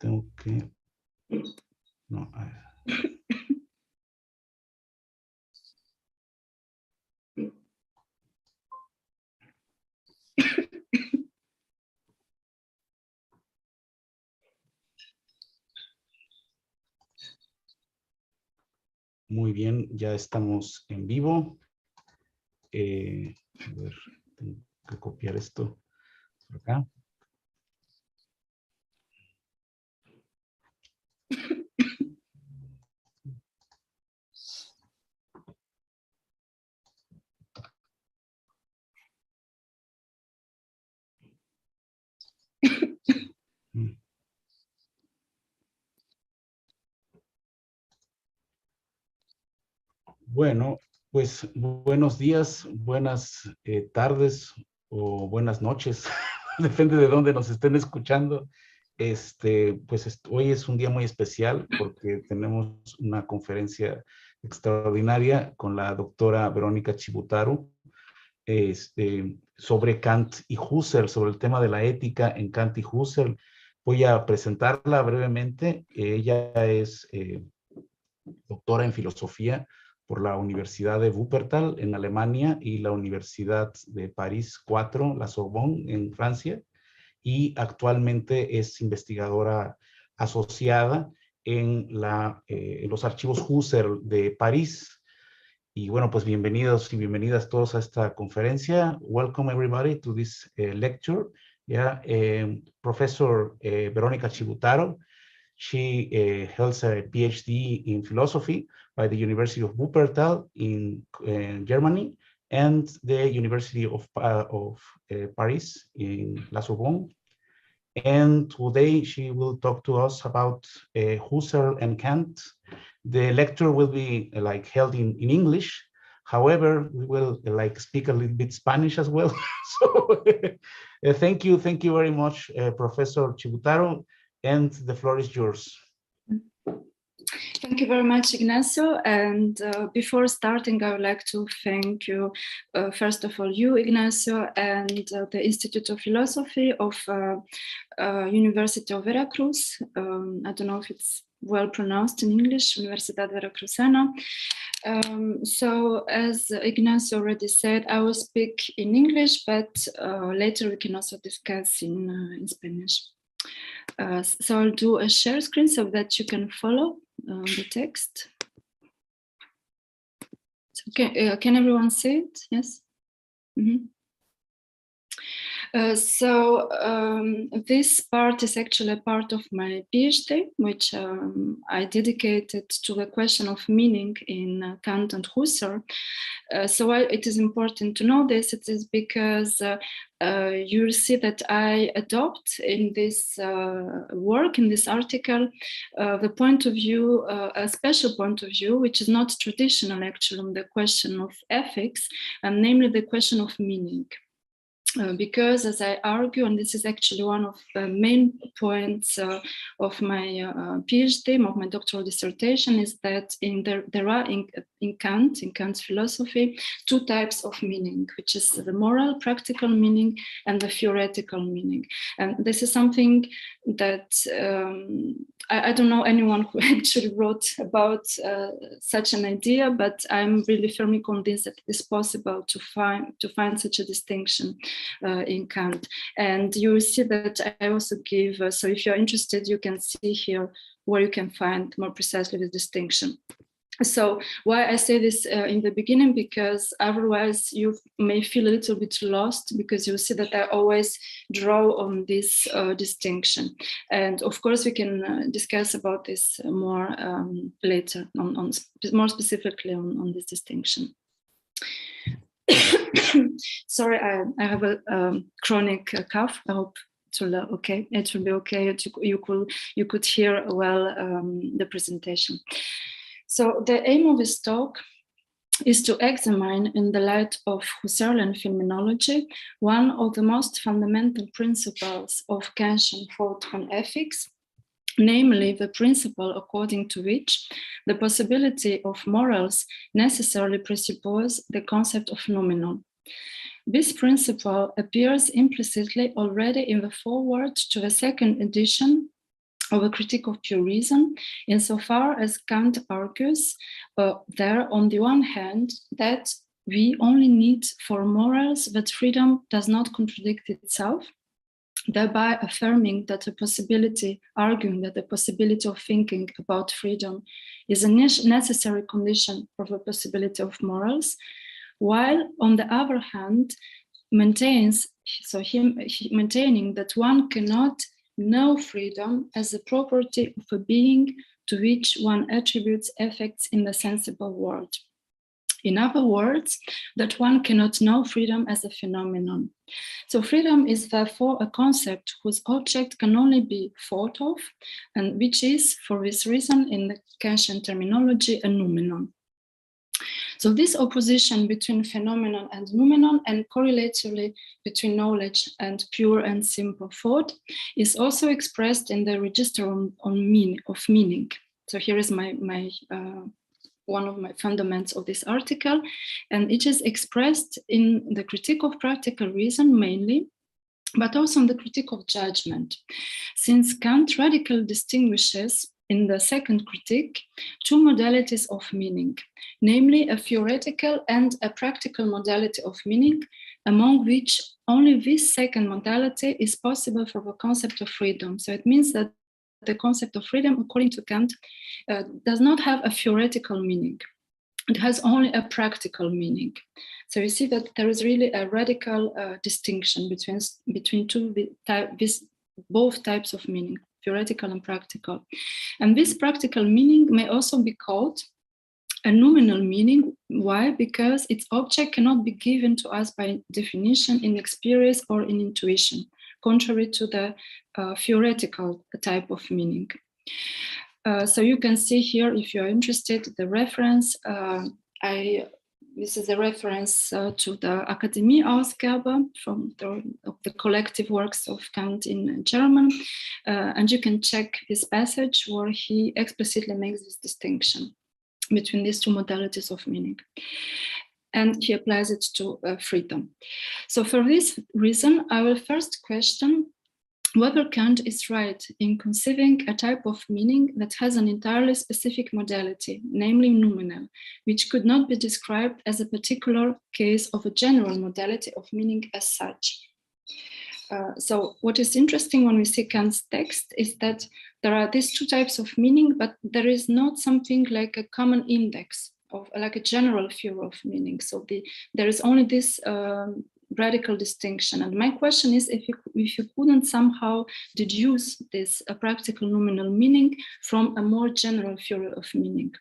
tengo que... No, muy bien, ya estamos en vivo. A ver, tengo que copiar esto por acá. Bueno, pues buenos días, buenas tardes o buenas noches, depende de dónde nos estén escuchando. Hoy es un día muy especial porque tenemos una conferencia extraordinaria con la doctora Veronica Cibotaru sobre Kant y Husserl, sobre el tema de la ética en Kant y Husserl. Voy a presentarla brevemente. Ella es doctora en filosofía por la Universidad de Wuppertal en Alemania y la Universidad de París 4, la Sorbonne en Francia, y actualmente es investigadora asociada en los archivos Husserl de París. Y bueno, pues bienvenidos y bienvenidas todos a esta conferencia. Welcome everybody to this lecture. Yeah, Professor Veronica Cibotaru. She holds a PhD in philosophy by the University of Wuppertal in Germany and the University of Paris in La Sorbonne. And today she will talk to us about Husserl and Kant. The lecture will be held in English. However, we will speak a little bit Spanish as well. So thank you very much, Professor Cibotaru. And the floor is yours. Thank you very much, Ignacio. And before starting, I would like to thank you, first of all, you, Ignacio, and the Institute of Philosophy of University of Veracruz. I don't know if it's well pronounced in English, Universidad Veracruzana. So as Ignacio already said, I will speak in English, but later we can also discuss in Spanish. So I'll do a share screen so that you can follow the text. Okay, can everyone see it? Yes. Mm-hmm. This part is actually a part of my PhD, which I dedicated to the question of meaning in Kant and Husserl. So why it is important to know this, it is because you'll see that I adopt in this work, in this article, the point of view, a special point of view, which is not traditional actually on the question of ethics, and namely the question of meaning. Because as I argue, and this is actually one of the main points of my PhD, of my doctoral dissertation, is that there are in Kant's philosophy, two types of meaning, which is the moral, practical meaning and the theoretical meaning. And this is something that I don't know anyone who actually wrote about such an idea, but I'm really firmly convinced that it is possible to find such a distinction in Kant. And you will see that I also give, so if you're interested, you can see here where you can find more precisely this distinction. So why I say this in the beginning, because otherwise you may feel a little bit lost, because you see that I always draw on this distinction. And of course, we can discuss about this more later, more specifically on this distinction. Sorry, I have a chronic cough. I hope it will okay. It will be okay. You could hear well the presentation. So the aim of this talk is to examine, in the light of Husserlian phenomenology, one of the most fundamental principles of Kantian thought on ethics, namely the principle according to which the possibility of morals necessarily presuppose the concept of phenomenon. This principle appears implicitly already in the foreword to the second edition of a critique of pure reason, insofar as Kant argues there, on the one hand, that we only need for morals that freedom does not contradict itself, thereby affirming that arguing that the possibility of thinking about freedom is a necessary condition for the possibility of morals, while on the other hand, maintaining that one cannot know freedom as a property of a being to which one attributes effects in the sensible world. In other words, that one cannot know freedom as a phenomenon. So freedom is therefore a concept whose object can only be thought of, and which is, for this reason, in the Kantian terminology, a noumenon. So this opposition between phenomenon and noumenon, and correlatively between knowledge and pure and simple thought, is also expressed in the register of meaning. So here is one of my fundaments of this article, and it is expressed in the critique of practical reason mainly, but also in the critique of judgment, since Kant radically distinguishes in the second critique two modalities of meaning, namely a theoretical and a practical modality of meaning, among which only this second modality is possible for the concept of freedom. So it means that the concept of freedom, according to Kant, does not have a theoretical meaning. It has only a practical meaning. So you see that there is really a radical distinction between both types of meaning, theoretical and practical. And this practical meaning may also be called a noumenal meaning. Why? Because its object cannot be given to us by definition in experience or in intuition, contrary to the theoretical type of meaning. So you can see here, if you're interested, the reference. This is a reference to the Akademie-Ausgabe from the collective works of Kant in German. And you can check his passage where he explicitly makes this distinction between these two modalities of meaning. And he applies it to freedom. So for this reason, I will first question whether Kant is right in conceiving a type of meaning that has an entirely specific modality, namely noumenal, which could not be described as a particular case of a general modality of meaning as such. So what is interesting when we see Kant's text is that there are these two types of meaning, but there is not something like a common index of like a general theory of meaning. So there is only this radical distinction. And my question is if you couldn't somehow deduce this practical noumenal meaning from a more general theory of meaning.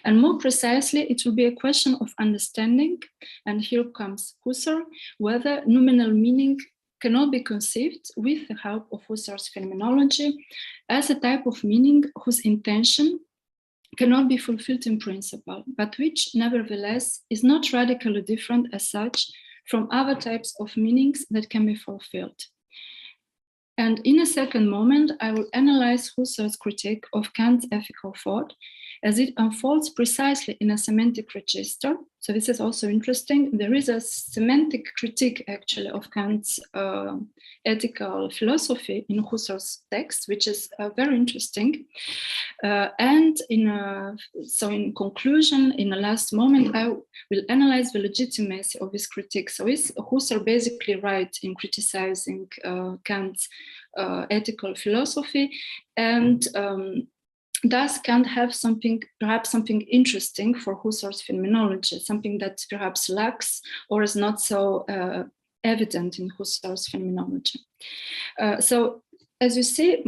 And more precisely, it will be a question of understanding, and here comes Husserl, whether noumenal meaning cannot be conceived with the help of Husserl's phenomenology as a type of meaning whose intention cannot be fulfilled in principle, but which nevertheless is not radically different as such from other types of meanings that can be fulfilled. And in a second moment, I will analyze Husserl's critique of Kant's ethical thought as it unfolds precisely in a semantic register. So this is also interesting. There is a semantic critique actually of Kant's ethical philosophy in Husserl's text, which is very interesting. And in conclusion, in the last moment, I will analyze the legitimacy of his critique. So is Husserl basically right in criticizing Kant's ethical philosophy? And does Kant have perhaps something interesting for Husserl's phenomenology, something that perhaps lacks or is not so evident in Husserl's phenomenology? So as you see,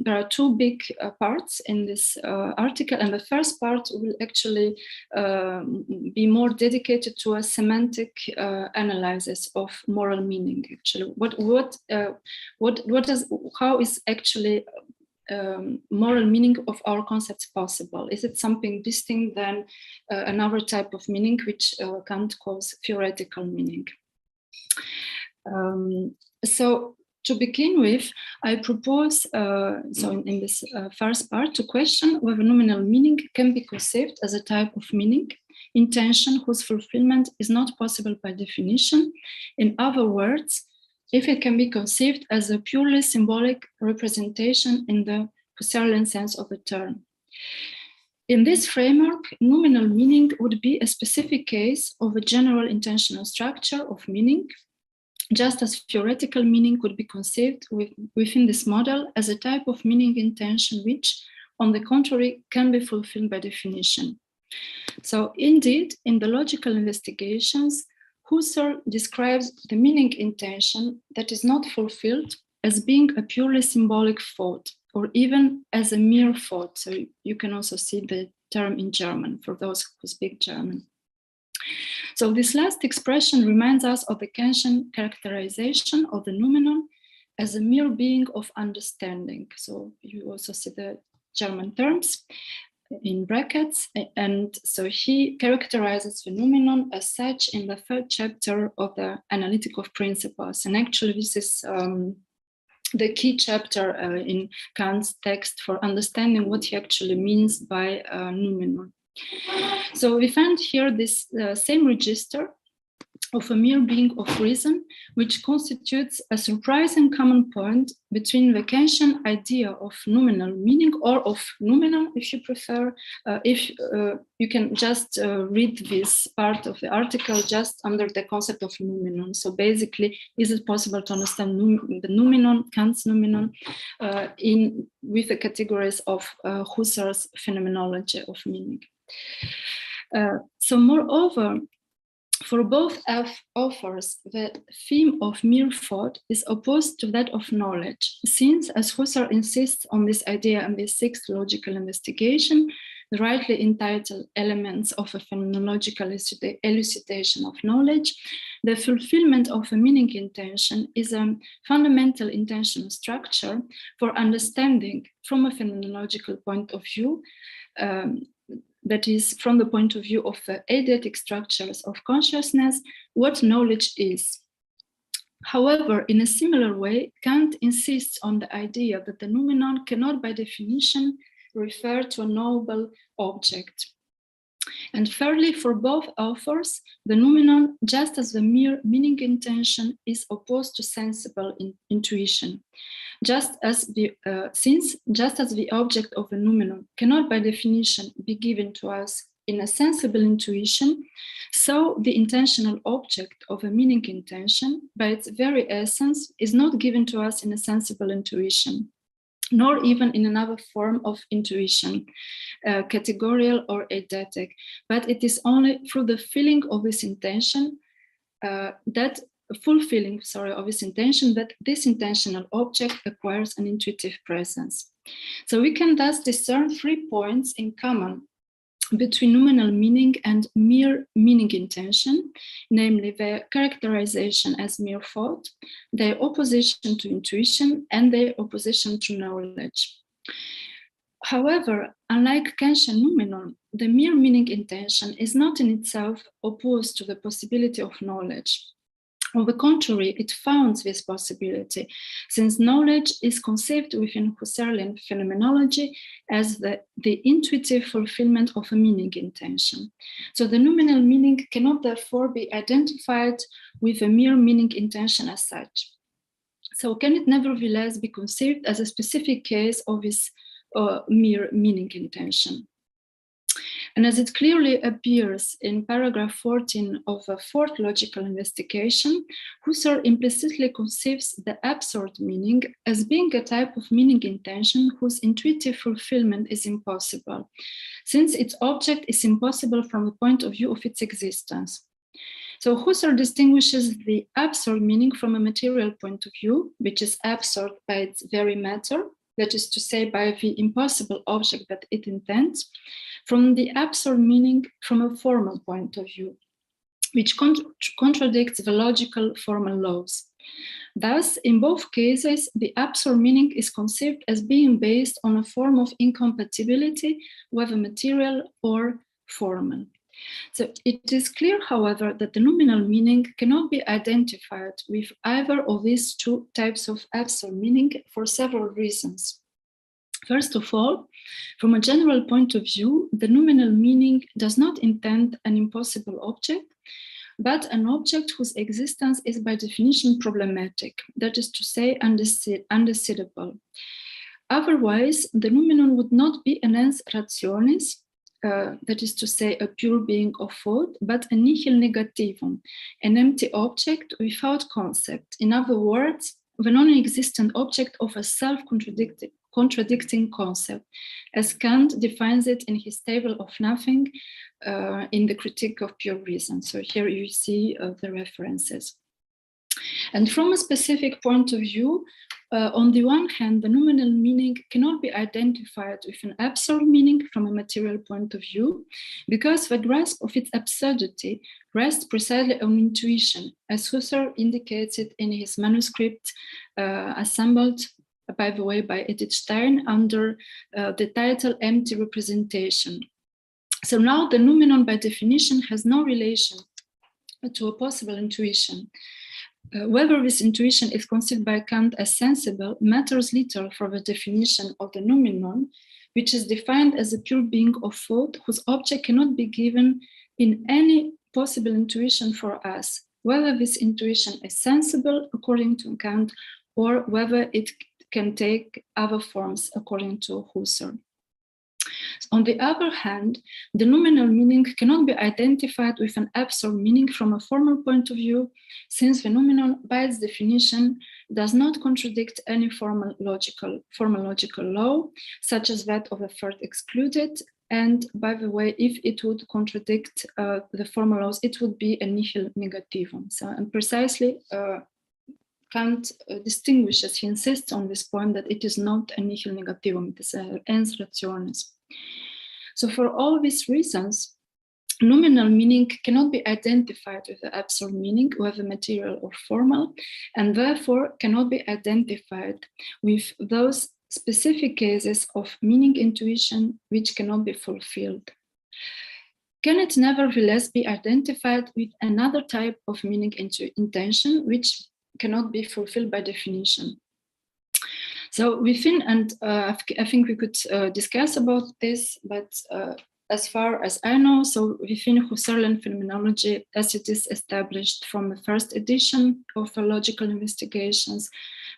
there are two big parts in this article, and the first part will actually be more dedicated to a semantic analysis of moral meaning. Actually, how is actually moral meaning of our concepts possible? Is it something distinct than another type of meaning, which Kant calls theoretical meaning? So to begin with, I propose, in this first part, to question whether noumenal meaning can be conceived as a type of meaning, intention whose fulfillment is not possible by definition. In other words, if it can be conceived as a purely symbolic representation in the Husserlian sense of the term. In this framework, nominal meaning would be a specific case of a general intentional structure of meaning, just as theoretical meaning could be conceived within this model as a type of meaning intention which, on the contrary, can be fulfilled by definition. So indeed, in the logical investigations, Husserl describes the meaning intention that is not fulfilled as being a purely symbolic thought, or even as a mere thought. So you can also see the term in German for those who speak German. So this last expression reminds us of the Kantian characterization of the noumenon as a mere being of understanding. So you also see the German terms in brackets. And so he characterizes phenomenon as such in the 3rd chapter of the Analytic of Principles. And actually this is the key chapter in Kant's text for understanding what he actually means by noumenon. So we find here this same register of a mere being of reason, which constitutes a surprising common point between the Kantian idea of nominal meaning, or of noumenon, if you prefer. If you can just read this part of the article just under the concept of noumenon. So basically, is it possible to understand the noumenon, Kant's noumenon, with the categories of Husserl's phenomenology of meaning? So moreover, for both authors, the theme of mere thought is opposed to that of knowledge, since, as Husserl insists on this idea in the 6th logical investigation, the rightly entitled Elements of a Phenomenological Elucidation of Knowledge, the fulfillment of a meaning intention is a fundamental intentional structure for understanding from a phenomenological point of view, that is, from the point of view of the eidetic structures of consciousness, what knowledge is. However, in a similar way, Kant insists on the idea that the noumenon cannot by definition refer to a knowable object. And thirdly, for both authors, the noumenon, just as the mere meaning intention, is opposed to sensible intuition. Just as the object of a noumenon cannot by definition be given to us in a sensible intuition, so the intentional object of a meaning intention, by its very essence, is not given to us in a sensible intuition, nor even in another form of intuition, categorical or eidetic, but it is only through the feeling of this intention, of this intention, that this intentional object acquires an intuitive presence. So we can thus discern 3 points in common between noumenal meaning and mere meaning intention, namely their characterization as mere thought, their opposition to intuition, and their opposition to knowledge. However, unlike Kantian noumenon, the mere meaning intention is not in itself opposed to the possibility of knowledge. On the contrary, it founds this possibility, since knowledge is conceived within Husserlian phenomenology as the intuitive fulfillment of a meaning intention. So the noumenal meaning cannot therefore be identified with a mere meaning intention as such. So can it nevertheless be conceived as a specific case of this mere meaning intention? And as it clearly appears in paragraph 14 of the 4th logical investigation, Husserl implicitly conceives the absurd meaning as being a type of meaning intention whose intuitive fulfillment is impossible, since its object is impossible from the point of view of its existence. So Husserl distinguishes the absurd meaning from a material point of view, which is absurd by its very matter, that is to say, by the impossible object that it intends, from the absurd meaning from a formal point of view, which contradicts the logical formal laws. Thus, in both cases, the absurd meaning is conceived as being based on a form of incompatibility, whether material or formal. So it is clear, however, that the noumenal meaning cannot be identified with either of these 2 types of absurd meaning for several reasons. First of all, from a general point of view, the noumenal meaning does not intend an impossible object, but an object whose existence is by definition problematic, that is to say, undecidable. Otherwise, the noumenon would not be an ens rationis, that is to say, a pure being of thought, but a nihil negativum, an empty object without concept. In other words, the non-existent object of a self-contradicting concept, as Kant defines it in his table of nothing in the Critique of Pure Reason. So here you see the references. And from a specific point of view, on the one hand, the noumenal meaning cannot be identified with an absurd meaning from a material point of view, because the grasp of its absurdity rests precisely on intuition, as Husserl indicates it in his manuscript assembled, by the way, by Edith Stein under the title Empty Representation. So now the noumenon by definition has no relation to a possible intuition. Whether this intuition is considered by Kant as sensible matters little for the definition of the noumenon, which is defined as a pure being of thought whose object cannot be given in any possible intuition for us, whether this intuition is sensible according to Kant or whether it can take other forms according to Husserl. On the other hand, the noumenal meaning cannot be identified with an absurd meaning from a formal point of view, since the noumenon, by its definition, does not contradict any formal logical law, such as that of a third excluded. And by the way, if it would contradict the formal laws, it would be a nihil negativum. So, and precisely, Kant distinguishes, he insists on this point that it is not a nihil negativum, it is an ens rationis. So for all these reasons, noumenal meaning cannot be identified with the absurd meaning, whether material or formal, and therefore cannot be identified with those specific cases of meaning intuition which cannot be fulfilled. Can it nevertheless be identified with another type of meaning intention which cannot be fulfilled by definition? So within, and I think we could discuss about this, but as far as I know, so within Husserlian Phenomenology, as it is established from the first edition of Logical Investigations,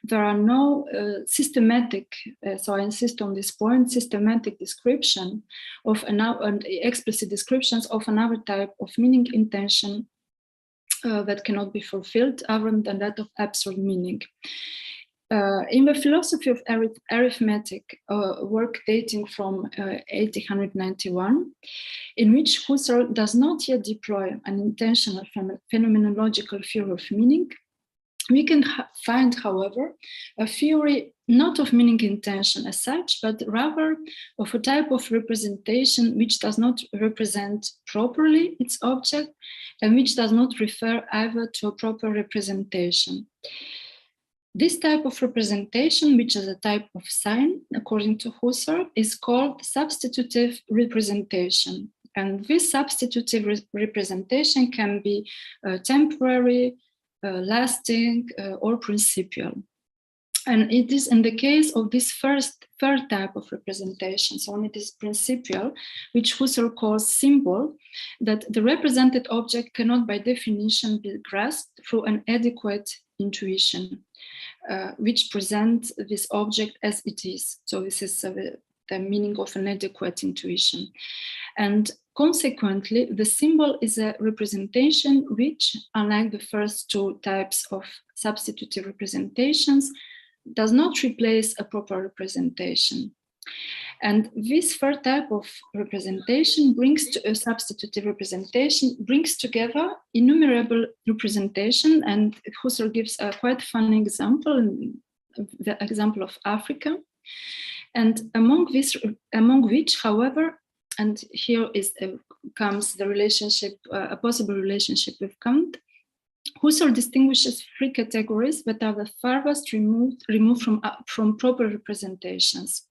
there are no systematic, so I insist on this point, systematic description of explicit descriptions of another type of meaning intention that cannot be fulfilled other than that of absurd meaning. In the Philosophy of Arithmetic, work dating from 1891, in which Husserl does not yet deploy an intentional phenomenological theory of meaning, we can find, however, a theory not of meaning intention as such, but rather of a type of representation which does not represent properly its object and which does not refer either to a proper representation. This type of representation, which is a type of sign, according to Husserl, is called substitutive representation. And this substitutive representation can be temporary, lasting, or principial. And it is in the case of this third type of representation, so it is principial, which Husserl calls symbol, that the represented object cannot by definition be grasped through an adequate intuition, which presents this object as it is. So this is the meaning of an adequate intuition. And consequently, the symbol is a representation which, unlike the first two types of substitutive representations, does not replace a proper representation. And this third type of representation brings to a substitutive representation, brings together innumerable representation, and Husserl gives a quite fun example, the example of Africa. And among which, however, and here comes the relationship, a possible relationship with Kant, Husserl distinguishes three categories that are the farthest removed from proper representations.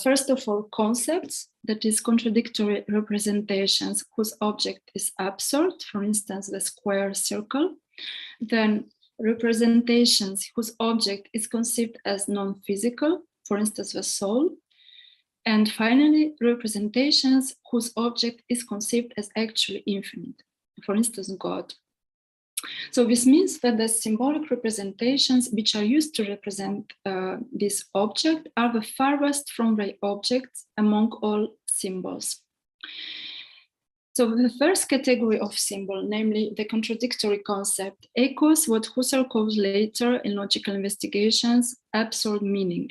First of all, concepts, that is contradictory representations whose object is absurd, for instance, the square circle. Then representations whose object is conceived as non-physical, for instance, the soul. And finally, representations whose object is conceived as actually infinite. for instance, God. So this means that the symbolic representations which are used to represent this object are the farthest from the objects among all symbols. So the first category of symbol, namely the contradictory concept, echoes what Husserl calls later in logical investigations absurd meaning.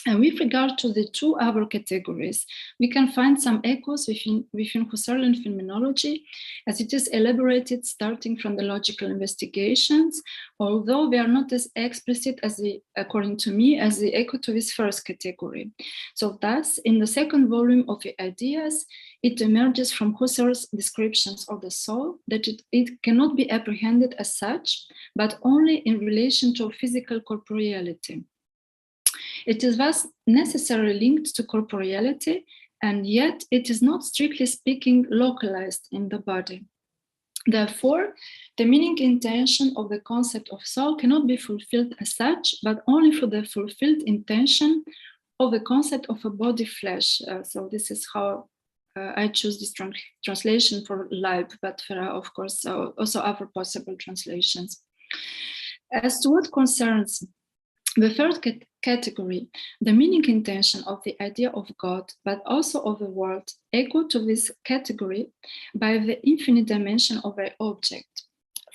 And with regard to the two other categories, we can find some echoes within Husserlian phenomenology, as it is elaborated starting from the logical investigations, although they are not as explicit as according to me, as the echo to this first category. So thus, in the second volume of the Ideas, it emerges from Husserl's descriptions of the soul that it cannot be apprehended as such, but only in relation to physical corporeality. It is thus necessarily linked to corporeality, and yet it is not strictly speaking localized in the body. Therefore, the meaning intention of the concept of soul cannot be fulfilled as such, but only through the fulfilled intention of the concept of a body flesh. So this is how I choose this translation for life, but there are, of course, also other possible translations. As to what concerns the third category, the meaning intention of the idea of God, but also of the world, echo to this category by the infinite dimension of the object.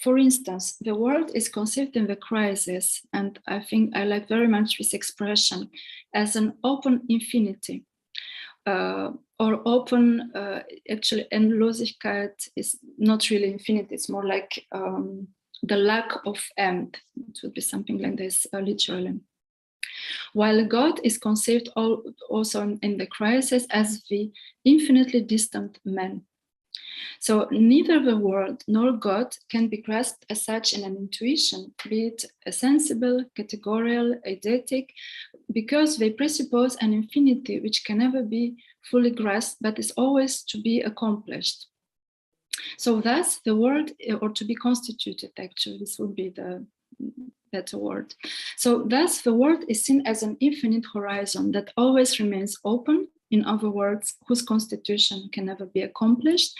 For instance, the world is conceived in the crisis, and I think I like very much this expression, as an open infinity. Or open, actually, Endlosigkeit is not really infinite, it's more like the lack of end. It would be something like this, literally. While God is conceived also in the crisis as the infinitely distant man. So neither the world nor God can be grasped as such in an intuition, be it a sensible, categorical, eidetic, because they presuppose an infinity which can never be fully grasped, but is always to be accomplished. So thus the world, or to be constituted, actually, this would be the better word. So thus the world is seen as an infinite horizon that always remains open, in other words, whose constitution can never be accomplished,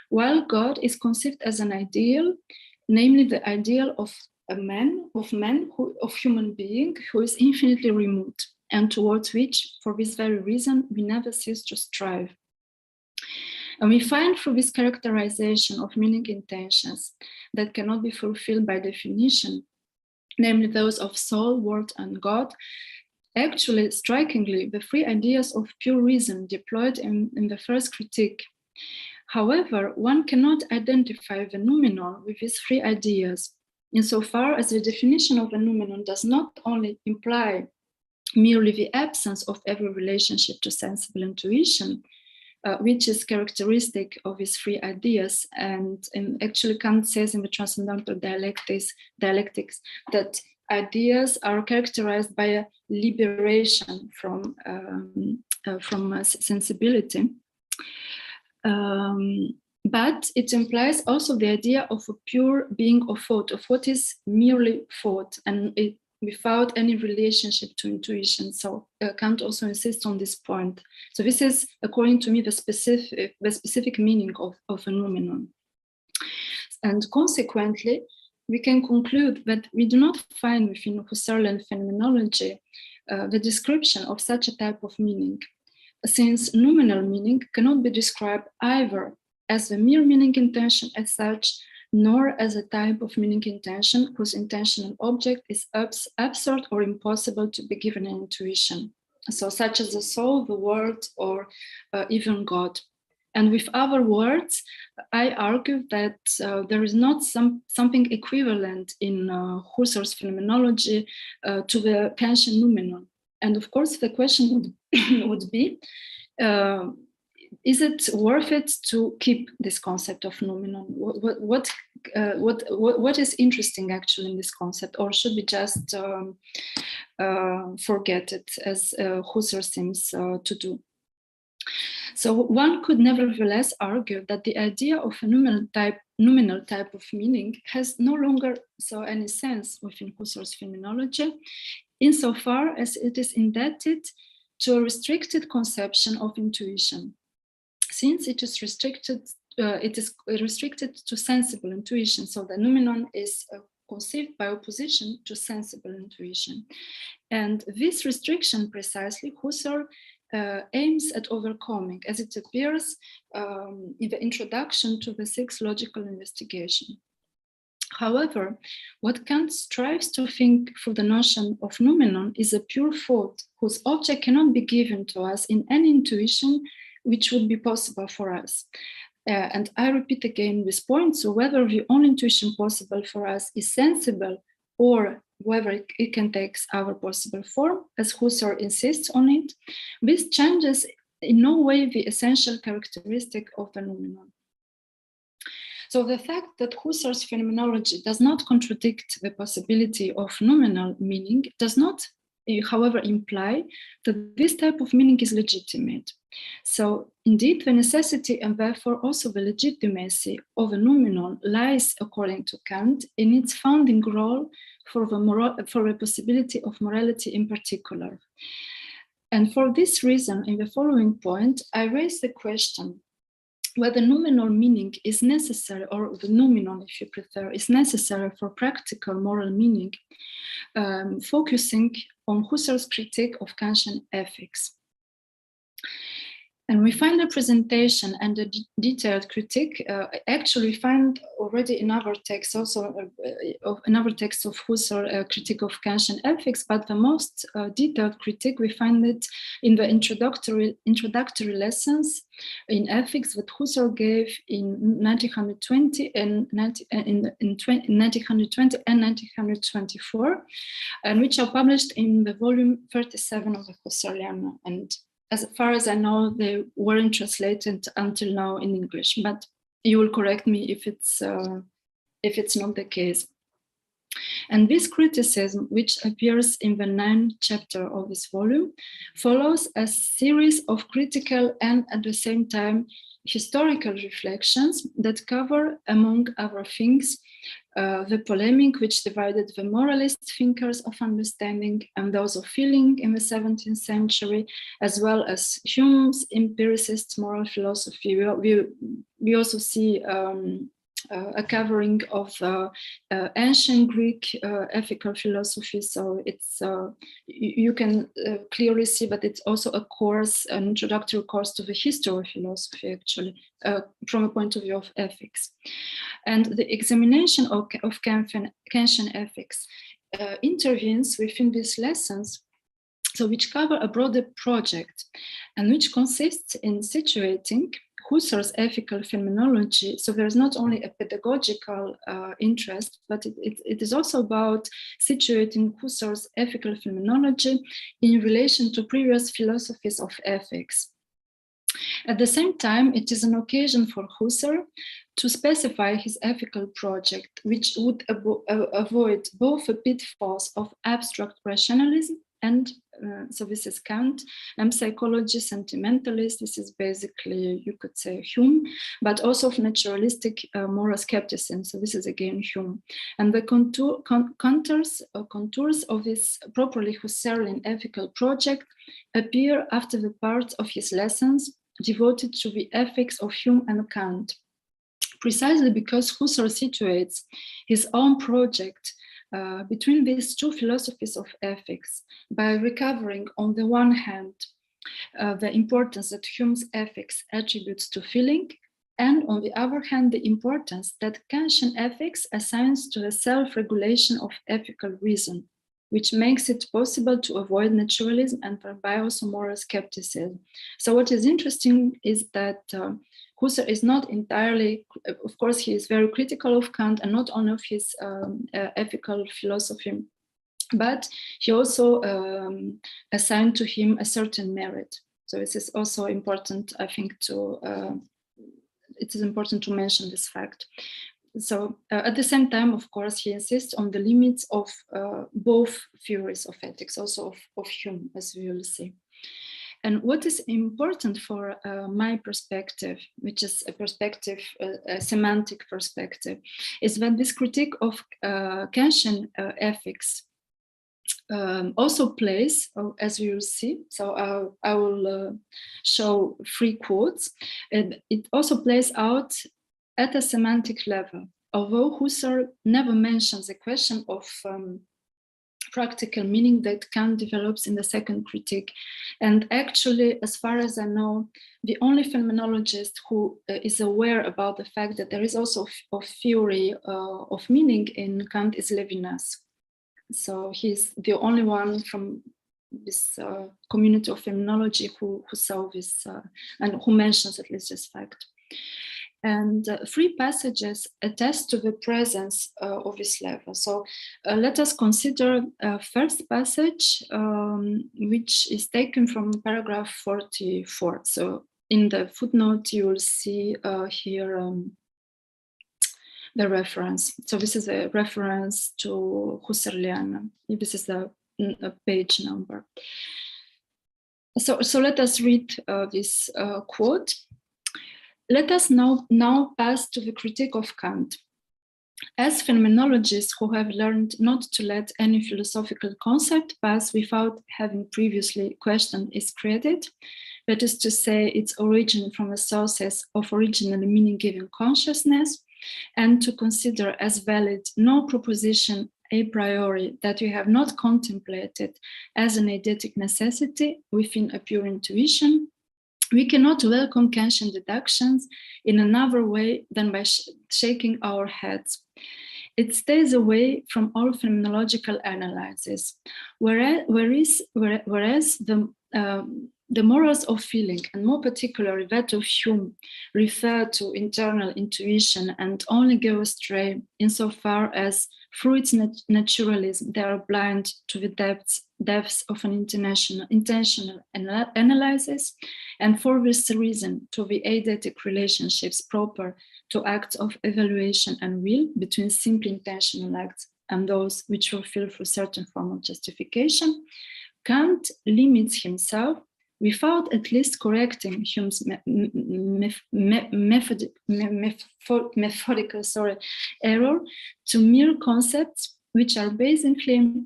while God is conceived as an ideal, namely the ideal of a man, of human being who is infinitely remote, and towards which, for this very reason, we never cease to strive. And we find through this characterization of meaning intentions that cannot be fulfilled by definition, namely those of soul, world, and God, actually, strikingly, the three ideas of pure reason deployed in the first critique. However, one cannot identify the noumenon with these three ideas, insofar as the definition of a noumenon does not only imply merely the absence of every relationship to sensible intuition, which is characteristic of these three ideas. And actually Kant says in the Transcendental Dialectics that ideas are characterized by a liberation from sensibility. But it implies also the idea of a pure being of thought, of what is merely thought, and without any relationship to intuition. So Kant also insists on this point. So this is, according to me, the specific meaning of a noumenon. And consequently, we can conclude that we do not find within Husserlian phenomenology the description of such a type of meaning, since noumenal meaning cannot be described either as the mere meaning intention as such, nor as a type of meaning intention whose intentional object is absurd or impossible to be given in intuition. So such as the soul, the world, or even God. And with other words, I argue that there is not something equivalent in Husserl's phenomenology to the Kantian noumenon. And of course, the question would be, is it worth it to keep this concept of noumenon? What is interesting actually in this concept, or should we just forget it, as Husserl seems to do? So one could nevertheless argue that the idea of a noumenal type of meaning has no longer any sense within Husserl's phenomenology, insofar as it is indebted to a restricted conception of intuition. Since it is restricted it is restricted to sensible intuition. So the noumenon is conceived by opposition to sensible intuition. And this restriction precisely Husserl aims at overcoming, as it appears in the introduction to the sixth logical investigation. However, what Kant strives to think through the notion of noumenon is a pure thought whose object cannot be given to us in any intuition which would be possible for us. And I repeat again this point, so whether the only intuition possible for us is sensible or whether it can take our possible form, as Husserl insists on it, this changes in no way the essential characteristic of the noumenon. So the fact that Husserl's phenomenology does not contradict the possibility of noumenal meaning does not, however, imply that this type of meaning is legitimate. So indeed, the necessity and therefore also the legitimacy of a noumenon lies, according to Kant, in its founding role for the possibility of morality in particular. And for this reason, in the following point, I raise the question whether noumenal meaning is necessary, or the noumenon, if you prefer, is necessary for practical moral meaning, focusing on Husserl's critique of Kantian ethics. And we find the presentation and the detailed critique actually find already in other texts, also in other texts of Husserl, critique of Kantian ethics, but the most detailed critique, we find it in the introductory lessons in ethics that Husserl gave in 1920 and 1924, and which are published in the volume 37 of the Husserlian. And as far as I know, they weren't translated until now in English, but you will correct me if it's not the case. And this criticism, which appears in the 9th chapter of this volume, follows a series of critical and at the same time historical reflections that cover, among other things, the polemic which divided the moralist thinkers of understanding and those of feeling in the 17th century, as well as Hume's empiricist moral philosophy. We also see a covering of ancient Greek ethical philosophy. So it's you can clearly see that it's also a course, an introductory course to the history of philosophy, actually, from a point of view of ethics. And the examination of Kantian ethics intervenes within these lessons, so which cover a broader project, and which consists in situating Husserl's ethical phenomenology. So there's not only a pedagogical interest, but it is also about situating Husserl's ethical phenomenology in relation to previous philosophies of ethics. At the same time, it is an occasion for Husserl to specify his ethical project, which would avoid both the pitfalls of abstract rationalism and so this is Kant, and psychology, sentimentalist, this is basically, you could say, Hume, but also of naturalistic moral skepticism, so this is again Hume. And the contours of this properly Husserlian ethical project appear after the part of his lessons devoted to the ethics of Hume and Kant, precisely because Husserl situates his own project between these two philosophies of ethics by recovering, on the one hand, the importance that Hume's ethics attributes to feeling, and on the other hand, the importance that Kantian ethics assigns to the self-regulation of ethical reason, which makes it possible to avoid naturalism and thereby also moral skepticism. So what is interesting is that Husserl is not entirely, of course, he is very critical of Kant and not only of his ethical philosophy, but he also assigned to him a certain merit. So this is also important, I think, it is important to mention this fact. So at the same time, of course, he insists on the limits of both theories of ethics, also of Hume, as we will see. And what is important for my perspective, which is a perspective, a semantic perspective, is that this critique of Kantian ethics also plays, as we will see. So I will show 3 quotes. And it also plays out at a semantic level, although Husserl never mentions the question of practical meaning that Kant develops in the second critique. And actually, as far as I know, the only phenomenologist who is aware about the fact that there is also a theory of meaning in Kant is Levinas. So he's the only one from this community of phenomenology who saw this and who mentions at least this fact. And 3 passages attest to the presence of this level. So let us consider first passage, which is taken from paragraph 44. So in the footnote, you will see here the reference. So this is a reference to Husserlian. This is a page number. So let us read this quote. Let us now pass to the critique of Kant. As phenomenologists who have learned not to let any philosophical concept pass without having previously questioned its credit, that is to say, its origin from the sources of originally meaning-giving consciousness, and to consider as valid no proposition a priori that we have not contemplated as an eidetic necessity within a pure intuition, we cannot welcome Kantian deductions in another way than by shaking our heads. It stays away from all phenomenological analysis, whereas the morals of feeling, and more particularly that of Hume, refer to internal intuition and only go astray insofar as through its naturalism they are blind to the depths of an intentional analysis, and for this reason to the eidetic relationships proper to acts of evaluation and will between simply intentional acts and those which fulfill through certain form of justification, Kant limits himself, without at least correcting Hume's methodical error, to mere concepts which are basically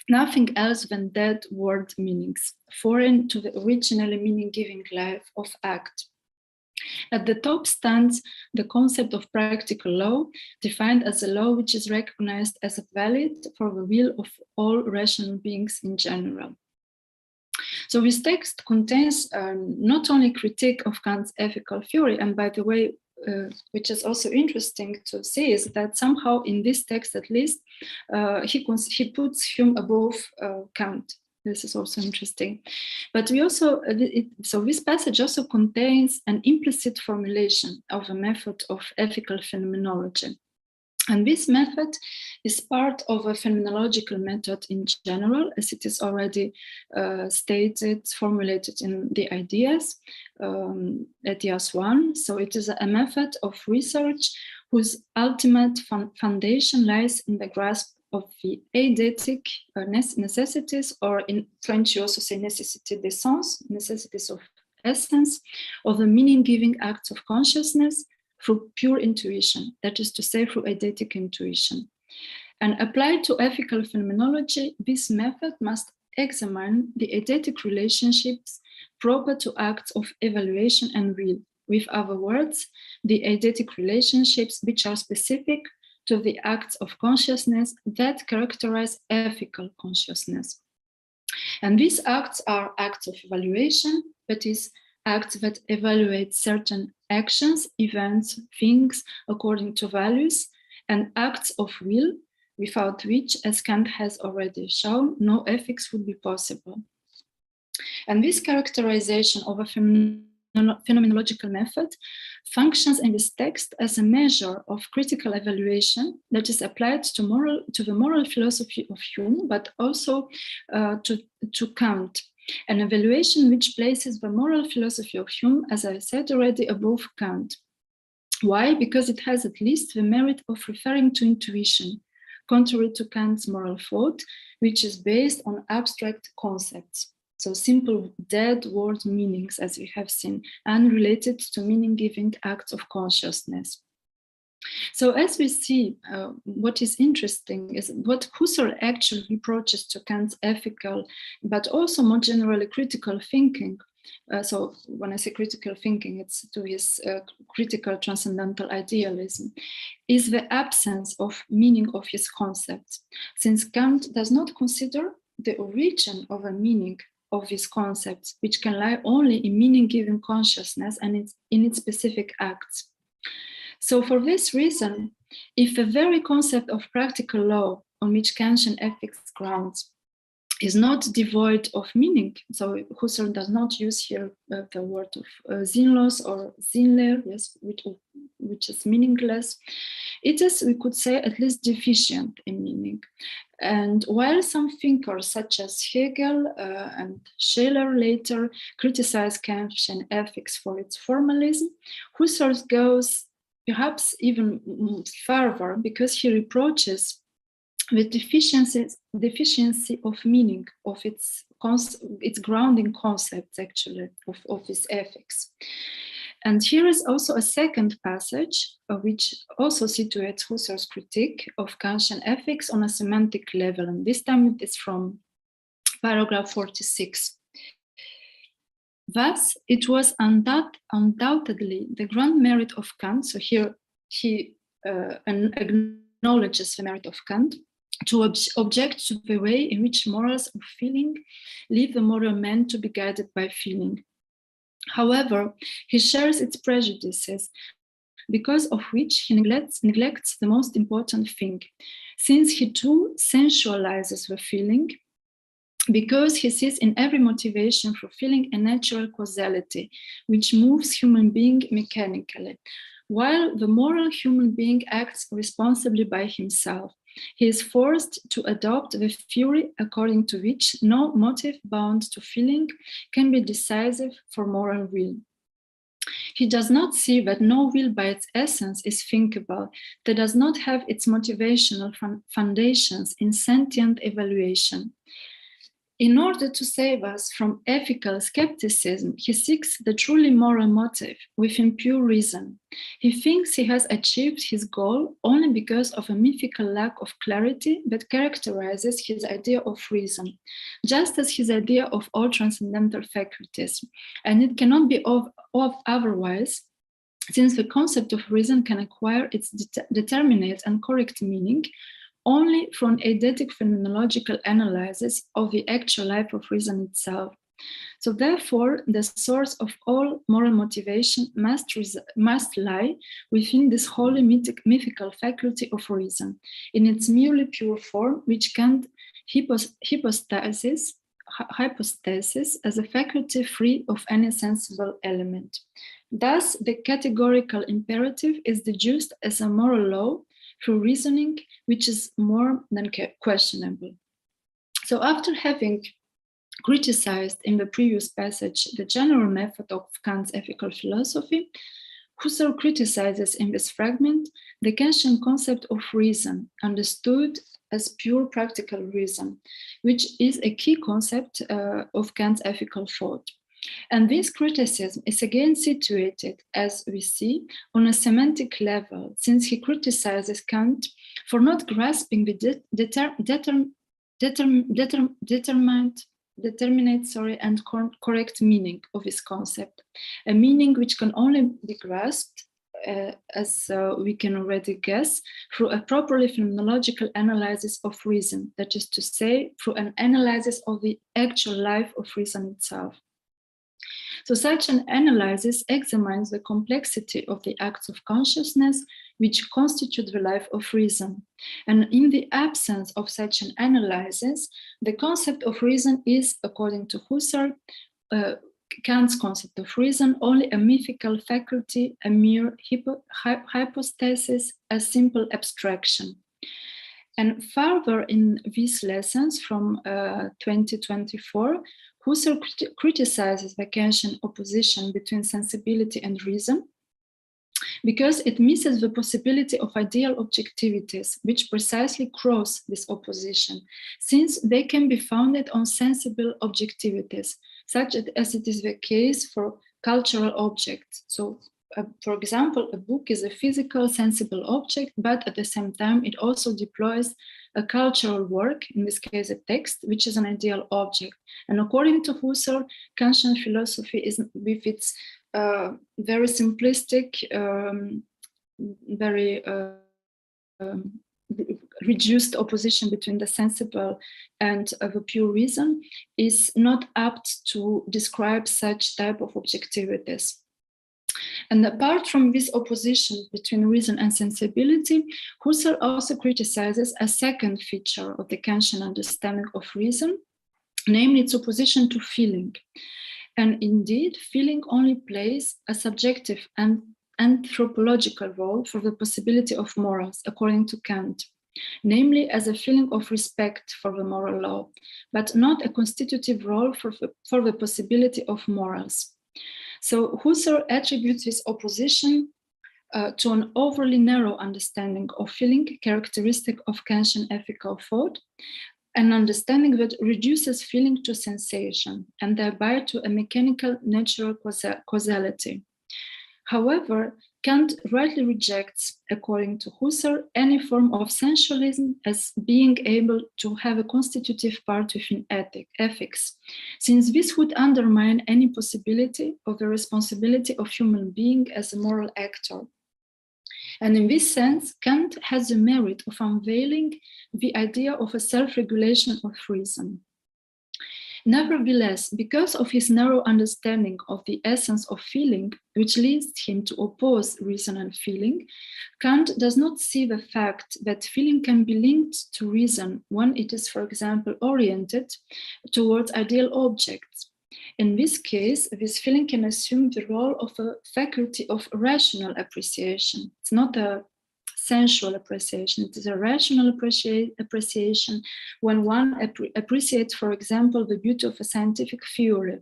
nothing else than dead word meanings, foreign to the originally meaning-giving life of act. At the top stands the concept of practical law, defined as a law which is recognized as valid for the will of all rational beings in general. So this text contains not only critique of Kant's ethical theory, and by the way, which is also interesting to see, is that somehow in this text at least, he puts Hume above Kant. This is also interesting. But we also, so this passage also contains an implicit formulation of a method of ethical phenomenology. And this method is part of a phenomenological method in general, as it is already stated, formulated in the ideas, ideas 1. So it is a method of research whose ultimate foundation lies in the grasp of the eidetic necessities, or in French you also say nécessité d'essence, necessities of essence, of the meaning-giving acts of consciousness, through pure intuition, that is to say, through eidetic intuition. And applied to ethical phenomenology, this method must examine the eidetic relationships proper to acts of evaluation and will. With other words, the eidetic relationships which are specific to the acts of consciousness that characterize ethical consciousness. And these acts are acts of evaluation, that is, acts that evaluate certain actions, events, things according to values, and acts of will, without which, as Kant has already shown, no ethics would be possible. And this characterization of a phenomenological method functions in this text as a measure of critical evaluation that is applied to the moral philosophy of Hume, but also to Kant. An evaluation which places the moral philosophy of Hume, as I said already, above Kant. Why? Because it has at least the merit of referring to intuition, contrary to Kant's moral thought, which is based on abstract concepts. So simple dead word meanings, as we have seen, unrelated to meaning-giving acts of consciousness. So as we see, what is interesting is what Husserl actually reproaches to Kant's ethical, but also more generally critical thinking. So when I say critical thinking, it's to his critical transcendental idealism, is the absence of meaning of his concepts, since Kant does not consider the origin of a meaning of his concepts, which can lie only in meaning-giving consciousness and in its specific acts. So for this reason, if the very concept of practical law on which Kantian ethics grounds is not devoid of meaning, so Husserl does not use here the word of sinnlos or sinnleer, yes, which is meaningless, it is, we could say, at least deficient in meaning. And while some thinkers such as Hegel and Scheler later criticized Kantian ethics for its formalism, Husserl goes perhaps even further because he reproaches the deficiency of meaning of its grounding concepts, actually, of his ethics. And here is also a second passage, which also situates Husserl's critique of Kantian ethics on a semantic level. And this time it is from paragraph 46. Thus, it was undoubtedly the grand merit of Kant, so here he acknowledges the merit of Kant, to object to the way in which morals of feeling leave the moral man to be guided by feeling. However, he shares its prejudices, because of which he neglects the most important thing, since he too sensualizes the feeling, because he sees in every motivation for feeling a natural causality, which moves human being mechanically, while the moral human being acts responsibly by himself. He is forced to adopt the theory according to which no motive bound to feeling can be decisive for moral will. He does not see that no will by its essence is thinkable, that does not have its motivational foundations in sentient evaluation. In order to save us from ethical skepticism, he seeks the truly moral motive within pure reason. He thinks he has achieved his goal only because of a mythical lack of clarity that characterizes his idea of reason, just as his idea of all transcendental faculties. And it cannot be of otherwise, since the concept of reason can acquire its determinate and correct meaning only through an eidetic phenomenological analysis of the actual life of reason itself. So therefore, the source of all moral motivation must lie within this wholly mythical faculty of reason, in its merely pure form, which Kant hypostasis as a faculty free of any sensible element. Thus, the categorical imperative is deduced as a moral law through reasoning, which is more than questionable. So after having criticized in the previous passage the general method of Kant's ethical philosophy, Husserl criticizes in this fragment the Kantian concept of reason, understood as pure practical reason, which is a key concept of Kant's ethical thought. And this criticism is again situated, as we see, on a semantic level, since he criticizes Kant for not grasping the determinate and correct meaning of his concept, a meaning which can only be grasped, as we can already guess, through a properly phenomenological analysis of reason, that is to say, through an analysis of the actual life of reason itself. So such an analysis examines the complexity of the acts of consciousness which constitute the life of reason. And in the absence of such an analysis, the concept of reason is, according to Husserl, Kant's concept of reason, only a mythical faculty, a mere hypostasis, a simple abstraction. And further in these lessons from 2024, Husserl criticizes the Kantian opposition between sensibility and reason because it misses the possibility of ideal objectivities, which precisely cross this opposition, since they can be founded on sensible objectivities, such as it is the case for cultural objects. So For example, a book is a physical, sensible object, but at the same time, it also deploys a cultural work, in this case, a text, which is an ideal object. And according to Husserl, Kantian philosophy is, with its very simplistic, very reduced opposition between the sensible and the pure reason, is not apt to describe such type of objectivities. And apart from this opposition between reason and sensibility, Husserl also criticizes a second feature of the Kantian understanding of reason, namely its opposition to feeling. And indeed, feeling only plays a subjective and anthropological role for the possibility of morals, according to Kant, namely as a feeling of respect for the moral law, but not a constitutive role for the possibility of morals. So Husserl attributes his opposition to an overly narrow understanding of feeling, characteristic of Kantian ethical thought, an understanding that reduces feeling to sensation and thereby to a mechanical natural causality. However, Kant rightly rejects, according to Husserl, any form of sensualism as being able to have a constitutive part within ethics, since this would undermine any possibility of the responsibility of human being as a moral actor. And in this sense, Kant has the merit of unveiling the idea of a self-regulation of reason. Nevertheless, because of his narrow understanding of the essence of feeling, which leads him to oppose reason and feeling, Kant does not see the fact that feeling can be linked to reason when it is, for example, oriented towards ideal objects. In this case, this feeling can assume the role of a faculty of rational appreciation. It's not a sensual appreciation, it is a rational appreciation when one appreciates, for example, the beauty of a scientific theory.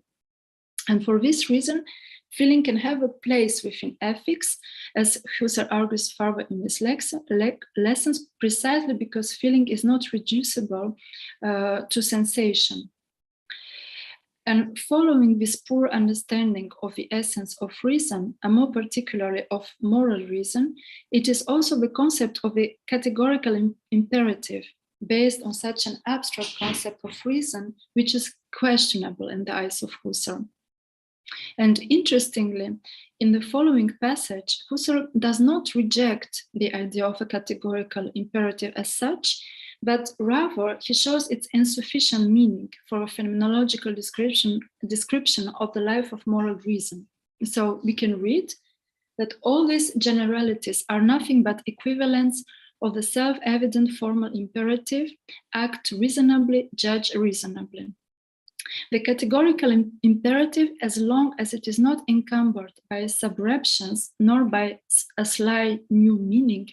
And for this reason, feeling can have a place within ethics, as Husserl argues further in his lessons, precisely because feeling is not reducible to sensation. And following this poor understanding of the essence of reason, and more particularly of moral reason, it is also the concept of the categorical imperative, based on such an abstract concept of reason, which is questionable in the eyes of Husserl. And interestingly, in the following passage, Husserl does not reject the idea of a categorical imperative as such, but rather he shows its insufficient meaning for a phenomenological description of the life of moral reason. So we can read that all these generalities are nothing but equivalents of the self-evident formal imperative, act reasonably, judge reasonably. The categorical imperative, as long as it is not encumbered by subreptions nor by a sly new meaning,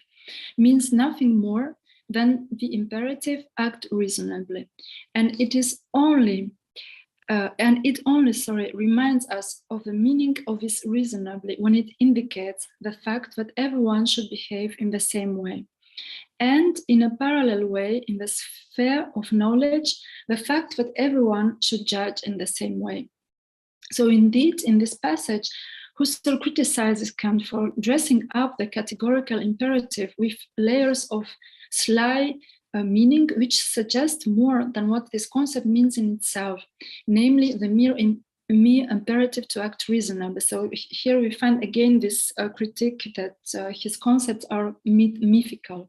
means nothing more than the imperative act reasonably. And it only reminds us of the meaning of this reasonably when it indicates the fact that everyone should behave in the same way. And in a parallel way, in the sphere of knowledge, the fact that everyone should judge in the same way. So indeed, in this passage, Husserl criticizes Kant for dressing up the categorical imperative with layers of sly meaning, which suggest more than what this concept means in itself, namely the mere imperative to act reasonably. So here we find again this critique that his concepts are mythical.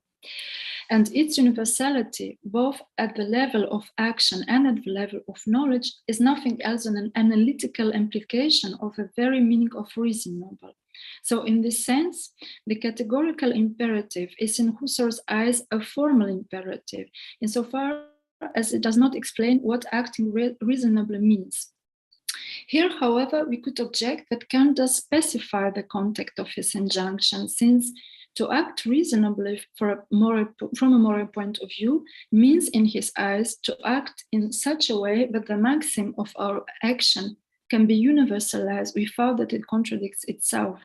And its universality, both at the level of action and at the level of knowledge, is nothing else than an analytical implication of the very meaning of reasonable. So in this sense, the categorical imperative is in Husserl's eyes a formal imperative, insofar as it does not explain what acting reasonably means. Here, however, we could object that Kant does specify the context of his injunction, since to act reasonably from a moral point of view means, in his eyes, to act in such a way that the maxim of our action can be universalized without that it contradicts itself.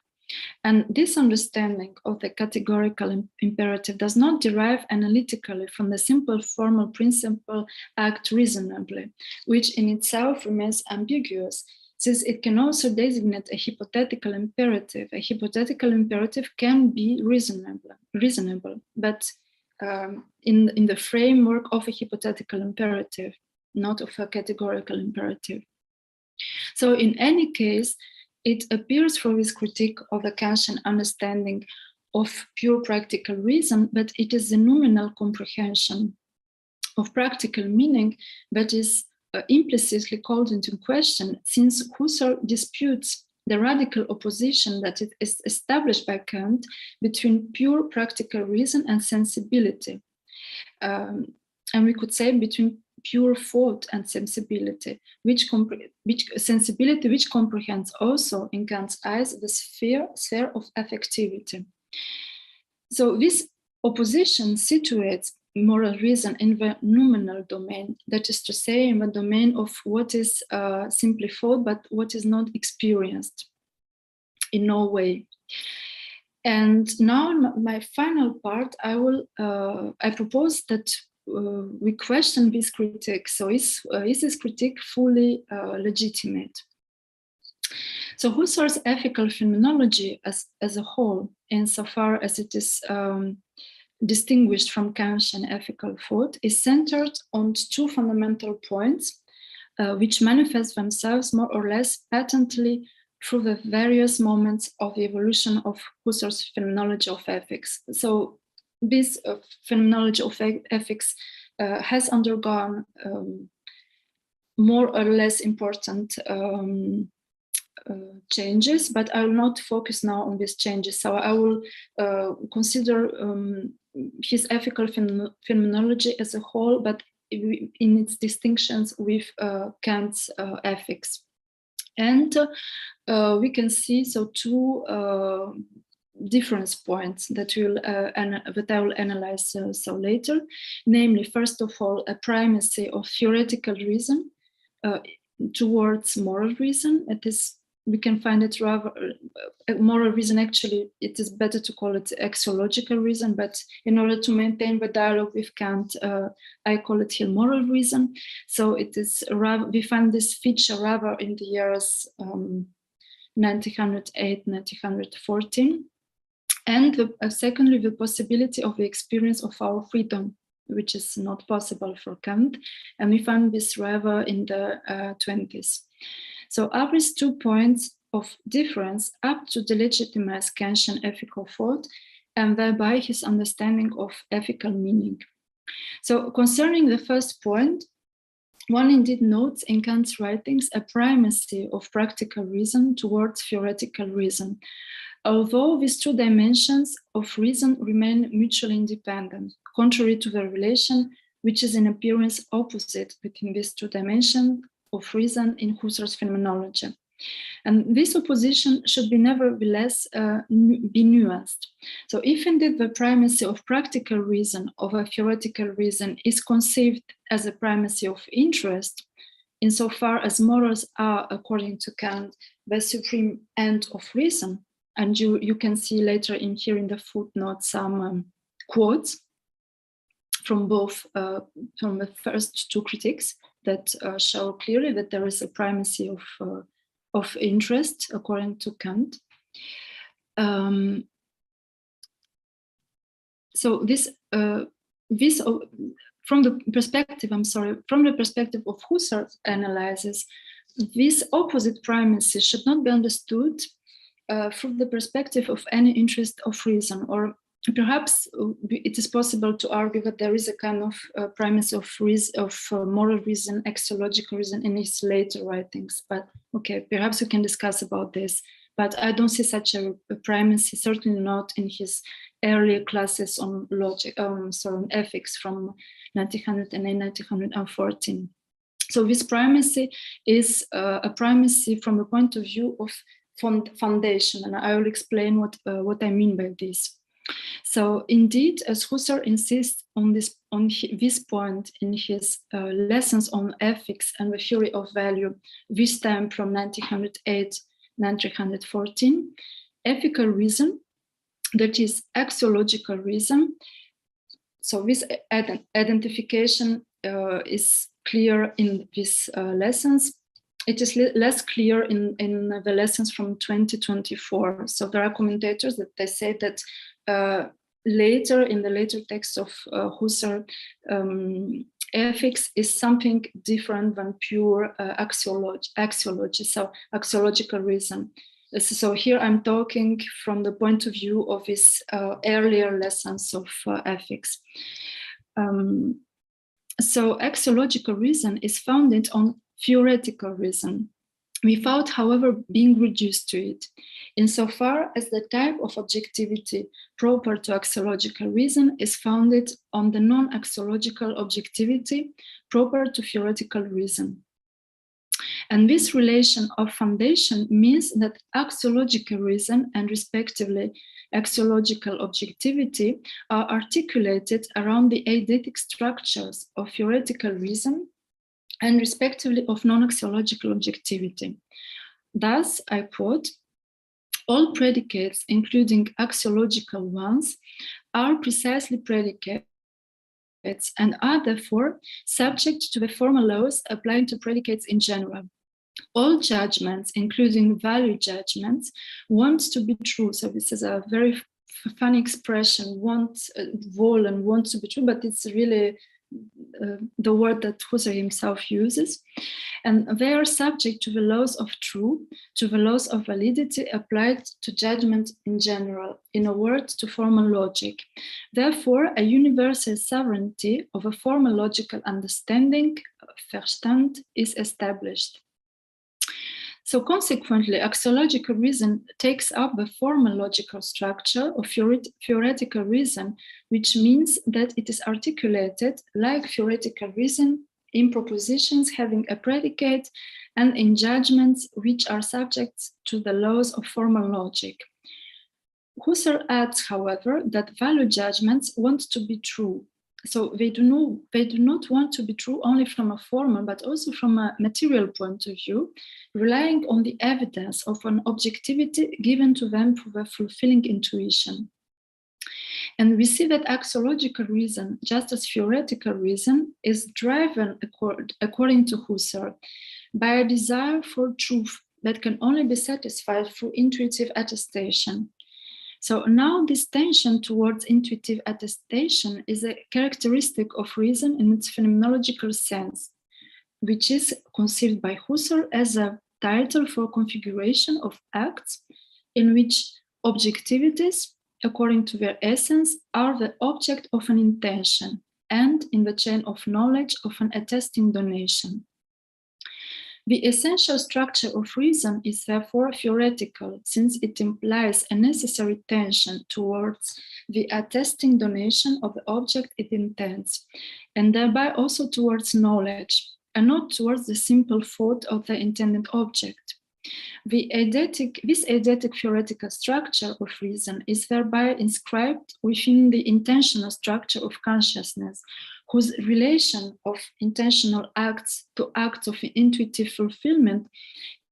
And this understanding of the categorical imperative does not derive analytically from the simple formal principle act reasonably, which in itself remains ambiguous, since it can also designate a hypothetical imperative. A hypothetical imperative can be reasonable, but in the framework of a hypothetical imperative, not of a categorical imperative. So in any case, it appears from his critique of the Kantian understanding of pure practical reason, but it is the nominal comprehension of practical meaning that is implicitly called into question, since Husserl disputes the radical opposition that it is established by Kant between pure practical reason and sensibility. And we could say between pure thought and sensibility, which comprehends also, in Kant's eyes, the sphere of affectivity. So this opposition situates moral reason in the nominal domain, that is to say, in the domain of what is simply thought, but what is not experienced in no way. And now in my final part, I propose that we question this critique. So is this critique fully legitimate? So Husserl's ethical phenomenology as a whole, insofar as it is distinguished from Kantian ethical thought, is centered on two fundamental points, which manifest themselves more or less patently through the various moments of the evolution of Husserl's phenomenology of ethics. So this phenomenology of ethics has undergone more or less important changes, but I will not focus now on these changes. So I will consider his ethical phenomenology as a whole, but in its distinctions with Kant's ethics. And we can see two difference points that I will analyze so later. Namely, first of all, a primacy of theoretical reason towards moral reason. It is, we can find it rather moral reason. Actually, it is better to call it axiological reason, but in order to maintain the dialogue with Kant, I call it here moral reason. So it is rather, we find this feature rather in the years 1908, 1914. And secondly, the possibility of the experience of our freedom, which is not possible for Kant. And we find this rather in the 20s. So are these 2 points of difference up to delegitimize Kantian ethical thought and thereby his understanding of ethical meaning? So concerning the first point, one indeed notes in Kant's writings a primacy of practical reason towards theoretical reason, although these 2 dimensions of reason remain mutually independent, contrary to the relation which is in appearance opposite between these 2 dimensions of reason in Husserl's phenomenology. And this opposition should be nevertheless be nuanced. So if indeed the primacy of practical reason over theoretical reason is conceived as a primacy of interest, insofar as morals are, according to Kant, the supreme end of reason, and you can see later in here in the footnote some quotes from both from the first 2 critiques that show clearly that there is a primacy of interest according to Kant. So this from the perspective, from the perspective of Husserl's analysis, this opposite primacy should not be understood from the perspective of any interest of reason, or perhaps it is possible to argue that there is a kind of primacy of moral reason, axiological reason in his later writings. But okay, perhaps we can discuss about this. But I don't see such a primacy, certainly not in his earlier classes on logic, on ethics from 1908, 1914. So this primacy is a primacy from the point of view of foundation, and I will explain what I mean by this. So indeed, as Husserl insists on this point in his lessons on ethics and the theory of value, this time from 1908, 1914, ethical reason, that is axiological reason. So this identification is clear in these lessons. it is less clear in the lessons from 2024. So there are commentators that they say that later, in the later text of Husserl, ethics is something different than pure axiology, so axiological reason. So here I'm talking from the point of view of his earlier lessons of ethics. So axiological reason is founded on theoretical reason, without, however, being reduced to it, insofar as the type of objectivity proper to axiological reason is founded on the non-axiological objectivity proper to theoretical reason. And this relation of foundation means that axiological reason and respectively axiological objectivity are articulated around the eidetic structures of theoretical reason and respectively of non-axiological objectivity. Thus, I quote, all predicates, including axiological ones, are precisely predicates and are therefore subject to the formal laws applying to predicates in general. All judgments, including value judgments, want to be true. So this is a very funny expression, want to be true, but it's really the word that Husserl himself uses. And they are subject to the laws of true, to the laws of validity applied to judgment in general, in a word, to formal logic. Therefore, a universal sovereignty of a formal logical understanding, Verstand, is established. So consequently, axiological reason takes up the formal logical structure of theoretical reason, which means that it is articulated like theoretical reason in propositions having a predicate and in judgments which are subject to the laws of formal logic. Husserl adds, however, that value judgments want to be true. So they do not want to be true only from a formal, but also from a material point of view, relying on the evidence of an objectivity given to them through the fulfilling intuition. And we see that axiological reason, just as theoretical reason, is driven, according to Husserl, by a desire for truth that can only be satisfied through intuitive attestation. So now this tension towards intuitive attestation is a characteristic of reason in its phenomenological sense, which is conceived by Husserl as a title for configuration of acts in which objectivities, according to their essence, are the object of an intention and in the chain of knowledge of an attesting donation. The essential structure of reason is therefore theoretical, since it implies a necessary tension towards the attesting donation of the object it intends, and thereby also towards knowledge, and not towards the simple thought of the intended object. This eidetic theoretical structure of reason is thereby inscribed within the intentional structure of consciousness, whose relation of intentional acts to acts of intuitive fulfillment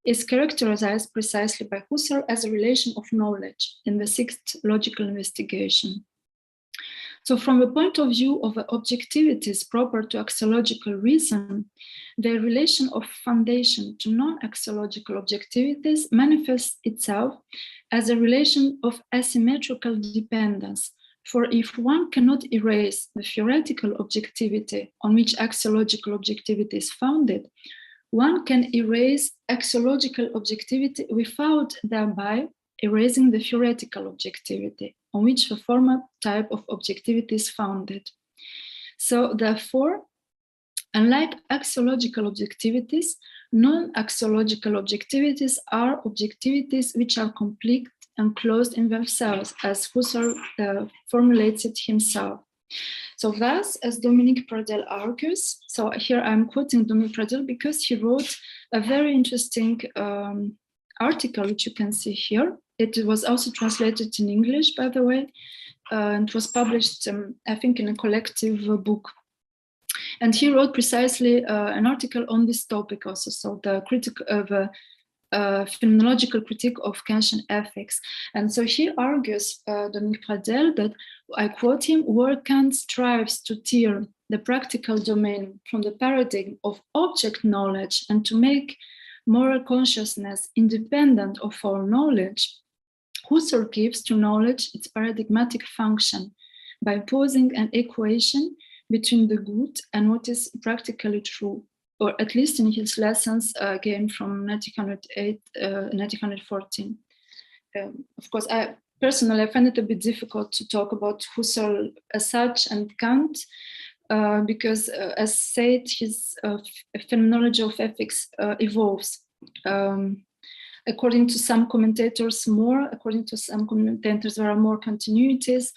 is characterized precisely by Husserl as a relation of knowledge in the sixth logical investigation. So from the point of view of the objectivities proper to axiological reason, the relation of foundation to non-axiological objectivities manifests itself as a relation of asymmetrical dependence. For if one cannot erase the theoretical objectivity on which axiological objectivity is founded, one can erase axiological objectivity without thereby erasing the theoretical objectivity on which the former type of objectivity is founded. So therefore, unlike axiological objectivities, non-axiological objectivities are objectivities which are complete and closed in themselves, as Husserl formulates it himself. So thus, as Dominique Pradel argues, so here I'm quoting Dominique Pradel because he wrote a very interesting article, which you can see here. It was also translated in English, by the way, and was published, I think, in a collective book. And he wrote precisely an article on this topic also, so the critique of phenomenological critique of Kantian ethics. And so he argues, Dominique Pradel, that, I quote him, where Kant strives to tear the practical domain from the paradigm of object knowledge and to make moral consciousness independent of all knowledge, Husserl gives to knowledge its paradigmatic function by posing an equation between the good and what is practically true, or at least in his lessons again from 1908, 1914. Of course, I personally find it a bit difficult to talk about Husserl as such and Kant, because as said, his phenomenology of ethics evolves. According to some commentators more, according to some commentators there are more continuities,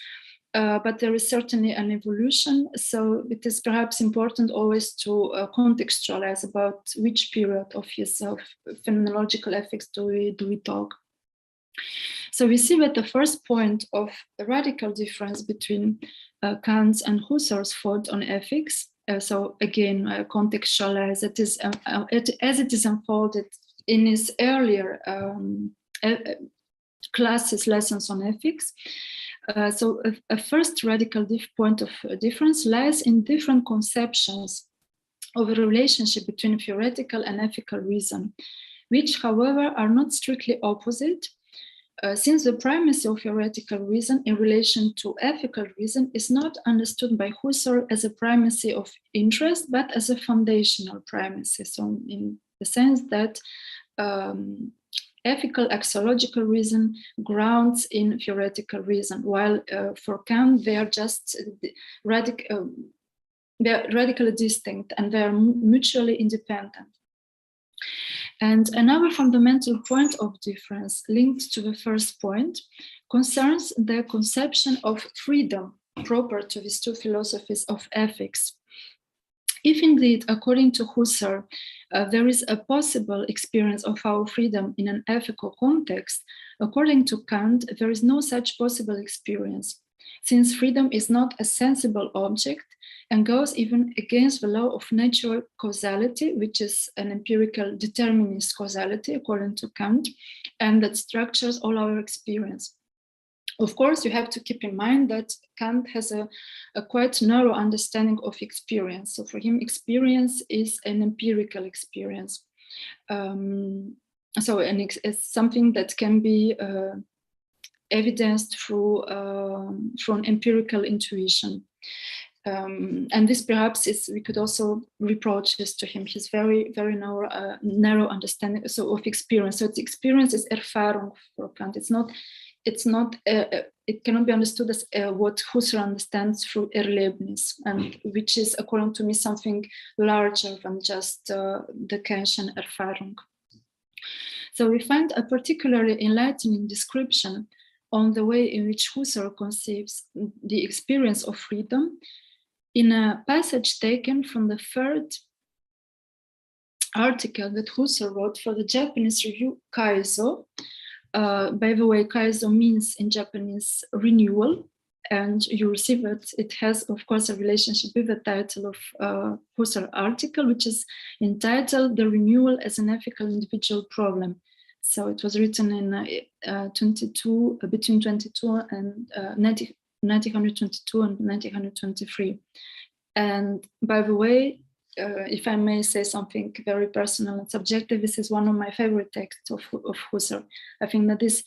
but there is certainly an evolution. So it is perhaps important always to contextualize about which period of his phenomenological ethics do we talk. So we see that the first point of a radical difference between Kant and Husserl's thought on ethics, so again, contextualize, that is, as it is unfolded in his earlier classes, lessons on ethics. So a first radical point of difference lies in different conceptions of a relationship between theoretical and ethical reason, which, however, are not strictly opposite, since the primacy of theoretical reason in relation to ethical reason is not understood by Husserl as a primacy of interest, but as a foundational primacy. So in the sense that ethical axiological reason grounds in theoretical reason, while for Kant they are just they're radically distinct and they are mutually independent. And another fundamental point of difference linked to the first point concerns the conception of freedom proper to these two philosophies of ethics. If indeed, according to Husserl, there is a possible experience of our freedom in an ethical context, according to Kant, there is no such possible experience, since freedom is not a sensible object and goes even against the law of natural causality, which is an empirical determinist causality, according to Kant, and that structures all our experience. Of course, you have to keep in mind that Kant has a quite narrow understanding of experience. So for him, experience is an empirical experience. It's something that can be evidenced through an empirical intuition. And this perhaps is, we could also reproach this to him, his very, very narrow understanding of experience. So experience is Erfahrung for Kant. It cannot be understood as what Husserl understands through Erlebnis, and which is, according to me, something larger than just the Kantian Erfahrung. So we find a particularly enlightening description on the way in which Husserl conceives the experience of freedom in a passage taken from the third article that Husserl wrote for the Japanese review Kaizo. By the way, Kaizo means in Japanese renewal, and you will see that it has, of course, a relationship with the title of Husserl article, which is entitled "The Renewal as an Ethical Individual Problem." So it was written in between 1922 and 1923. And by the way, if I may say something very personal and subjective, this is one of my favorite texts of Husserl. I think that this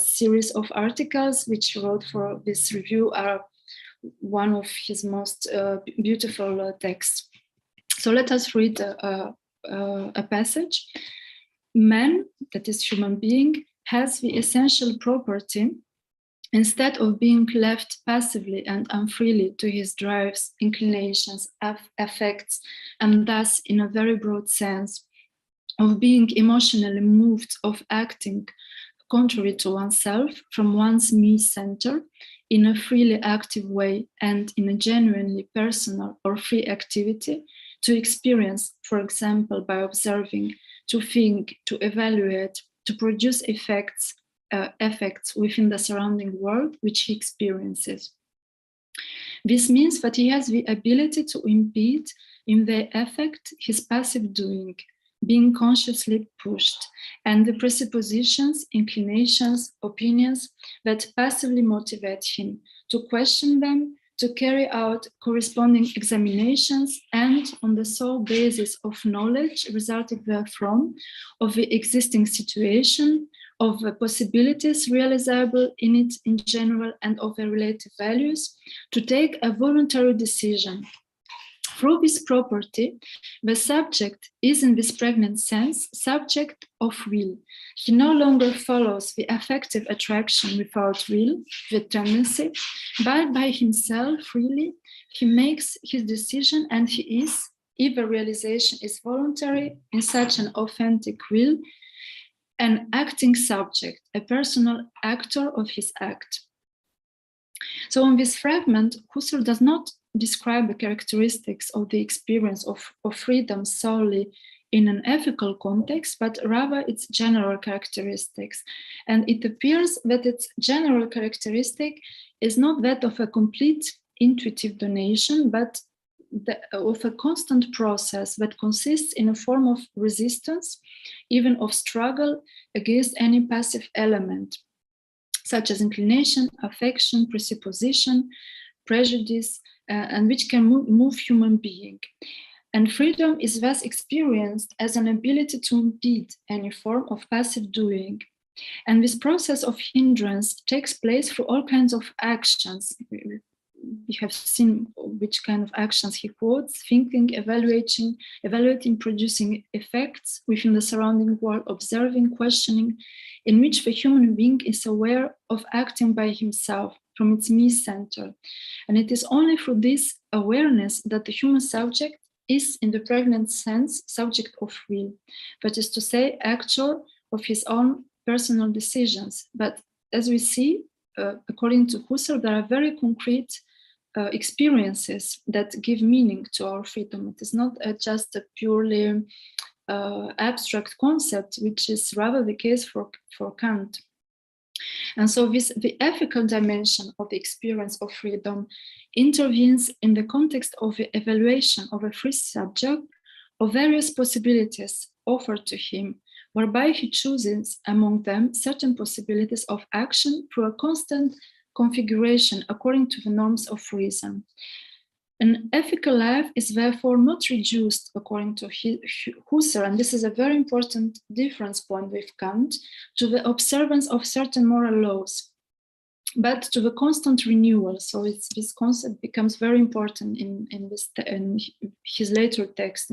series of articles which he wrote for this review are one of his most beautiful texts. So let us read a passage. Man, that is human being, has the essential property, instead of being left passively and unfreely to his drives, inclinations, affects, and thus, in a very broad sense, of being emotionally moved, of acting contrary to oneself from one's me center in a freely active way and in a genuinely personal or free activity, to experience, for example, by observing, to think, to evaluate, to produce effects within the surrounding world which he experiences. This means that he has the ability to impede in the effect his passive doing, being consciously pushed, and the presuppositions, inclinations, opinions that passively motivate him, to question them, to carry out corresponding examinations and, on the sole basis of knowledge resulting therefrom of the existing situation, of the possibilities realizable in it in general and of their relative values, to take a voluntary decision. Through this property, the subject is in this pregnant sense subject of will. He no longer follows the affective attraction without will, the tendency, but by himself freely he makes his decision, and he is, if the realization is voluntary in such an authentic will, an acting subject, a personal actor of his act. So in this fragment, Husserl does not describe the characteristics of the experience of freedom solely in an ethical context, but rather its general characteristics. And it appears that its general characteristic is not that of a complete intuitive donation, but of a constant process that consists in a form of resistance, even of struggle against any passive element, such as inclination, affection, presupposition, prejudice, and which can move human being. And freedom is thus experienced as an ability to impede any form of passive doing. And this process of hindrance takes place through all kinds of actions. We have seen which kind of actions he quotes: thinking, evaluating, producing effects within the surrounding world, observing, questioning, in which the human being is aware of acting by himself from its me center. And it is only through this awareness that the human subject is, in the pregnant sense, subject of will, that is to say, actor of his own personal decisions. But as we see, according to Husserl, there are very concrete experiences that give meaning to our freedom. It is not just a purely abstract concept, which is rather the case for Kant. And so the ethical dimension of the experience of freedom intervenes in the context of the evaluation of a free subject of various possibilities offered to him, whereby he chooses among them certain possibilities of action through a constant configuration according to the norms of reason. An ethical life is therefore not reduced, according to Husserl, and this is a very important difference point with Kant, to the observance of certain moral laws, but to the constant renewal. So this concept becomes very important in his later text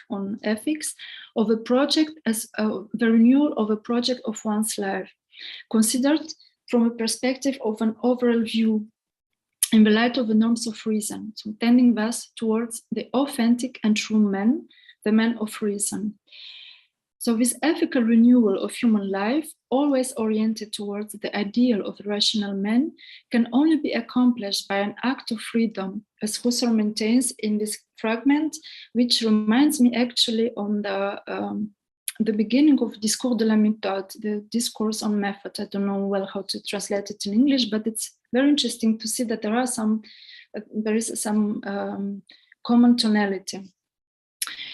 on ethics, of a project as the renewal of a project of one's life, considered from a perspective of an overall view in the light of the norms of reason, so tending thus towards the authentic and true man, the man of reason. So this ethical renewal of human life, always oriented towards the ideal of the rational man, can only be accomplished by an act of freedom, as Husserl maintains in this fragment, which reminds me actually on the beginning of Discours de la Méthode, the discourse on method. I don't know well how to translate it in English, but it's very interesting to see that there is some common tonality.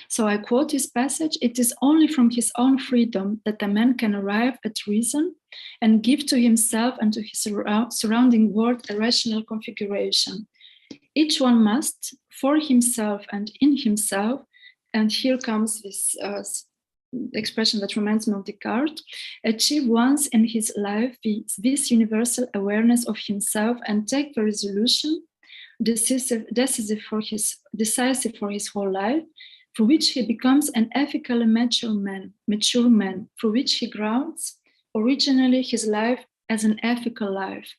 So I quote his passage: "It is only from his own freedom that a man can arrive at reason and give to himself and to his surrounding world a rational configuration. Each one must, for himself and in himself," and here comes this expression that reminds me of Descartes, "achieve once in his life this universal awareness of himself and take the resolution, decisive for his whole life, for which he becomes an ethically mature man, for which he grounds originally his life as an ethical life."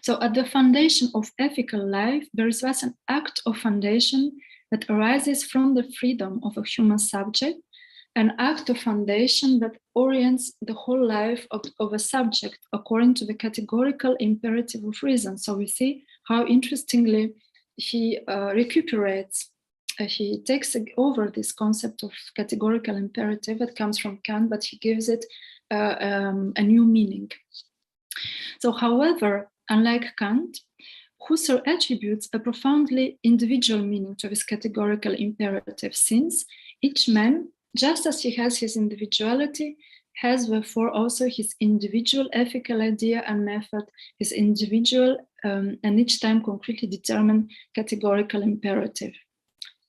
So at the foundation of ethical life, there is thus an act of foundation that arises from the freedom of a human subject, an act of foundation that orients the whole life of a subject according to the categorical imperative of reason. So we see how interestingly he recuperates, he takes over this concept of categorical imperative that comes from Kant, but he gives it a new meaning. So however, unlike Kant, Husserl attributes a profoundly individual meaning to this categorical imperative, since each man, just as he has his individuality, has therefore also his individual ethical idea and method, his individual and each time concretely determined categorical imperative.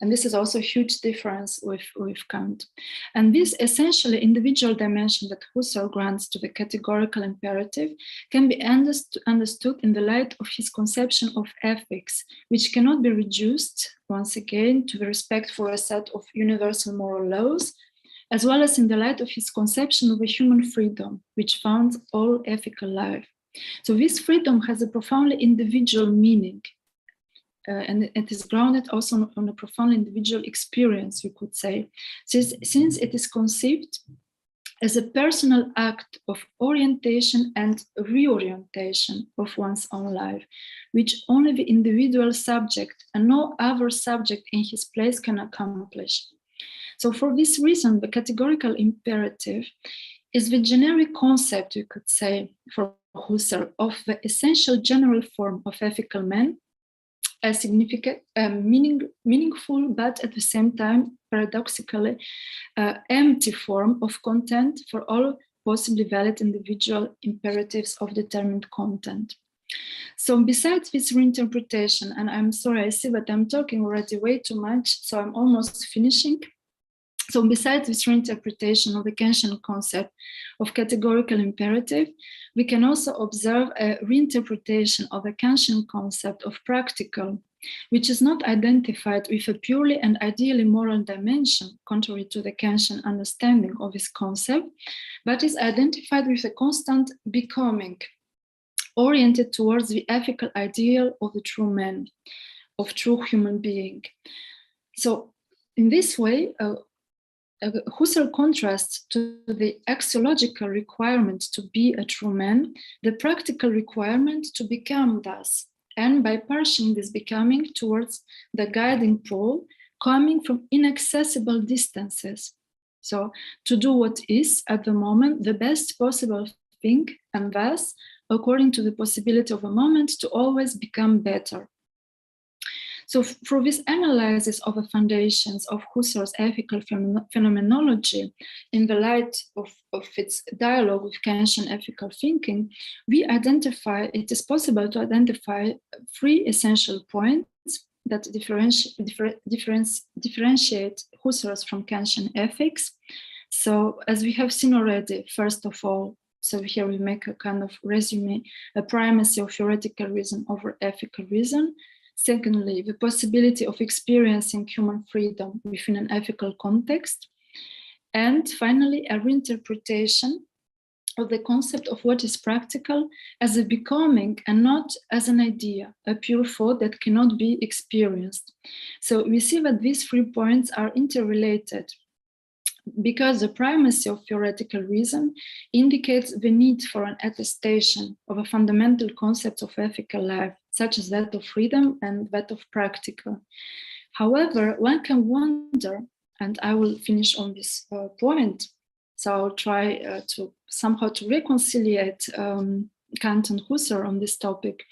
And this is also a huge difference with Kant. And this essentially individual dimension that Husserl grants to the categorical imperative can be understood in the light of his conception of ethics, which cannot be reduced, once again, to the respect for a set of universal moral laws, as well as in the light of his conception of a human freedom, which founds all ethical life. So this freedom has a profoundly individual meaning, and it is grounded also on a profound individual experience, we could say, since it is conceived as a personal act of orientation and reorientation of one's own life, which only the individual subject and no other subject in his place can accomplish. So for this reason, the categorical imperative is the generic concept, you could say, for Husserl, of the essential general form of ethical man, a significant, meaningful, but at the same time, paradoxically, empty form of content for all possibly valid individual imperatives of determined content. So besides this reinterpretation, and I'm sorry, I see that I'm talking already way too much, so I'm almost finishing. So besides this reinterpretation of the Kantian concept of categorical imperative, we can also observe a reinterpretation of the Kantian concept of practical, which is not identified with a purely and ideally moral dimension, contrary to the Kantian understanding of this concept, but is identified with a constant becoming, oriented towards the ethical ideal of the true man, of true human being. So in this way, Husserl contrasts to the axiological requirement to be a true man, the practical requirement to become thus, and by partitioning this becoming towards the guiding pole coming from inaccessible distances. So to do what is at the moment the best possible thing, and thus, according to the possibility of a moment, to always become better. So for this analysis of the foundations of Husserl's ethical phenomenology in the light of its dialogue with Kantian ethical thinking, it is possible to identify three essential points that differentiate Husserl's from Kantian ethics. So as we have seen already, first of all, so here we make a kind of resume, a primacy of theoretical reason over ethical reason. Secondly, the possibility of experiencing human freedom within an ethical context. And finally, a reinterpretation of the concept of what is practical as a becoming and not as an idea, a pure thought that cannot be experienced. So we see that these 3 points are interrelated, because the primacy of theoretical reason indicates the need for an attestation of a fundamental concept of ethical life, such as that of freedom and that of practical. However, one can wonder, and I will finish on this point, so I'll try to somehow to reconciliate Kant and Husserl on this topic.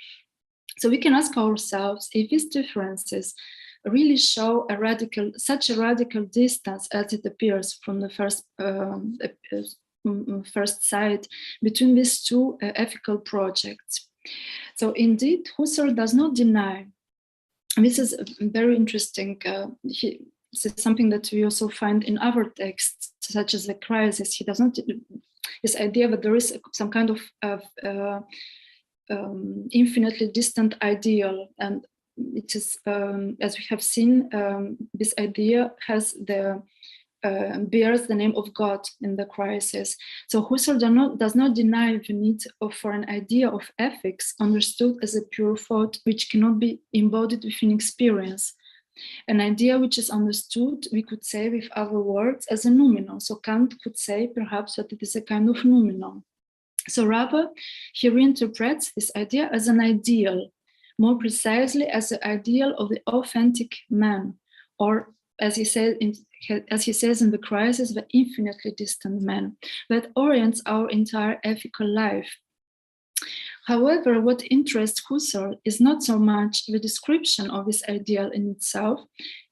So we can ask ourselves if these differences really show such a radical distance as it appears from the first sight between these two ethical projects. So indeed, Husserl does not deny, and this is very interesting, this is something that we also find in other texts, such as The Crisis. He does not, this idea that there is some kind of infinitely distant ideal, and it is, as we have seen, this idea has bears the name of God in The Crisis. So Husserl does not deny the need for an idea of ethics understood as a pure thought which cannot be embodied within experience. An idea which is understood, we could say with other words, as a noumenon. So Kant could say perhaps that it is a kind of noumenon. So rather, he reinterprets this idea as an ideal, more precisely as the ideal of the authentic man, or as he says in The Crisis, the infinitely distant man that orients our entire ethical life. However, what interests Husserl is not so much the description of this ideal in itself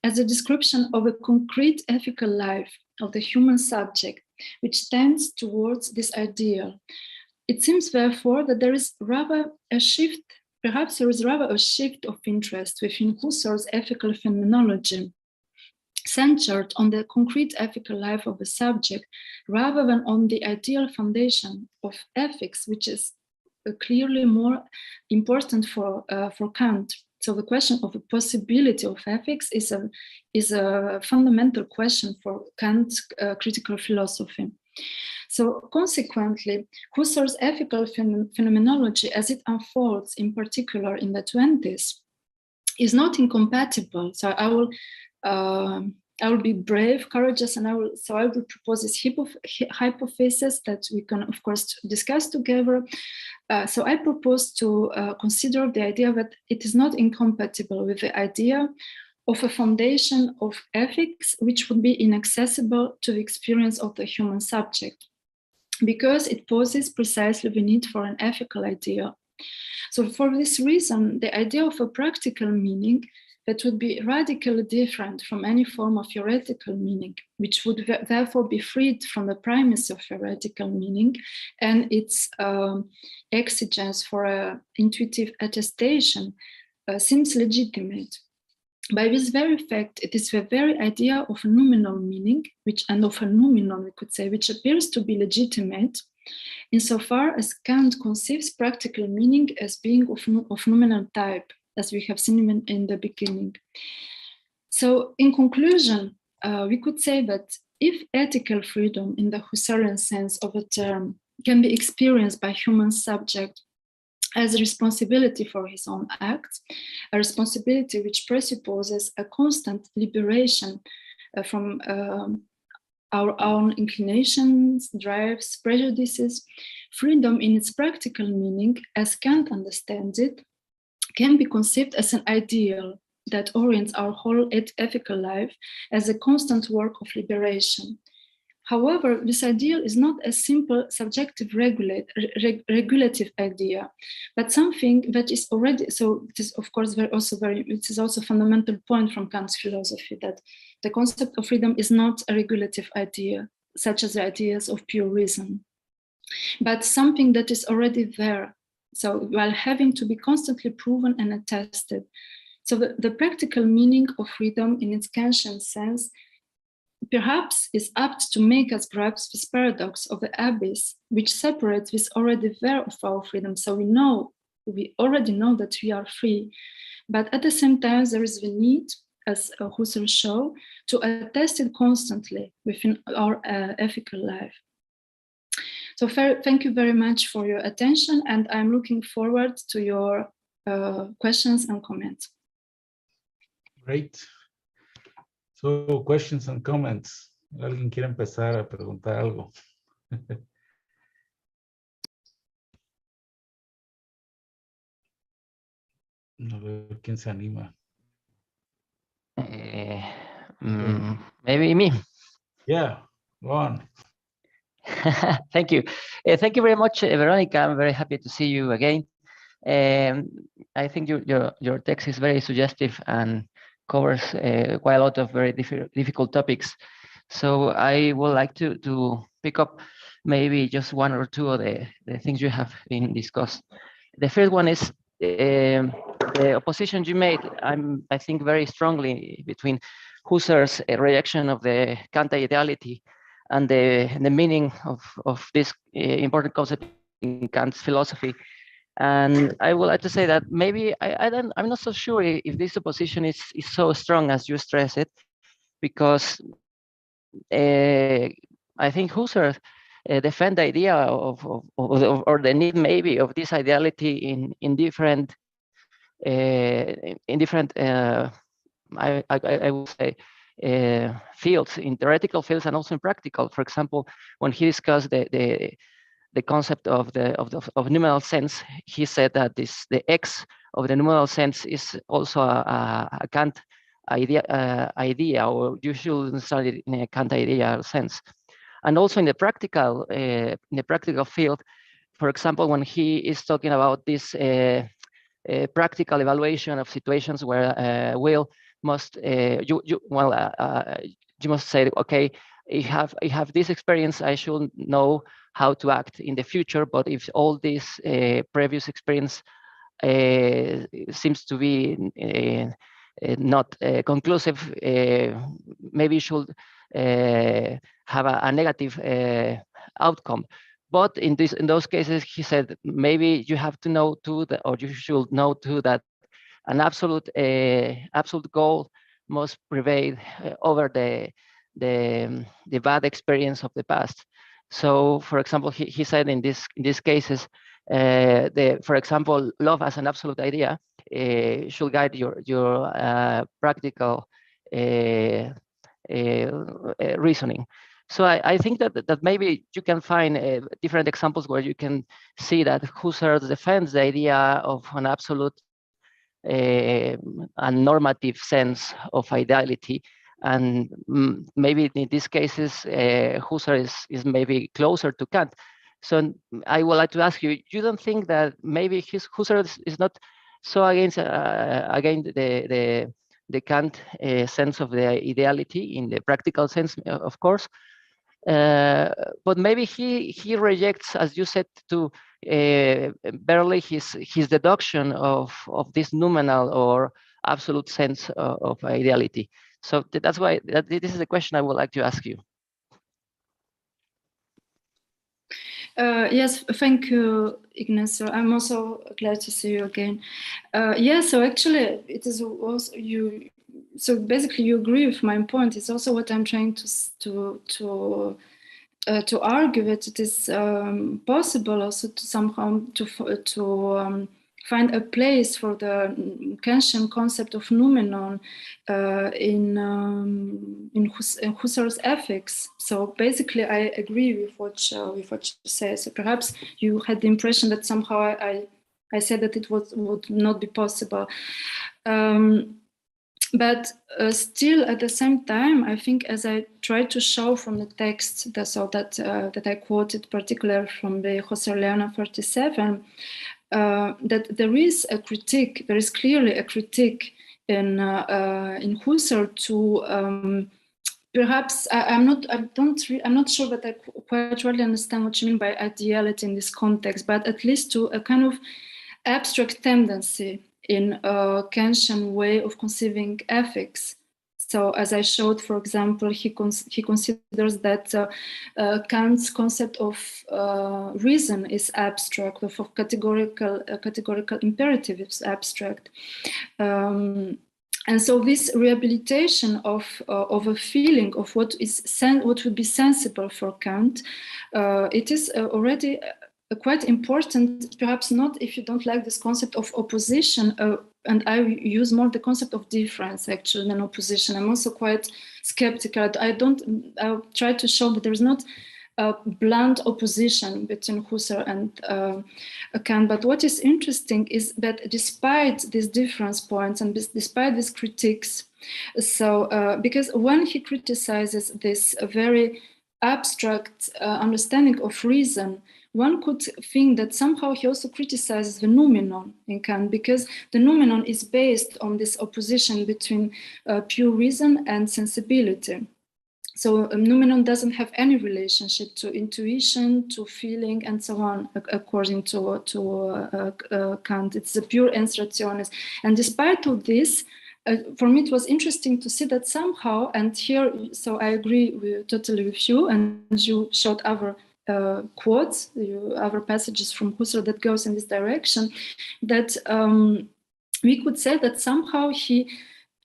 as a description of a concrete ethical life of the human subject, which tends towards this ideal. It seems, therefore, that there is rather a shift, perhaps there is rather a shift of interest within Husserl's ethical phenomenology, centered on the concrete ethical life of the subject, rather than on the ideal foundation of ethics, which is clearly more important for Kant. So the question of the possibility of ethics is a fundamental question for Kant's critical philosophy. So consequently, Husserl's ethical phenomenology, as it unfolds in particular in the 20s, is not incompatible. So I will be brave, courageous, and I will propose this hypothesis that we can, of course, discuss together. So I propose to consider the idea that it is not incompatible with the idea of a foundation of ethics which would be inaccessible to the experience of the human subject, because it poses precisely the need for an ethical idea. So for this reason, the idea of a practical meaning that would be radically different from any form of theoretical meaning, which would therefore be freed from the primacy of theoretical meaning and its exigence for an intuitive attestation, seems legitimate. By this very fact, it is the very idea of a noumenal meaning, and of a noumenon, we could say, which appears to be legitimate, insofar as Kant conceives practical meaning as being of noumenal type, as we have seen in the beginning. So in conclusion, we could say that if ethical freedom in the Husserlian sense of the term can be experienced by human subject as a responsibility for his own acts, a responsibility which presupposes a constant liberation from our own inclinations, drives, prejudices, freedom in its practical meaning, as Kant understands it, can be conceived as an ideal that orients our whole ethical life as a constant work of liberation. However, this ideal is not a simple subjective regulative idea, but something that is already, so it is of course it is also a fundamental point from Kant's philosophy that the concept of freedom is not a regulative idea, such as the ideas of pure reason, but something that is already there. So while having to be constantly proven and attested. So the practical meaning of freedom in its Kantian sense perhaps is apt to make us grasp this paradox of the abyss, which separates this already there of our freedom. So we already know that we are free, but at the same time, there is the need, as Husserl showed, to attest it constantly within our ethical life. So thank you very much for your attention, and I'm looking forward to your questions and comments. Great. So, questions and comments. ¿Alguien quiere empezar a preguntar algo? A ver quién se anima. Maybe me. Yeah, go on. Thank you. Thank you very much, Veronica. I'm very happy to see you again. I think your text is very suggestive and covers quite a lot of very difficult topics. So I would like to pick up maybe just one or two of the things you have been discussed. The first one is the opposition you made, I think very strongly between Husserl's rejection of the Kant ideality and the meaning of this important concept in Kant's philosophy. And I would like to say that maybe I'm not so sure if this opposition is so strong as you stress it, because I think Husserl defend the idea of or the need maybe of this ideality in different I would say fields, in theoretical fields and also in practical. For example, when he discussed the concept of noumenal sense, he said that the X of the noumenal sense is also a Kant idea, or you should study it in a Kant idea sense. And also in the practical field, for example, when he is talking about this practical evaluation of situations where you must say, okay, I have this experience, I should know how to act in the future. But if all this previous experience seems to be not conclusive, maybe you should have a negative outcome. But in those cases, he said, maybe you have to know too, or you should know too, that an absolute goal must prevail over the bad experience of the past. So, for example, he said in these cases, for example, love as an absolute idea should guide your practical reasoning. So I think that maybe you can find different examples where you can see that Husserl defends the idea of an absolute and normative sense of ideality. And maybe in these cases, Husserl is maybe closer to Kant. So I would like to ask you, you don't think that maybe Husserl is not so against the Kant sense of the ideality in the practical sense, of course, but maybe he rejects, as you said, to barely his deduction of this noumenal or absolute sense of ideality. So that's why this is a question I would like to ask you. Yes, thank you, Ignacio. I'm also glad to see you again. Yeah, so actually, it is also you. So basically, you agree with my point. It's also what I'm trying to argue that it is possible also to somehow to find a place for the Kantian concept of noumenon in Husserl's ethics. So basically, I agree with what you say. So perhaps you had the impression that somehow I said that it would not be possible. But still, at the same time, I think, as I tried to show from the text that I quoted, particularly from the Husserliana 37, that there is a critique. There is clearly a critique in Husserl to perhaps I'm not sure that I quite really understand what you mean by ideality in this context, but at least to a kind of abstract tendency in a Kantian way of conceiving ethics. So, as I showed, for example, he considers that Kant's concept of reason is abstract, of categorical imperative is abstract. And so, this rehabilitation of a feeling of what would be sensible for Kant, it is already quite important, perhaps not if you don't like this concept of opposition, and I use more the concept of difference actually than opposition. I'm also quite skeptical. I'll try to show that there's not a blunt opposition between Husserl and Kant. But what is interesting is that despite these difference points and despite these critiques, so because when he criticizes this very abstract understanding of reason, one could think that somehow he also criticizes the noumenon in Kant, because the noumenon is based on this opposition between pure reason and sensibility. So noumenon doesn't have any relationship to intuition, to feeling, and so on, according to Kant. It's a pure ens rationis. And despite all this, for me, it was interesting to see that somehow, and here, so I agree totally with you, and you showed other quotes, other passages from Husserl that goes in this direction, that we could say that somehow he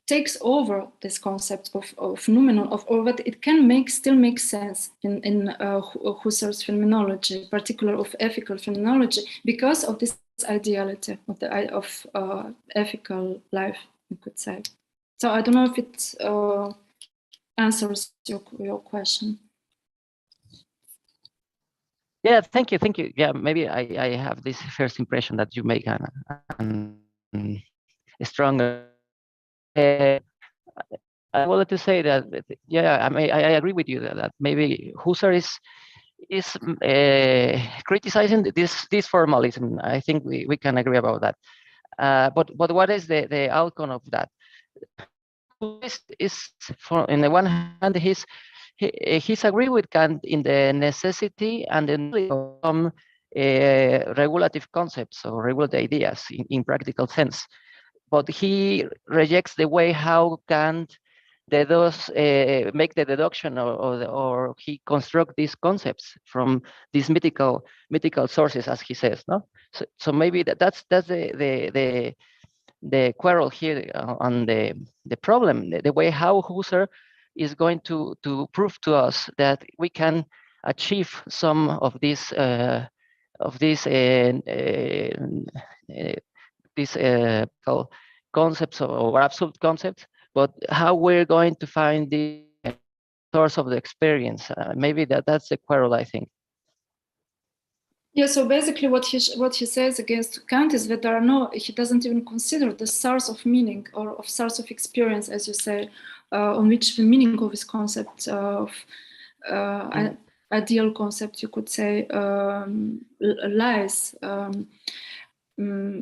takes over this concept of noumenon, or that it can still make sense in Husserl's phenomenology, particularly of ethical phenomenology, because of this ideality of ethical life, you could say. So I don't know if it answers your question. Yeah, thank you. Yeah, maybe I have this first impression that you make a stronger. I wanted to say that, yeah, I agree with you that maybe Husserl is criticizing this formalism. I think we can agree about that. But what is the outcome of that? Is for, on the one hand, he's agree with Kant in the necessity and the of some regulative concepts or regulative ideas in practical sense, but he rejects the way how Kant does make the deduction or he construct these concepts from these mythical sources, as he says. No, so maybe that's the quarrel here on the problem, the way how Husserl is going to prove to us that we can achieve some of these concepts or absolute concepts, but how we're going to find the source of the experience. Maybe that's the quarrel, I think. Yeah, so basically what he says against Kant is that there are no, he doesn't even consider the source of meaning or of source of experience, as you say, on which the meaning of his concept of ideal concept, you could say, lies.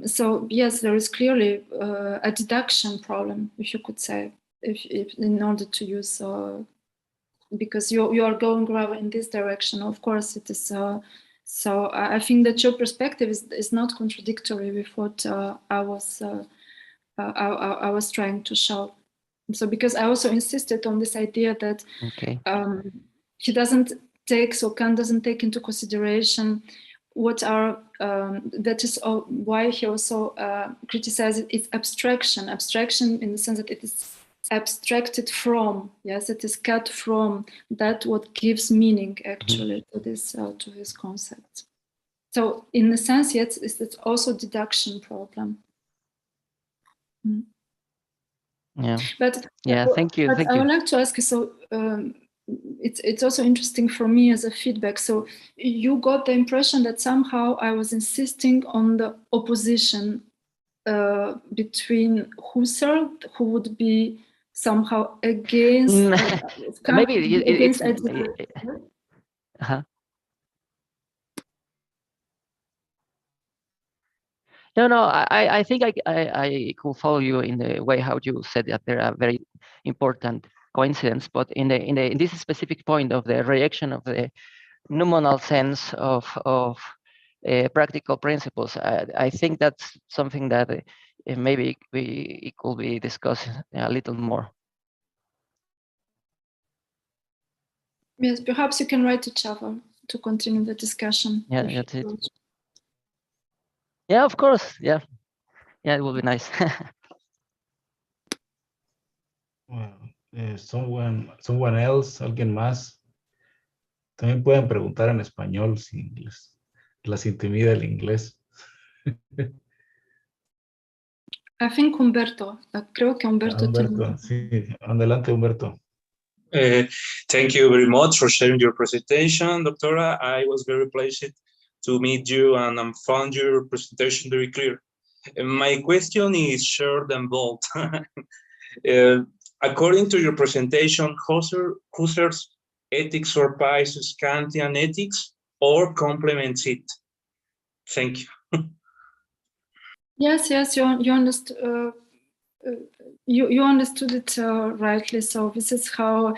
So yes, there is clearly a deduction problem, if you could say, if in order to use, because you are going rather in this direction. Of course, it is. So I think that your perspective is not contradictory with what I was trying to show. So because I also insisted on this idea that he doesn't take, so Kant doesn't take into consideration what are, that is why he also criticizes its abstraction in the sense that it is abstracted from, yes, it is cut from that what gives meaning actually to this to his concept. So in a sense, yes, it's also deduction problem. Yeah. But yeah, thank you. But I would like to ask you, so it's also interesting for me as a feedback. So you got the impression that somehow I was insisting on the opposition between Husserl, who would be somehow against maybe against No, I think I could follow you in the way how you said that there are very important coincidence, but in this specific point of the rejection of the nominal sense of practical principles, I think that's something that maybe it could be discussed a little more. Yes, perhaps you can write to Chava to continue the discussion. Yeah, that's it. Yeah, of course. Yeah, it will be nice. Well, someone else, alguien más. También pueden preguntar en español si las intimida el inglés. I think Humberto. Creo que Humberto. Humberto, sí. Adelante, Humberto. Thank you very much for sharing your presentation, Doctora. I was very pleased to meet you and I found your presentation very clear. My question is short and bold. According to your presentation, Husserl's ethics surpasses Kantian ethics or complements it? Thank you. Yes, you understood. You understood it rightly. So this is how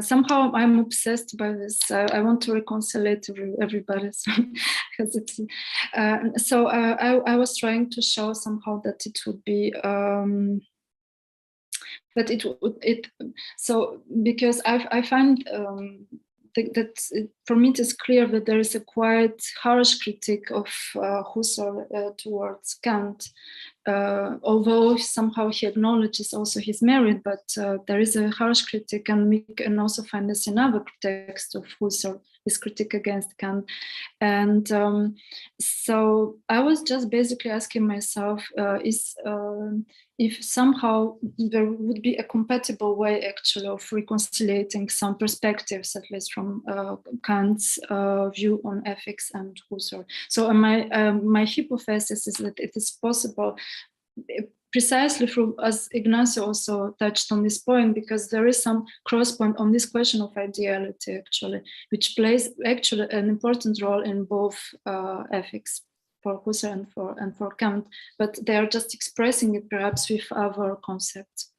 somehow I'm obsessed by this. I want to reconcile everybody. Because it's so I was trying to show somehow that it would be that it so because I find that for me it is clear that there is a quite harsh critique of Husserl towards Kant, although somehow he acknowledges also his merit, but there is a harsh critique, and we can also find this in other texts of Husserl, his critique against Kant. And so I was just basically asking myself, if somehow there would be a compatible way actually of reconciliating some perspectives, at least from Kant's view on ethics and Husserl. So my hypothesis is that it is possible, precisely as Ignacio also touched on this point, because there is some cross point on this question of ideality, actually, which plays actually an important role in both ethics for Husserl and for Kant, but they are just expressing it perhaps with other concepts.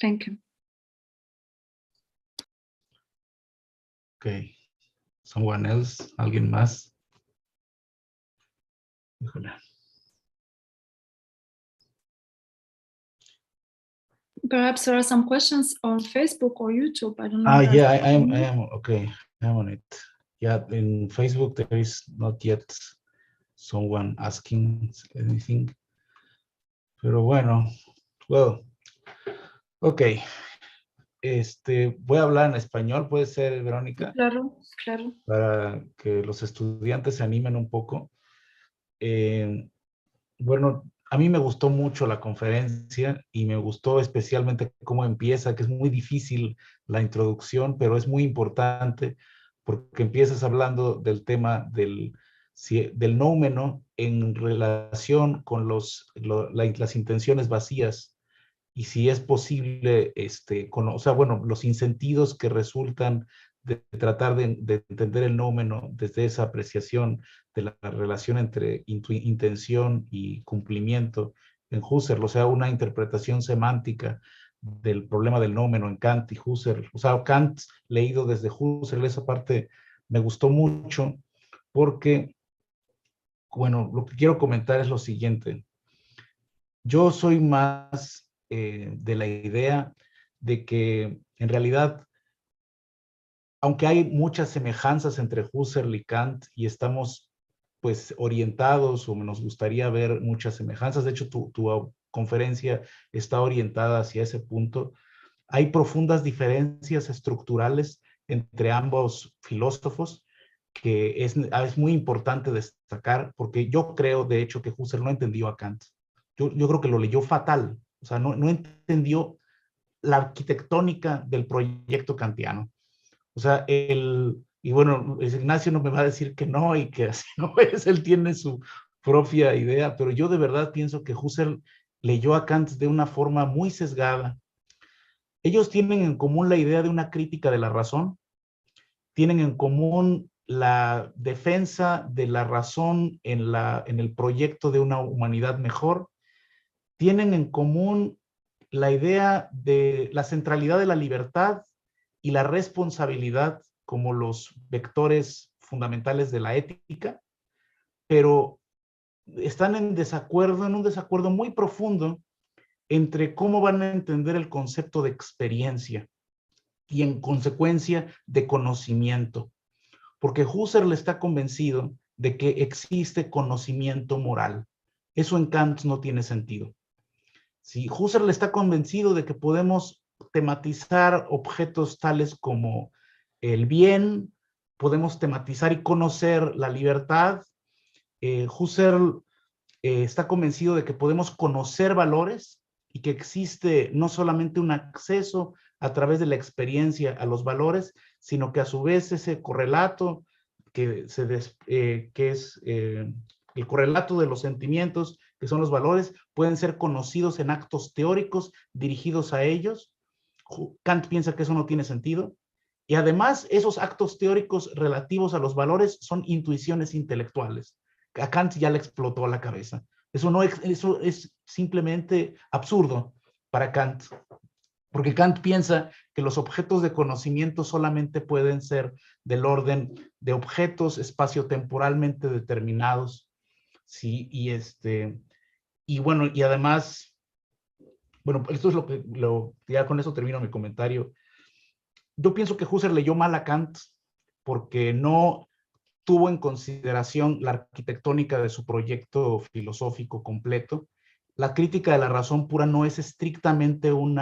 Thank you. Okay. Someone else? ¿Alguien más? Híjole. Perhaps there are some questions on Facebook or YouTube. I don't know. Yeah, I am okay. I'm on it. Yeah, in Facebook there is not yet someone asking anything. Pero bueno, well, okay. Voy a hablar en español, ¿puede ser, Verónica? Claro, claro. Para que los estudiantes se animen un poco. Bueno, a mí me gustó mucho la conferencia y me gustó especialmente cómo empieza, que es muy difícil la introducción, pero es muy importante porque empiezas hablando del tema del nóumeno en relación con las intenciones vacías y si es posible, o sea, bueno, los insentidos que resultan de tratar de entender el nóumeno desde esa apreciación de la relación entre intención y cumplimiento en Husserl, o sea, una interpretación semántica del problema del nóumeno en Kant y Husserl. O sea, Kant leído desde Husserl, esa parte me gustó mucho porque, bueno, lo que quiero comentar es lo siguiente. Yo soy más de la idea de que en realidad, aunque hay muchas semejanzas entre Husserl y Kant y estamos pues orientados o nos gustaría ver muchas semejanzas, de hecho tu conferencia está orientada hacia ese punto, hay profundas diferencias estructurales entre ambos filósofos que es muy importante destacar porque yo creo de hecho que Husserl no entendió a Kant. Yo creo que lo leyó fatal, o sea, no entendió la arquitectónica del proyecto kantiano. O sea, y bueno, Ignacio no me va a decir que no y que así no es, él tiene su propia idea, pero yo de verdad pienso que Husserl leyó a Kant de una forma muy sesgada. Ellos tienen en común la idea de una crítica de la razón, tienen en común la defensa de la razón en el proyecto de una humanidad mejor, tienen en común la idea de la centralidad de la libertad y la responsabilidad como los vectores fundamentales de la ética, pero están en un desacuerdo muy profundo entre cómo van a entender el concepto de experiencia y en consecuencia de conocimiento. Porque Husserl está convencido de que existe conocimiento moral. Eso en Kant no tiene sentido. Si Husserl está convencido de que podemos tematizar objetos tales como el bien, podemos tematizar y conocer la libertad. Husserl está convencido de que podemos conocer valores y que existe no solamente un acceso a través de la experiencia a los valores, sino que a su vez ese correlato que es el correlato de los sentimientos, que son los valores, pueden ser conocidos en actos teóricos dirigidos a ellos. Kant piensa que eso no tiene sentido. Y además, esos actos teóricos relativos a los valores son intuiciones intelectuales. A Kant ya le explotó la cabeza. Eso es simplemente absurdo para Kant. Porque Kant piensa que los objetos de conocimiento solamente pueden ser del orden de objetos espaciotemporalmente determinados. Sí, y bueno, y además, bueno, esto es ya con eso termino mi comentario. Yo pienso que Husserl leyó mal a Kant porque no tuvo en consideración la arquitectónica de su proyecto filosófico completo. La crítica de la razón pura no es estrictamente un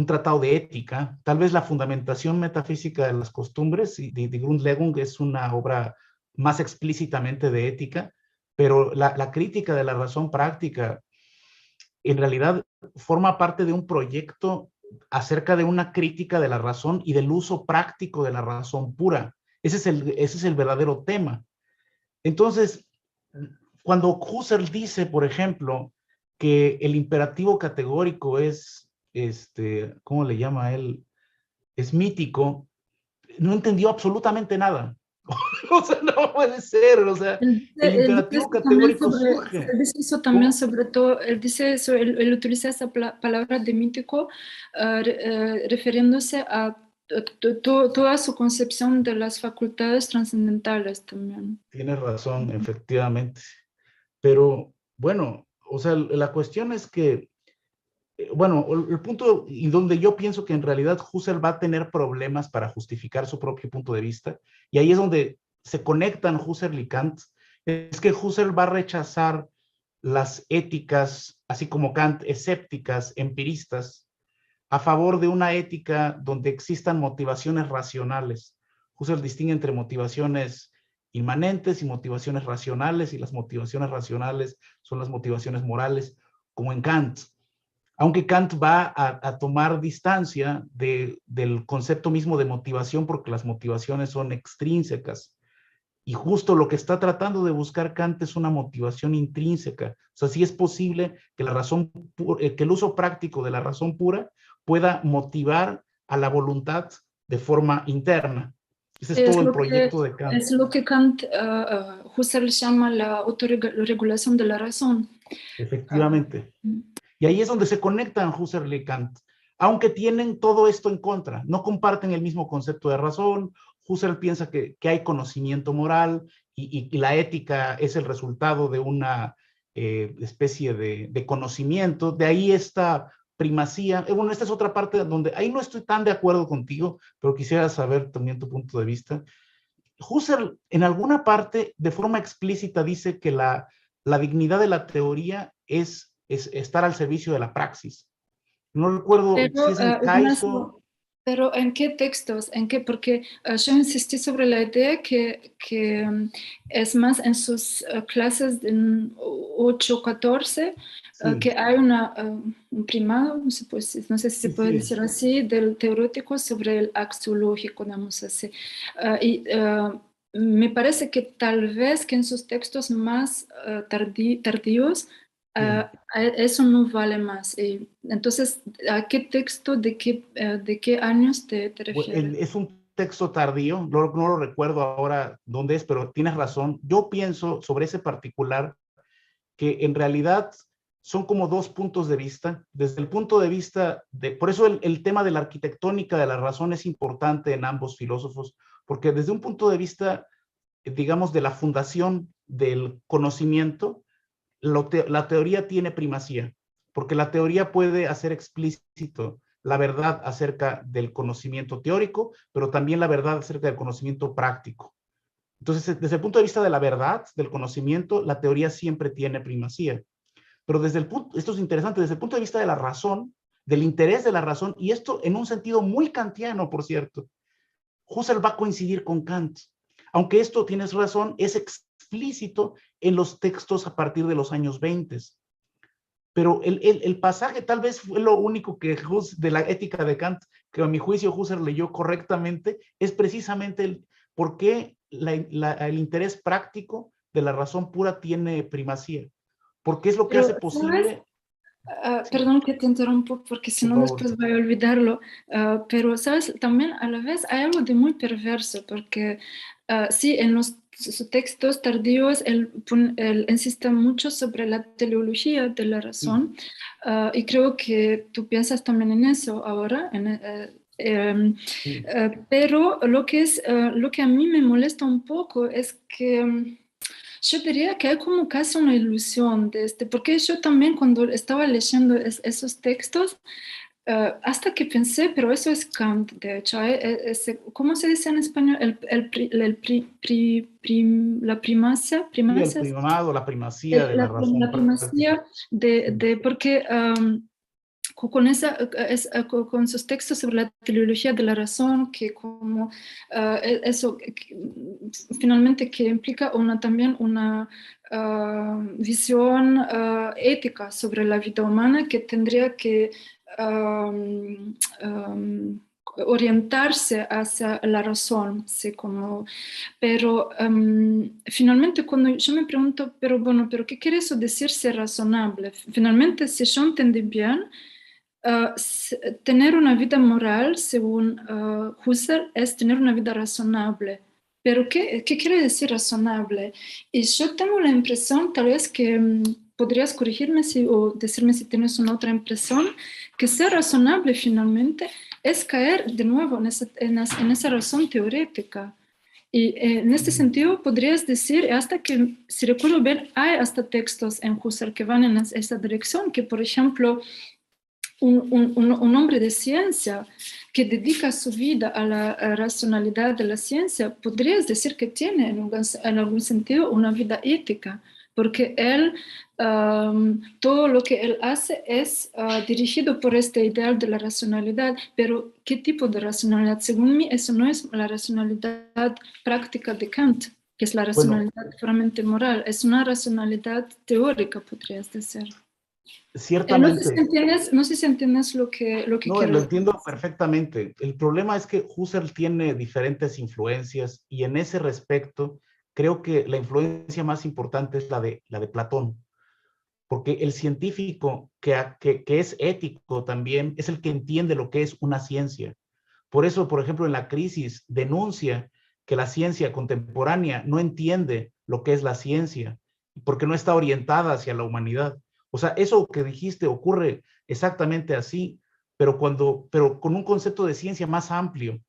tratado de ética. Tal vez la fundamentación metafísica de las costumbres de Grundlegung es una obra más explícitamente de ética, pero la crítica de la razón práctica en realidad forma parte de un proyecto acerca de una crítica de la razón y del uso práctico de la razón pura. Ese es el verdadero tema. Entonces, cuando Husserl dice, por ejemplo, que el imperativo categórico es, ¿cómo le llama él? Es mítico, no entendió absolutamente nada. O sea, no puede ser, o sea, el imperativo categórico surge. Él dice eso también ¿Cómo? sobre todo, él dice eso, él utiliza esa palabra de mítico refiriéndose a toda su concepción de las facultades trascendentales también. Tienes razón, efectivamente. Pero bueno, o sea, la cuestión es que, bueno, el punto y donde yo pienso que en realidad Husserl va a tener problemas para justificar su propio punto de vista, y ahí es donde se conectan Husserl y Kant, es que Husserl va a rechazar las éticas, así como Kant, escépticas, empiristas, a favor de una ética donde existan motivaciones racionales. Husserl distingue entre motivaciones inmanentes y motivaciones racionales, y las motivaciones racionales son las motivaciones morales, como en Kant. Aunque Kant va a tomar distancia del concepto mismo de motivación, porque las motivaciones son extrínsecas. Y justo lo que está tratando de buscar Kant es una motivación intrínseca. O sea, sí es posible que que el uso práctico de la razón pura pueda motivar a la voluntad de forma interna. Ese es todo el proyecto de Kant. Es lo que Kant, Husserl llama la autorregulación de la razón. Efectivamente. Y ahí es donde se conectan Husserl y Kant, aunque tienen todo esto en contra, no comparten el mismo concepto de razón. Husserl piensa que hay conocimiento moral y la ética es el resultado de una especie de conocimiento, de ahí esta primacía. Bueno, esta es otra parte donde ahí no estoy tan de acuerdo contigo, pero quisiera saber también tu punto de vista. Husserl en alguna parte de forma explícita dice que la dignidad de la teoría es estar al servicio de la praxis. No recuerdo si es en Kaiso. Pero ¿en qué textos? ¿En qué? Porque yo insistí sobre la idea que es más en sus clases de 8-14, Sí. que hay un primado, no sé si se puede decir así, del teórico sobre el axiológico, digamos así. Me parece que tal vez que en sus textos más tardíos, eso no vale más. Entonces, ¿a qué texto, de qué años te refieres? Es un texto tardío, no lo recuerdo ahora dónde es, pero tienes razón. Yo pienso sobre ese particular que en realidad son como dos puntos de vista. Desde el punto de vista por eso el tema de la arquitectónica de la razón es importante en ambos filósofos, porque desde un punto de vista, digamos, de la fundación del conocimiento, la teoría tiene primacía, porque la teoría puede hacer explícito la verdad acerca del conocimiento teórico, pero también la verdad acerca del conocimiento práctico. Entonces, desde el punto de vista de la verdad, del conocimiento, la teoría siempre tiene primacía. Pero esto es interesante, desde el punto de vista de la razón, del interés de la razón, y esto en un sentido muy kantiano, por cierto, Husserl va a coincidir con Kant. Aunque esto, tienes razón, es explícito en los textos a partir de los años 20. Pero el pasaje tal vez fue lo único que de la ética de Kant, que a mi juicio Husserl leyó correctamente, es precisamente el por qué el interés práctico de la razón pura tiene primacía. Porque es lo que hace posible. Perdón que te interrumpo porque si no después voy a olvidarlo, pero sabes, también a la vez hay algo de muy perverso porque sí, en sus textos tardíos él insiste mucho sobre la teleología de la razón y creo que tú piensas también en eso ahora, pero lo que a mí me molesta un poco es que yo diría que hay como casi una ilusión porque yo también cuando estaba leyendo esos textos, hasta que pensé, pero eso es Kant, de hecho, ¿cómo se dice en español? La primacia. Sí, el primado, la primacía de la razón. La primacía porque con sus textos sobre la teleología de la razón, que como eso finalmente que implica también una visión ética sobre la vida humana que tendría que orientarse hacia la razón, sí, como, pero finalmente cuando yo me pregunto, pero bueno, pero ¿qué quiere eso decir ser razonable? Finalmente, si yo entendí bien, tener una vida moral, según Husserl, es tener una vida razonable. Pero ¿qué quiere decir razonable? Y yo tengo la impresión, tal vez que podrías corregirme o decirme si tienes una otra impresión, que ser razonable finalmente es caer de nuevo en esa razón teórica. Y en este sentido podrías decir, hasta que, si recuerdo bien, hay hasta textos en Husserl que van en esa dirección, que por ejemplo, un hombre de ciencia que dedica su vida a la racionalidad de la ciencia, podrías decir que tiene en algún sentido una vida ética, porque él, todo lo que él hace es dirigido por este ideal de la racionalidad. Pero ¿qué tipo de racionalidad? Según mí, eso no es la racionalidad práctica de Kant, que es la racionalidad puramente moral, es una racionalidad teórica, podrías decir. Ciertamente. No sé si entiendes lo que No, quiero lo decir. entiendo perfectamente. El problema es que Husserl tiene diferentes influencias y en ese respecto creo que la influencia más importante es la de Platón, porque el científico que es ético también es el que entiende lo que es una ciencia. Por eso, por ejemplo, en la crisis denuncia que la ciencia contemporánea no entiende lo que es la ciencia, porque no está orientada hacia la humanidad. O sea, eso que dijiste ocurre exactamente así, pero con un concepto de ciencia más amplio,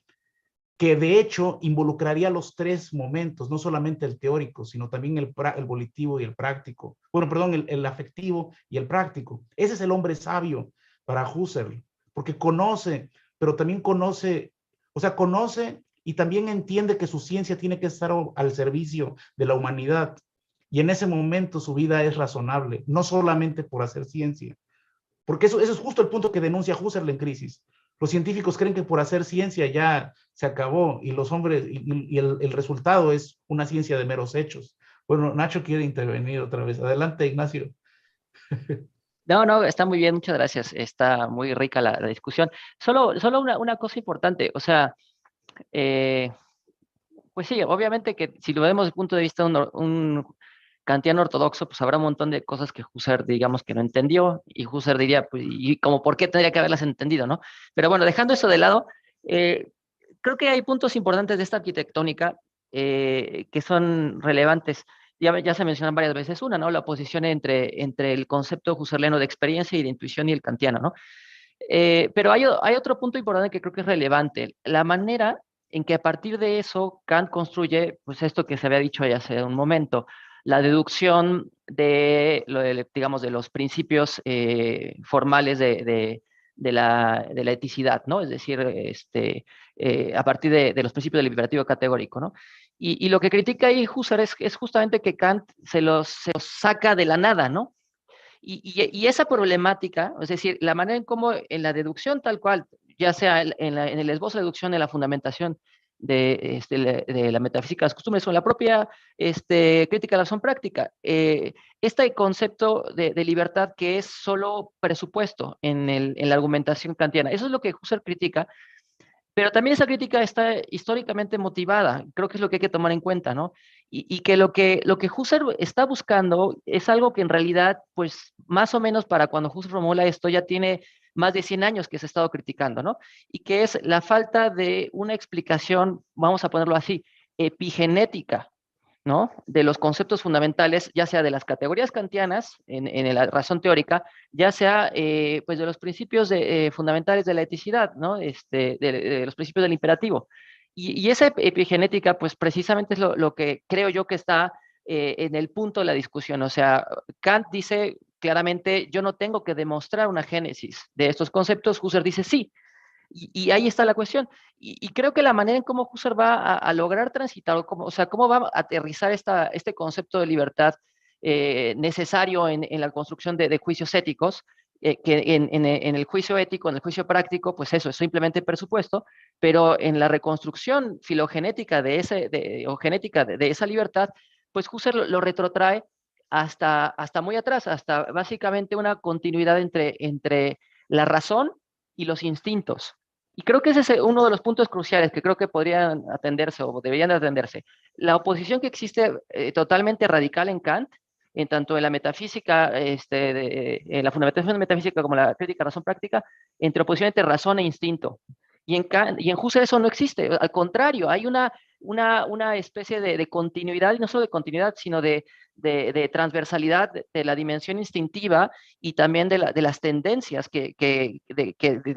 que de hecho involucraría los tres momentos, no solamente el teórico, sino también el volitivo y el práctico. Bueno, perdón, el afectivo y el práctico. Ese es el hombre sabio para Husserl, porque conoce, pero también conoce, o sea, conoce y también entiende que su ciencia tiene que estar al servicio de la humanidad. Y en ese momento su vida es razonable, no solamente por hacer ciencia. Porque eso es justo el punto que denuncia Husserl en Crisis. Los científicos creen que por hacer ciencia ya se acabó y los hombres, y el resultado es una ciencia de meros hechos. Bueno, Nacho quiere intervenir otra vez. Adelante, Ignacio. No, está muy bien, muchas gracias. Está muy rica la discusión. Solo una cosa importante, o sea, pues sí, obviamente que si lo vemos desde el punto de vista de un kantiano ortodoxo, pues habrá un montón de cosas que Husserl, digamos, que no entendió, y Husserl diría, pues, y como por qué tendría que haberlas entendido, ¿no? Pero bueno, dejando eso de lado, creo que hay puntos importantes de esta arquitectónica que son relevantes. Ya se mencionan varias veces una, ¿no? La oposición entre el concepto husserliano de experiencia y de intuición y el kantiano, ¿no? Pero hay otro punto importante que creo que es relevante, la manera en que a partir de eso Kant construye, pues esto que se había dicho ya hace un momento, la deducción digamos, de los principios formales de la eticidad, ¿no? Es decir, a partir de los principios del imperativo categórico, ¿no? Y lo que critica ahí Husserl es justamente que Kant se los saca de la nada, ¿no? Y esa problemática, es decir, la manera en cómo en la deducción tal cual, ya sea en el esbozo de deducción, en la fundamentación de la metafísica de las costumbres o en la propia crítica de la razón práctica, este concepto de libertad que es solo presupuesto en la argumentación kantiana, eso es lo que Husserl critica. Pero también esa crítica está históricamente motivada, creo que es lo que hay que tomar en cuenta, ¿no? Y que lo que Husserl está buscando es algo que en realidad, pues más o menos para cuando Husserl formula esto ya tiene más de 100 años que se ha estado criticando, ¿no? Y que es la falta de una explicación, vamos a ponerlo así, epigenética, ¿no? De los conceptos fundamentales, ya sea de las categorías kantianas en la razón teórica, ya sea pues de los principios fundamentales de la eticidad, ¿no? De los principios del imperativo. Y esa epigenética, pues precisamente es lo que creo yo que está en el punto de la discusión. O sea, Kant dice claramente, yo no tengo que demostrar una génesis de estos conceptos. Husserl dice sí. Y ahí está la cuestión. Y creo que la manera en cómo Husserl va a lograr transitar, o sea, cómo va a aterrizar este concepto de libertad necesario en la construcción de juicios éticos, que en el juicio ético, en el juicio práctico, pues eso es simplemente presupuesto, pero en la reconstrucción filogenética o genética de esa libertad, pues Husserl lo retrotrae hasta muy atrás, hasta básicamente una continuidad entre la razón y los instintos. Y creo que ese es uno de los puntos cruciales que creo que podrían atenderse o deberían de atenderse. La oposición que existe totalmente radical en Kant, en tanto en la metafísica, en la fundamentación de metafísica como la crítica razón práctica, entre oposición entre razón e instinto. Y en Kant, y en Husserl eso no existe. Al contrario, hay una especie de continuidad, y no solo de continuidad, sino de transversalidad de la dimensión instintiva y también de las tendencias de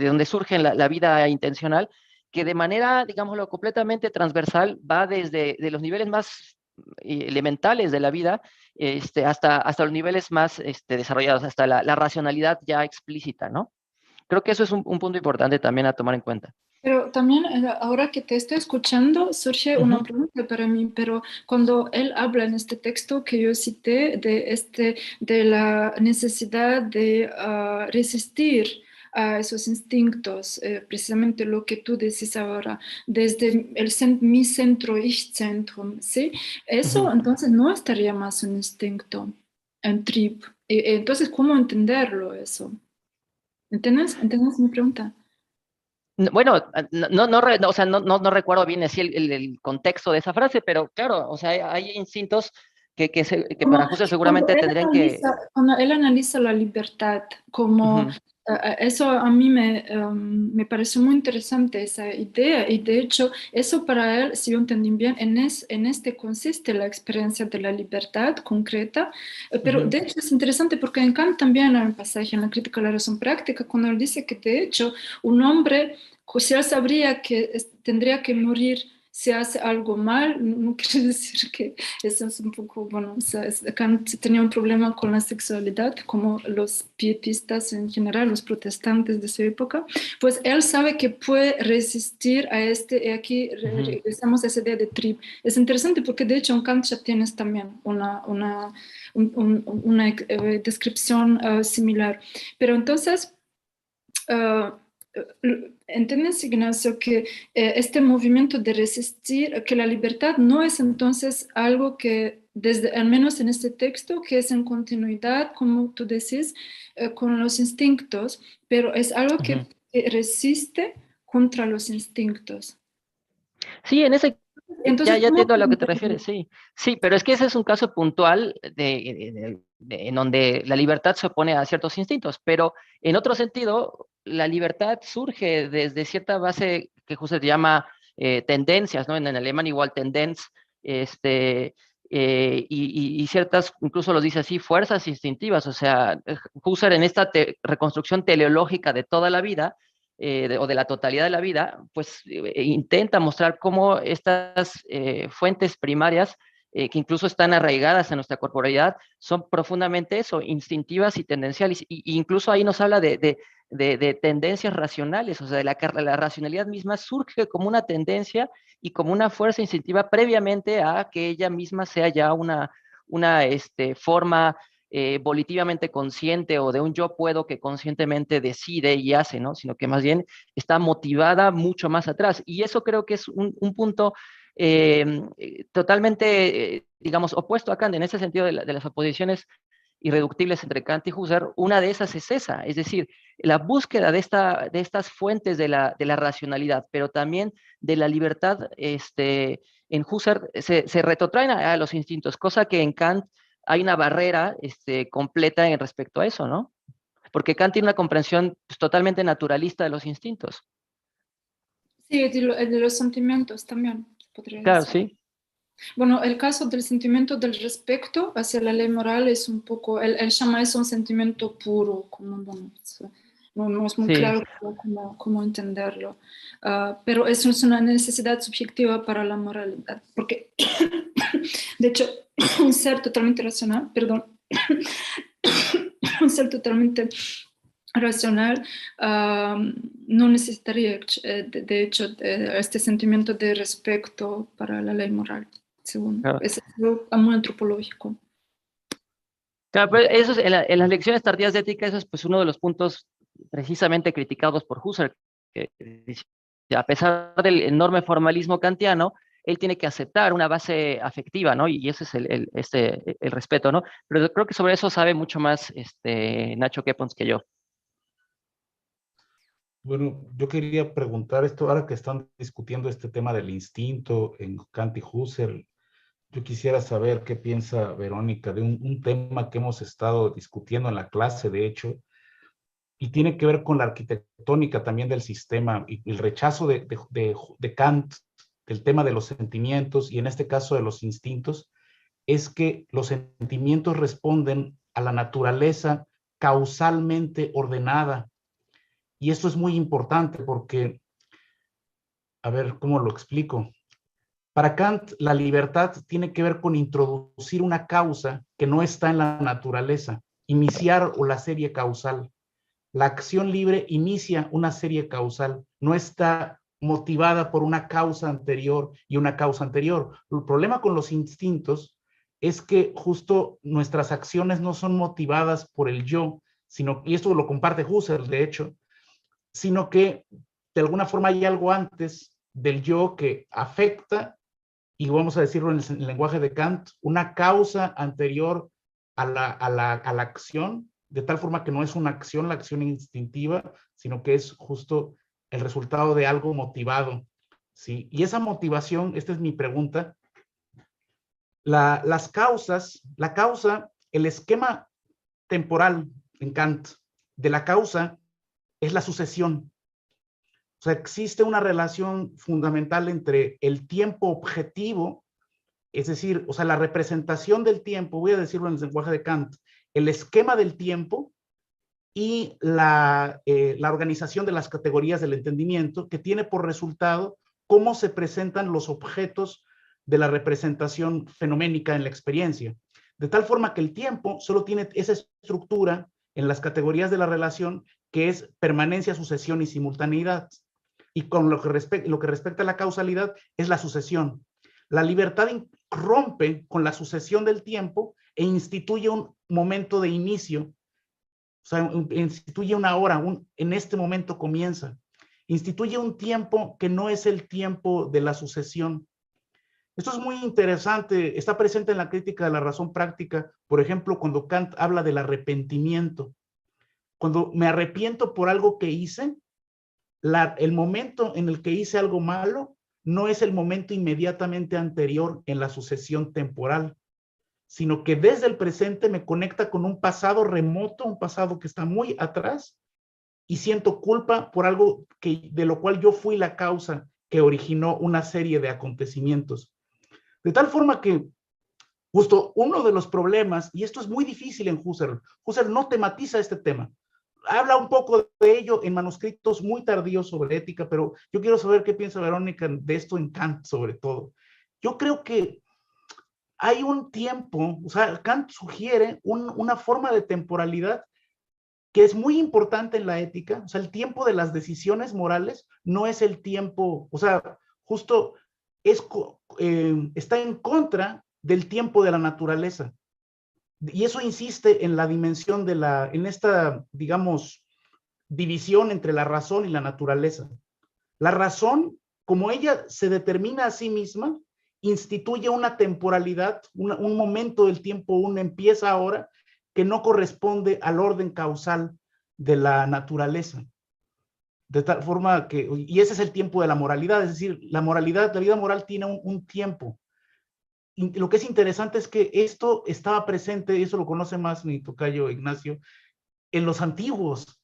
donde surge la vida intencional, que de manera, digámoslo, completamente transversal va desde de los niveles más elementales de la vida hasta los niveles más desarrollados, hasta la racionalidad ya explícita, ¿no? Creo que eso es un punto importante también a tomar en cuenta. Pero también ahora que te estoy escuchando, surge una pregunta para mí, pero cuando él habla en este texto que yo cité de la necesidad de resistir a esos instintos, precisamente lo que tú decís ahora, desde mi centro, Ich-Zentrum, ¿sí? Eso entonces no estaría más un instinto, un trip. Entonces, ¿cómo entenderlo eso? ¿Entiendes? ¿Entiendes mi pregunta? Bueno, o sea, no recuerdo bien así el contexto de esa frase, pero claro, o sea, hay instintos que para Husserl seguramente tendrían que... Cuando él analiza la libertad, como eso a mí me pareció muy interesante esa idea, y de hecho eso para él, si yo entendí bien, en este consiste la experiencia de la libertad concreta, pero de hecho es interesante porque en Kant también hay un pasaje en la crítica a la razón práctica cuando él dice que de hecho un hombre, si él sabría que tendría que morir si hace algo mal, no quiere decir que eso es un poco, bueno, o sea, Kant tenía un problema con la sexualidad, como los pietistas en general, los protestantes de su época, pues él sabe que puede resistir a y aquí regresamos a esa idea de trip. Es interesante porque de hecho en Kant ya tienes también una descripción similar. Pero entonces... ¿entiendes, Ignacio, que este movimiento de resistir, que la libertad no es entonces algo que, al menos en este texto, que es en continuidad, como tú decís, con los instintos, pero es algo que resiste contra los instintos? Sí, en ese... Entonces, ya ¿cómo entiendo a lo que te refieres, sí. Sí, pero es que ese es un caso puntual en donde la libertad se opone a ciertos instintos, pero en otro sentido, la libertad surge desde cierta base que Husserl llama tendencias, ¿no? En alemán igual Tendenz, y ciertas, incluso los dice así, fuerzas instintivas, o sea, Husserl en esta reconstrucción teleológica de toda la vida, o de la totalidad de la vida, pues intenta mostrar cómo estas fuentes primarias, que incluso están arraigadas en nuestra corporalidad, son profundamente eso, instintivas y tendenciales. Y incluso ahí nos habla de tendencias racionales, o sea, de la racionalidad misma surge como una tendencia y como una fuerza instintiva previamente a que ella misma sea ya una forma volitivamente consciente o de un yo puedo que conscientemente decide y hace, ¿no? Sino que más bien está motivada mucho más atrás. Y eso creo que es un punto totalmente, digamos, opuesto a Kant, en ese sentido de las oposiciones irreductibles entre Kant y Husserl. Una de esas es esa, es decir, la búsqueda de estas fuentes de la racionalidad, pero también de la libertad, en Husserl se retrotraen a los instintos, cosa que en Kant hay una barrera completa en respecto a eso, ¿no? Porque Kant tiene una comprensión pues, totalmente naturalista de los instintos. Sí, de los sentimientos también, podría Claro, decir. sí. Bueno, el caso del sentimiento del respeto hacia la ley moral es un poco, él llama eso un sentimiento puro, como, bueno, no es muy Sí. claro cómo entenderlo, pero eso es una necesidad subjetiva para la moralidad, porque de hecho un ser totalmente racional, perdón, un ser totalmente racional no necesitaría, de hecho, este sentimiento de respeto para la ley moral, según Claro. es algo muy antropológico. Claro, pero eso es, en las lecciones tardías de ética, eso es pues uno de los puntos precisamente criticados por Husserl, que dice, a pesar del enorme formalismo kantiano, él tiene que aceptar una base afectiva, ¿no? Y ese es el respeto, ¿no? Pero creo que sobre eso sabe mucho más Nacho Kepons que yo. Bueno, yo quería preguntar esto, ahora que están discutiendo este tema del instinto en Kant y Husserl, yo quisiera saber qué piensa Verónica de un tema que hemos estado discutiendo en la clase, de hecho, y tiene que ver con la arquitectónica también del sistema y el rechazo de Kant del tema de los sentimientos y en este caso de los instintos, es que los sentimientos responden a la naturaleza causalmente ordenada. Y esto es muy importante porque, a ver, ¿cómo lo explico? Para Kant, la libertad tiene que ver con introducir una causa que no está en la naturaleza, iniciar la serie causal. La acción libre inicia una serie causal, no está motivada por una causa anterior y una causa anterior. El problema con los instintos es que justo nuestras acciones no son motivadas por el yo, sino, y esto lo comparte Husserl, de hecho, sino que de alguna forma hay algo antes del yo que afecta, y vamos a decirlo en el lenguaje de Kant, una causa anterior a la acción, de tal forma que no es una acción, la acción instintiva, sino que es justo el resultado de algo motivado, ¿sí? Y esa motivación, esta es mi pregunta, las causas, la causa, el esquema temporal en Kant de la causa es la sucesión. O sea, existe una relación fundamental entre el tiempo objetivo, es decir, o sea, la representación del tiempo, voy a decirlo en el lenguaje de Kant, el esquema del tiempo y la organización de las categorías del entendimiento, que tiene por resultado cómo se presentan los objetos de la representación fenoménica en la experiencia. De tal forma que el tiempo solo tiene esa estructura en las categorías de la relación, que es permanencia, sucesión y simultaneidad. Y con lo que respecta a la causalidad es la sucesión. La libertad rompe con la sucesión del tiempo e instituye un momento de inicio, o sea, instituye una hora, en este momento comienza. Instituye un tiempo que no es el tiempo de la sucesión. Esto es muy interesante, está presente en la crítica de la razón práctica, por ejemplo, cuando Kant habla del arrepentimiento. Cuando me arrepiento por algo que hice, el momento en el que hice algo malo no es el momento inmediatamente anterior en la sucesión temporal, sino que desde el presente me conecta con un pasado remoto, un pasado que está muy atrás, y siento culpa por algo de lo cual yo fui la causa que originó una serie de acontecimientos. De tal forma que justo uno de los problemas, y esto es muy difícil en Husserl no tematiza este tema, habla un poco de ello en manuscritos muy tardíos sobre ética, pero yo quiero saber qué piensa Verónica de esto en Kant sobre todo. Yo creo que hay un tiempo, o sea, Kant sugiere una forma de temporalidad que es muy importante en la ética, o sea, el tiempo de las decisiones morales no es el tiempo, o sea, justo está en contra del tiempo de la naturaleza. Y eso insiste en la dimensión en esta, digamos, división entre la razón y la naturaleza. La razón, como ella se determina a sí misma, instituye una temporalidad, un momento del tiempo, empieza ahora, que no corresponde al orden causal de la naturaleza. De tal forma que, y ese es el tiempo de la moralidad, es decir, la vida moral tiene un tiempo. Y lo que es interesante es que esto estaba presente, y eso lo conoce más mi tocayo Ignacio, en los antiguos,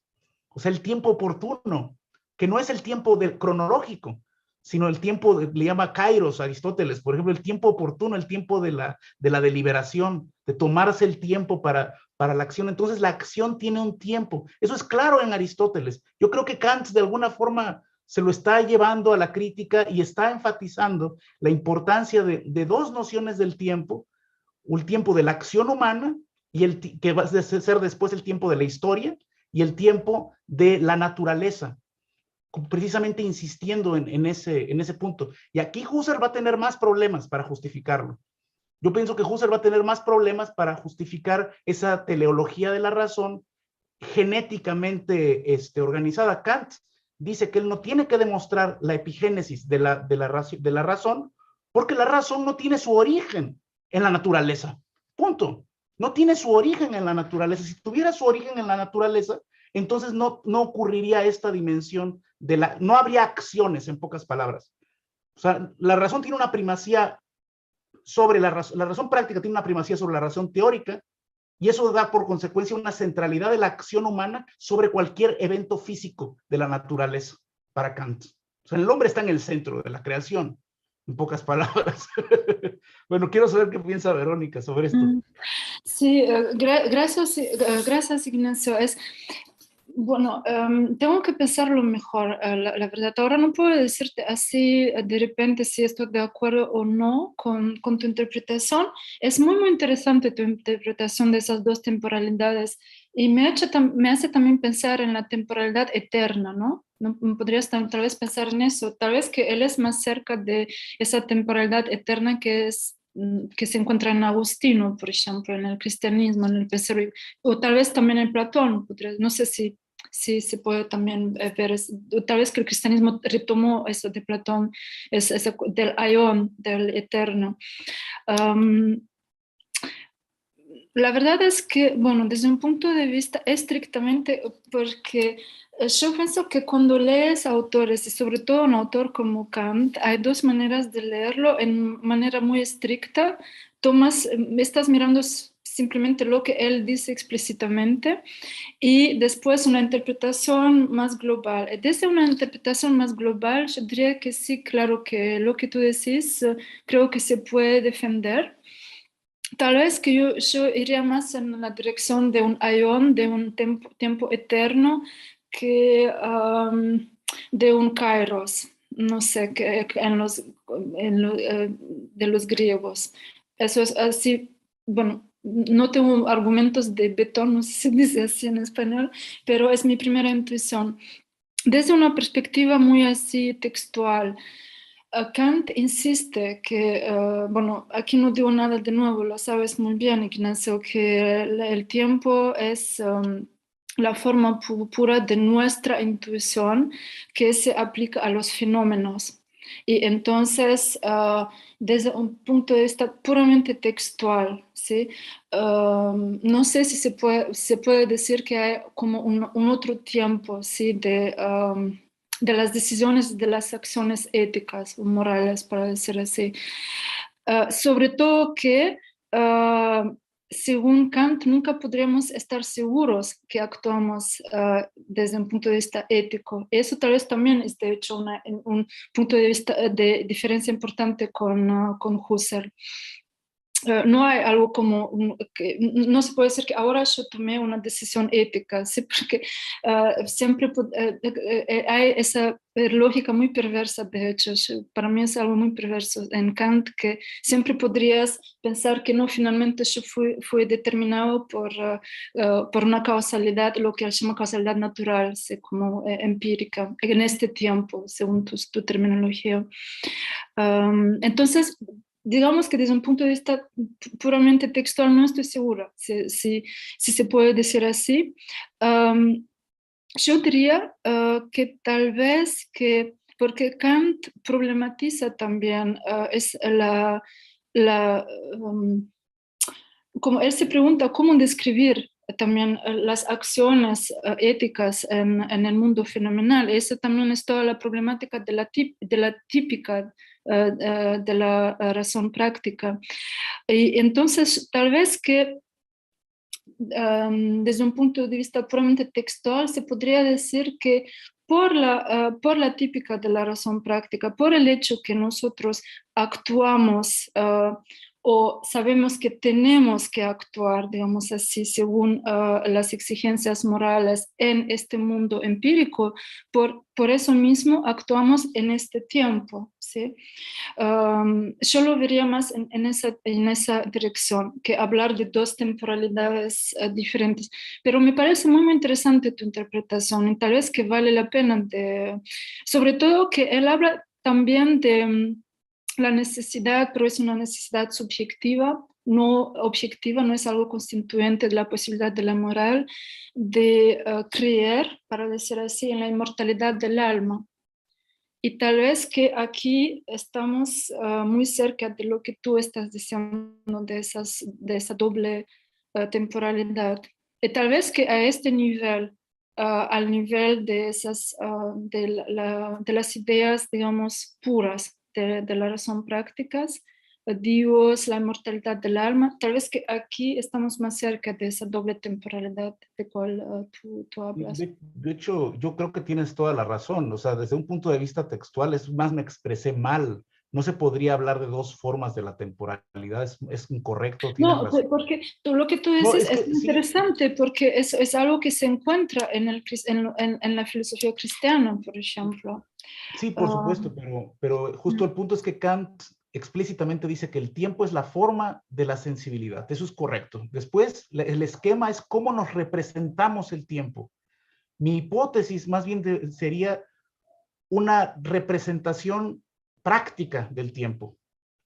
o sea, el tiempo oportuno, que no es el tiempo cronológico, sino el tiempo, le llama kairos Aristóteles, por ejemplo, el tiempo oportuno, el tiempo de la deliberación, de tomarse el tiempo para la acción. Entonces, la acción tiene un tiempo. Eso es claro en Aristóteles. Yo creo que Kant, de alguna forma, se lo está llevando a la crítica y está enfatizando la importancia de dos nociones del tiempo, el tiempo de la acción humana y que va a ser después el tiempo de la historia y el tiempo de la naturaleza, precisamente insistiendo en ese punto. Y aquí Husserl va a tener más problemas para justificarlo. Yo pienso que Husserl va a tener más problemas para justificar esa teleología de la razón genéticamente organizada. Kant dice que él no tiene que demostrar la epigénesis de la razón, porque la razón no tiene su origen en la naturaleza. Punto. No tiene su origen en la naturaleza. Si tuviera su origen en la naturaleza, entonces no ocurriría esta dimensión no habría acciones, en pocas palabras. O sea, la razón tiene una primacía sobre la razón práctica tiene una primacía sobre la razón teórica, y eso da por consecuencia una centralidad de la acción humana sobre cualquier evento físico de la naturaleza, para Kant. O sea, el hombre está en el centro de la creación, en pocas palabras. Bueno, quiero saber qué piensa Verónica sobre esto. Sí, gracias Ignacio. Bueno, tengo que pensarlo mejor, la verdad. Ahora no puedo decirte así de repente si estoy de acuerdo o no con tu interpretación. Es muy interesante tu interpretación de esas dos temporalidades y me hace también pensar en la temporalidad eterna, ¿no? ¿No podrías tal vez pensar en eso? Tal vez que él es más cerca de esa temporalidad eterna que se encuentra en Agustino, por ejemplo, en el cristianismo, en el pensamiento, o tal vez también en Platón. No sé si se puede también ver, tal vez que el cristianismo retomó eso de Platón, del aion, del eterno. La verdad es que, bueno, desde un punto de vista estrictamente, porque yo pienso que cuando lees autores, y sobre todo un autor como Kant, hay dos maneras de leerlo. En manera muy estricta, estás mirando simplemente lo que él dice explícitamente, y después una interpretación más global. Desde una interpretación más global, yo diría que sí, claro que lo que tú decís, creo que se puede defender. Tal vez que yo iría más en la dirección de un aion, de un tiempo eterno, que de un kairos, no sé, de los griegos. Eso es así, bueno, no tengo argumentos de betón, no sé si se dice así en español, pero es mi primera intuición. Desde una perspectiva muy así textual, Kant insiste que, bueno, aquí no digo nada de nuevo, lo sabes muy bien, Ignacio, que el tiempo es la forma pura de nuestra intuición que se aplica a los fenómenos. Y entonces, desde un punto de vista puramente textual, ¿sí? No sé si se puede decir que hay como un otro tiempo, ¿sí? De las decisiones, de las acciones éticas o morales, para decir así. Sobre todo que, según Kant, nunca podremos estar seguros que actuamos desde un punto de vista ético. Eso tal vez también es, de hecho, un punto de vista de diferencia importante con Husserl. No hay algo como, no se puede decir que ahora yo tomé una decisión ética, ¿sí? Porque siempre hay esa lógica muy perversa, de hecho, para mí es algo muy perverso en Kant, que siempre podrías pensar que no, finalmente yo fui determinado por una causalidad, lo que él llama causalidad natural, ¿sí? Como empírica, en este tiempo, según tu terminología. Entonces, digamos que desde un punto de vista puramente textual no estoy segura si se puede decir así. Yo diría que tal vez porque Kant problematiza también, como él se pregunta cómo describir también las acciones éticas en el mundo fenomenal. Eso también es toda la problemática de la típica de la razón práctica. Y entonces, tal vez que desde un punto de vista puramente textual, se podría decir que por la típica de la razón práctica, por el hecho que nosotros actuamos o sabemos que tenemos que actuar, digamos así, según las exigencias morales en este mundo empírico, por eso mismo actuamos en este tiempo, ¿sí? Yo lo vería más en esa dirección, que hablar de dos temporalidades diferentes. Pero me parece muy interesante tu interpretación, y tal vez que vale la pena, sobre todo que él habla también de la necesidad, pero es una necesidad subjetiva, no objetiva, no es algo constituyente de la posibilidad de la moral, de creer, para decir así, en la inmortalidad del alma. Y tal vez que aquí estamos muy cerca de lo que tú estás diciendo, de esa doble temporalidad. Y tal vez que a este nivel al nivel de las ideas, digamos, puras de la razón prácticas, Dios, la inmortalidad del alma. Tal vez que aquí estamos más cerca de esa doble temporalidad de cual tú hablas. De hecho, yo creo que tienes toda la razón. O sea, desde un punto de vista textual, es más, me expresé mal. No se podría hablar de dos formas de la temporalidad. Es incorrecto, tienes No, razón. porque lo que tú No, dices es es que sí. interesante, porque es algo que se encuentra en la filosofía cristiana, por ejemplo. Sí, por supuesto, pero justo el punto es que Kant explícitamente dice que el tiempo es la forma de la sensibilidad. Eso es correcto. Después, el esquema es cómo nos representamos el tiempo. Mi hipótesis más bien sería una representación práctica del tiempo.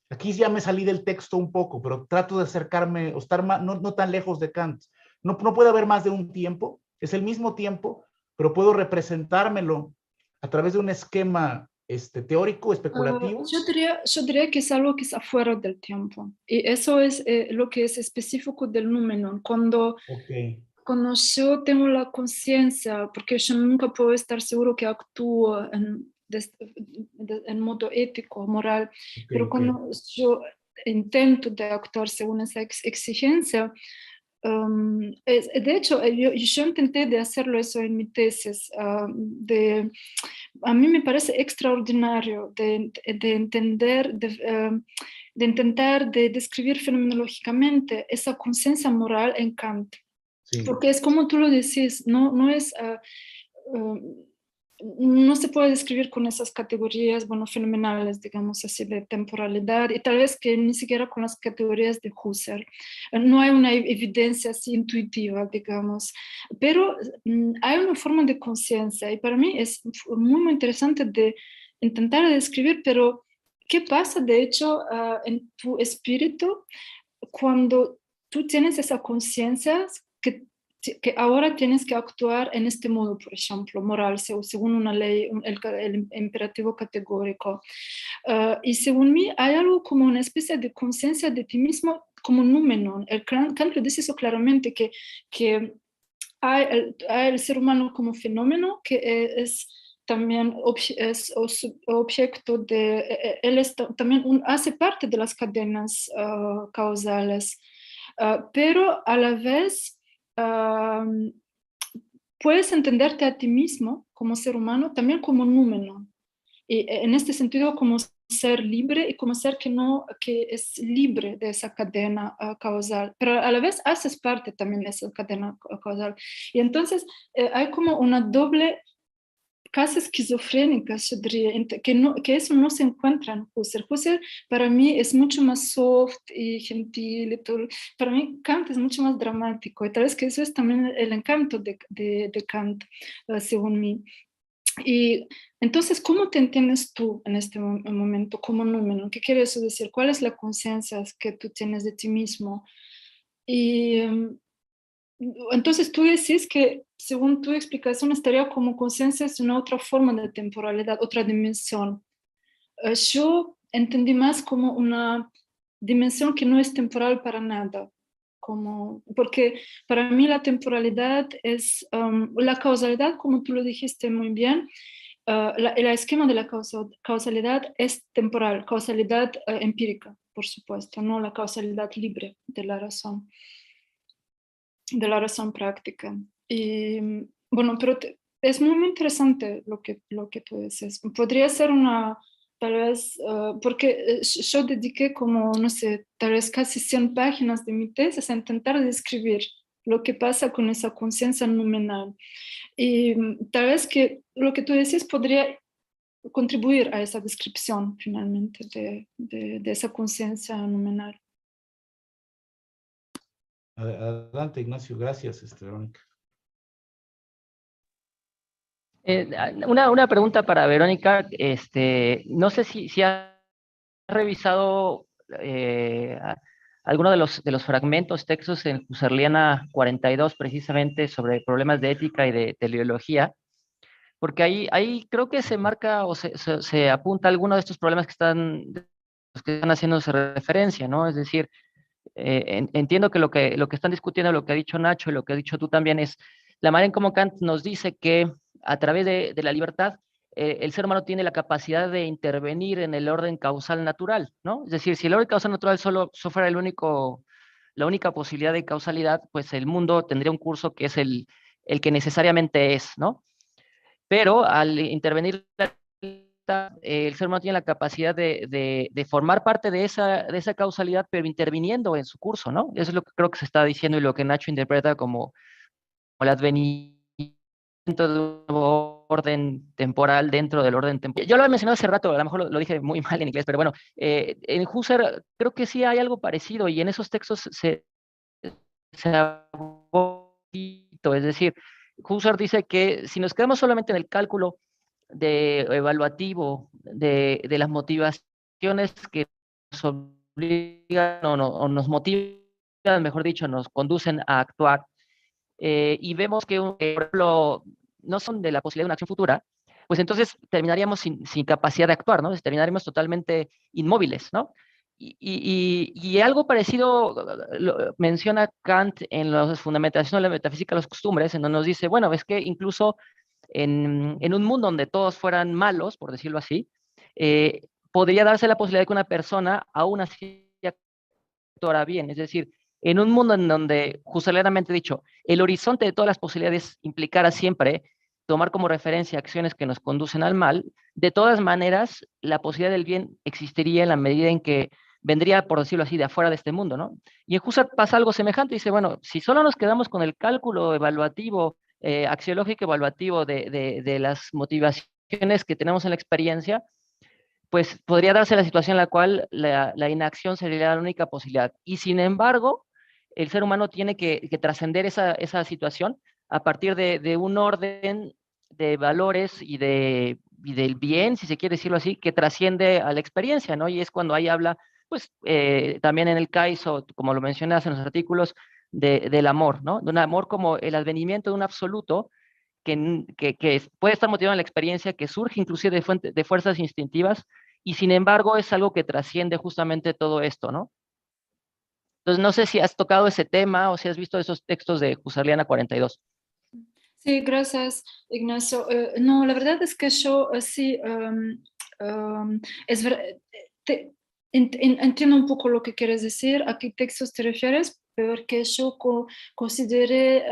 Aquí ya me salí del texto un poco, pero trato de acercarme o estar no tan lejos de Kant. No puede haber más de un tiempo, es el mismo tiempo, pero puedo representármelo a través de un esquema teórico, especulativo. Yo diría que es algo que es afuera del tiempo. Y eso es lo que es específico del número. Cuando yo tengo la conciencia, porque yo nunca puedo estar seguro que actúo en modo ético, moral, pero cuando yo intento de actuar según esa exigencia, de hecho, yo intenté de hacerlo eso en mi tesis. A mí me parece extraordinario de entender, de intentar de describir fenomenológicamente esa conciencia moral en Kant. Sí. Porque es como tú lo decís, no es... no se puede describir con esas categorías, bueno, fenomenales, digamos así, de temporalidad, y tal vez que ni siquiera con las categorías de Husserl. No hay una evidencia así intuitiva, digamos, pero hay una forma de conciencia, y para mí es muy, muy interesante de intentar describir, pero ¿qué pasa, de hecho, en tu espíritu cuando tú tienes esa conciencia que ahora tienes que actuar en este modo, por ejemplo, moral, según una ley, el imperativo categórico? Y según mí, hay algo como una especie de conciencia de ti mismo como númeno. Kant lo dice eso claramente, que hay el ser humano como fenómeno, que es también objeto de, él también hace parte de las cadenas causales, pero a la vez puedes entenderte a ti mismo como ser humano también como número, y en este sentido como ser libre y como ser que es libre de esa cadena causal, pero a la vez haces parte también de esa cadena causal. Y entonces hay como una doble, casi esquizofrénica, yo diría, que eso no se encuentra en Husserl. Husserl para mí es mucho más soft y gentil y todo. Para mí Kant es mucho más dramático, y tal vez que eso es también el encanto de Kant, según mí. Y entonces, ¿cómo te entiendes tú en este momento como número? ¿Qué quiere eso decir? ¿Cuál es la conciencia que tú tienes de ti mismo? Y entonces tú decís que, según tu explicación, estaría como conciencia es una otra forma de temporalidad, otra dimensión. Yo entendí más como una dimensión que no es temporal para nada. Porque para mí la temporalidad es la causalidad, como tú lo dijiste muy bien. El esquema de la causalidad es temporal, causalidad empírica, por supuesto, no la causalidad libre de la razón práctica. Y bueno, pero es muy interesante lo que tú dices. Podría ser tal vez, porque yo dediqué como, no sé, tal vez casi 100 páginas de mi tesis a intentar describir lo que pasa con esa conciencia nominal. Y tal vez que lo que tú decís podría contribuir a esa descripción finalmente de esa conciencia nominal. Adelante, Ignacio, gracias, Verónica. Una pregunta para Verónica. No sé si ha revisado alguno de los fragmentos, textos en Husserliana 42, precisamente sobre problemas de ética y de teleología, porque ahí creo que se marca o se apunta alguno de estos problemas que están haciéndose referencia, ¿no? Es decir, entiendo que lo que están discutiendo, lo que ha dicho Nacho y lo que has dicho tú también es la manera en cómo Kant nos dice que a través de la libertad, el ser humano tiene la capacidad de intervenir en el orden causal natural, ¿no? Es decir, si el orden causal natural solo fuera la única posibilidad de causalidad, pues el mundo tendría un curso que es el que necesariamente es, ¿no? Pero al intervenir el ser humano tiene la capacidad de formar parte de esa causalidad, pero interviniendo en su curso, ¿no? Eso es lo que creo que se está diciendo y lo que Nacho interpreta como el advenimiento de un nuevo orden temporal dentro del orden temporal. Yo lo he mencionado hace rato, a lo mejor lo dije muy mal en inglés, pero bueno, en Husserl creo que sí hay algo parecido y en esos textos se es decir, Husserl dice que si nos quedamos solamente en el cálculo evaluativo de las motivaciones que nos obligan o nos motivan, mejor dicho, nos conducen a actuar, y vemos que, por ejemplo, no son de la posibilidad de una acción futura, pues entonces terminaríamos sin capacidad de actuar, ¿no? Terminaríamos totalmente inmóviles, ¿no? Y algo parecido menciona Kant en la fundamentación de la metafísica de las costumbres, en donde nos dice, bueno, es que incluso en un mundo donde todos fueran malos, por decirlo así, podría darse la posibilidad de que una persona aún así actuara bien. Es decir, en un mundo en donde, husserlianamente dicho, el horizonte de todas las posibilidades implicara siempre tomar como referencia acciones que nos conducen al mal, de todas maneras, la posibilidad del bien existiría en la medida en que vendría, por decirlo así, de afuera de este mundo, ¿no? Y en Husserl pasa algo semejante, dice, bueno, si solo nos quedamos con el cálculo evaluativo, axiológico evaluativo de las motivaciones que tenemos en la experiencia, pues podría darse la situación en la cual la inacción sería la única posibilidad. Y sin embargo, el ser humano tiene que trascender esa situación a partir de un orden de valores y del bien, si se quiere decirlo así, que trasciende a la experiencia, ¿no? Y es cuando ahí habla, pues, también en el Kaiso, como lo mencionas en los artículos, del amor, ¿no? De un amor como el advenimiento de un absoluto que puede estar motivado en la experiencia, que surge inclusive de fuerzas instintivas, y sin embargo es algo que trasciende justamente todo esto, ¿no? Entonces, no sé si has tocado ese tema o si has visto esos textos de Husserliana 42. Sí, gracias, Ignacio. No, la verdad es que yo sí, entiendo un poco lo que quieres decir, a qué textos te refieres, porque yo consideré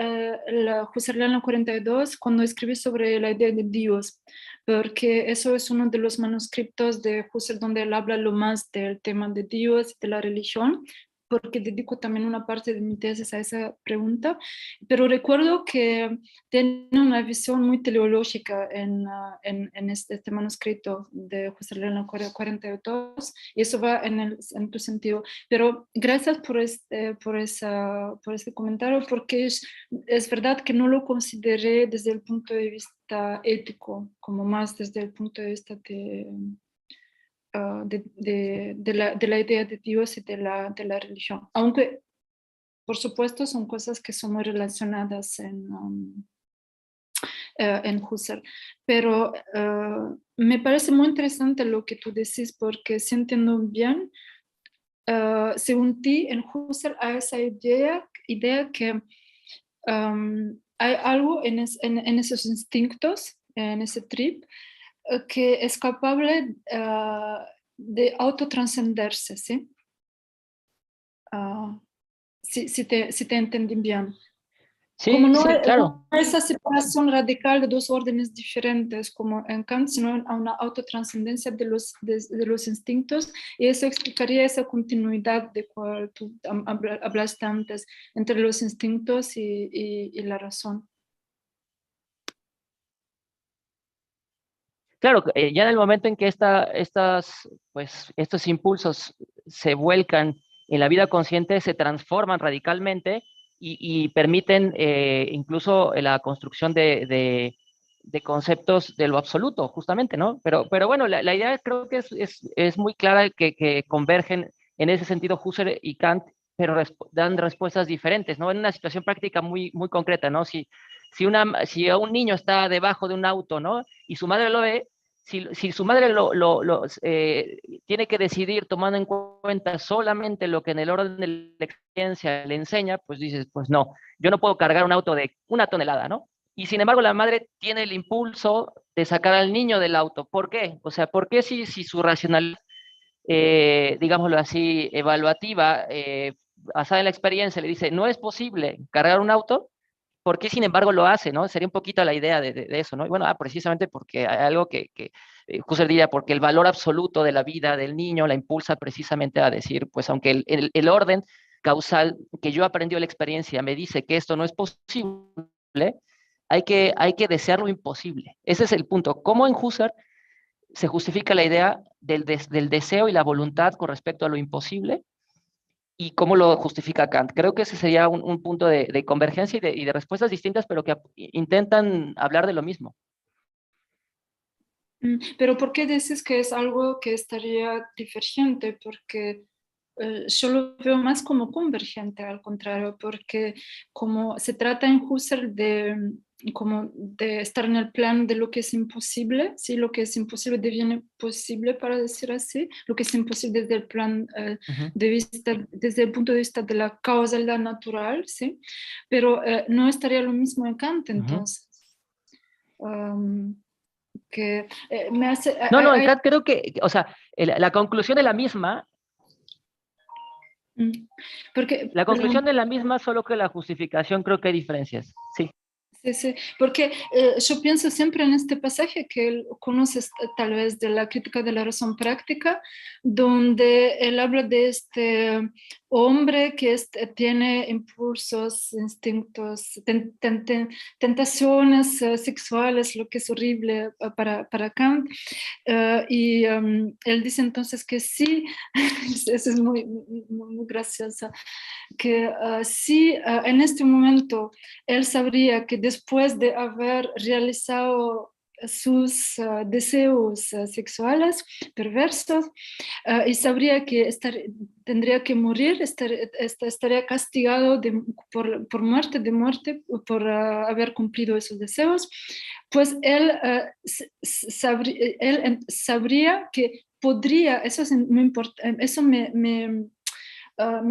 la Husserliana 42 cuando escribí sobre la idea de Dios, porque eso es uno de los manuscritos de Husserl donde él habla lo más del tema de Dios y de la religión, porque dedico también una parte de mi tesis a esa pregunta, pero recuerdo que tiene una visión muy teleológica en este manuscrito de Husserliana 42, y eso va en tu sentido. Pero gracias por este comentario, porque es verdad que no lo consideré desde el punto de vista ético, como más desde el punto de vista de la idea de Dios y de la religión. Aunque, por supuesto, son cosas que son muy relacionadas en Husserl. Pero me parece muy interesante lo que tú decís, porque si entiendo bien, según ti, en Husserl hay esa idea que hay algo en esos instintos, en ese trip, que es capaz de autotranscenderse, ¿sí? Si te entendí bien. Como Sí, no sí, hay claro. esa separación radical de dos órdenes diferentes como en Kant, sino a una autotranscendencia de los instintos, y eso explicaría esa continuidad de cual tú hablaste antes entre los instintos y la razón. Claro, ya en el momento en que estos impulsos se vuelcan en la vida consciente, se transforman radicalmente y permiten incluso la construcción de conceptos de lo absoluto, justamente, ¿no? Pero bueno, la idea creo que es muy clara que convergen en ese sentido Husserl y Kant, pero dan respuestas diferentes, ¿no? En una situación práctica muy, muy concreta, ¿no? Si un niño está debajo de un auto, ¿no? Y su madre lo ve, si su madre tiene que decidir tomando en cuenta solamente lo que en el orden de la experiencia le enseña, pues dices, pues no, yo no puedo cargar un auto de 1 tonelada, ¿no? Y sin embargo la madre tiene el impulso de sacar al niño del auto. ¿Por qué? O sea, ¿por qué si su racionalidad, digámoslo así, evaluativa, basada en la experiencia, le dice, no es posible cargar un auto? ¿Por qué, sin embargo, lo hace, no? Sería un poquito la idea de eso, ¿no? Y bueno, precisamente porque hay algo que Husserl diría, porque el valor absoluto de la vida del niño la impulsa precisamente a decir, pues aunque el orden causal que yo aprendí de la experiencia me dice que esto no es posible, hay que desear lo imposible. Ese es el punto. ¿Cómo en Husserl se justifica la idea del deseo y la voluntad con respecto a lo imposible? ¿Y cómo lo justifica Kant? Creo que ese sería un punto de convergencia y de respuestas distintas, pero que intentan hablar de lo mismo. Pero ¿por qué dices que es algo que estaría divergente? Porque yo lo veo más como convergente, al contrario, porque como se trata en Husserl como de estar en el plan de lo que es imposible, ¿sí? Lo que es imposible deviene posible, para decir así, lo que es imposible desde el plan de vista, desde el punto de vista de la causalidad natural, ¿sí? Pero no estaría lo mismo en Kant, entonces. Que me hace... No, en Kant creo que, o sea, la conclusión es la misma. Porque, la conclusión es la misma, solo que la justificación creo que hay diferencias, sí. Sí, sí, porque yo pienso siempre en este pasaje que él conoces tal vez de la crítica de la razón práctica, donde él habla de este hombre que tiene impulsos, instintos, tentaciones sexuales, lo que es horrible para Kant. Y él dice entonces que sí, eso es muy, muy, muy gracioso, que sí, en este momento él sabría que después de haber realizado sus deseos sexuales perversos, y sabría que tendría que morir, estaría castigado por muerte, por haber cumplido esos deseos, pues él sabría que podría, eso es muy importante, eso me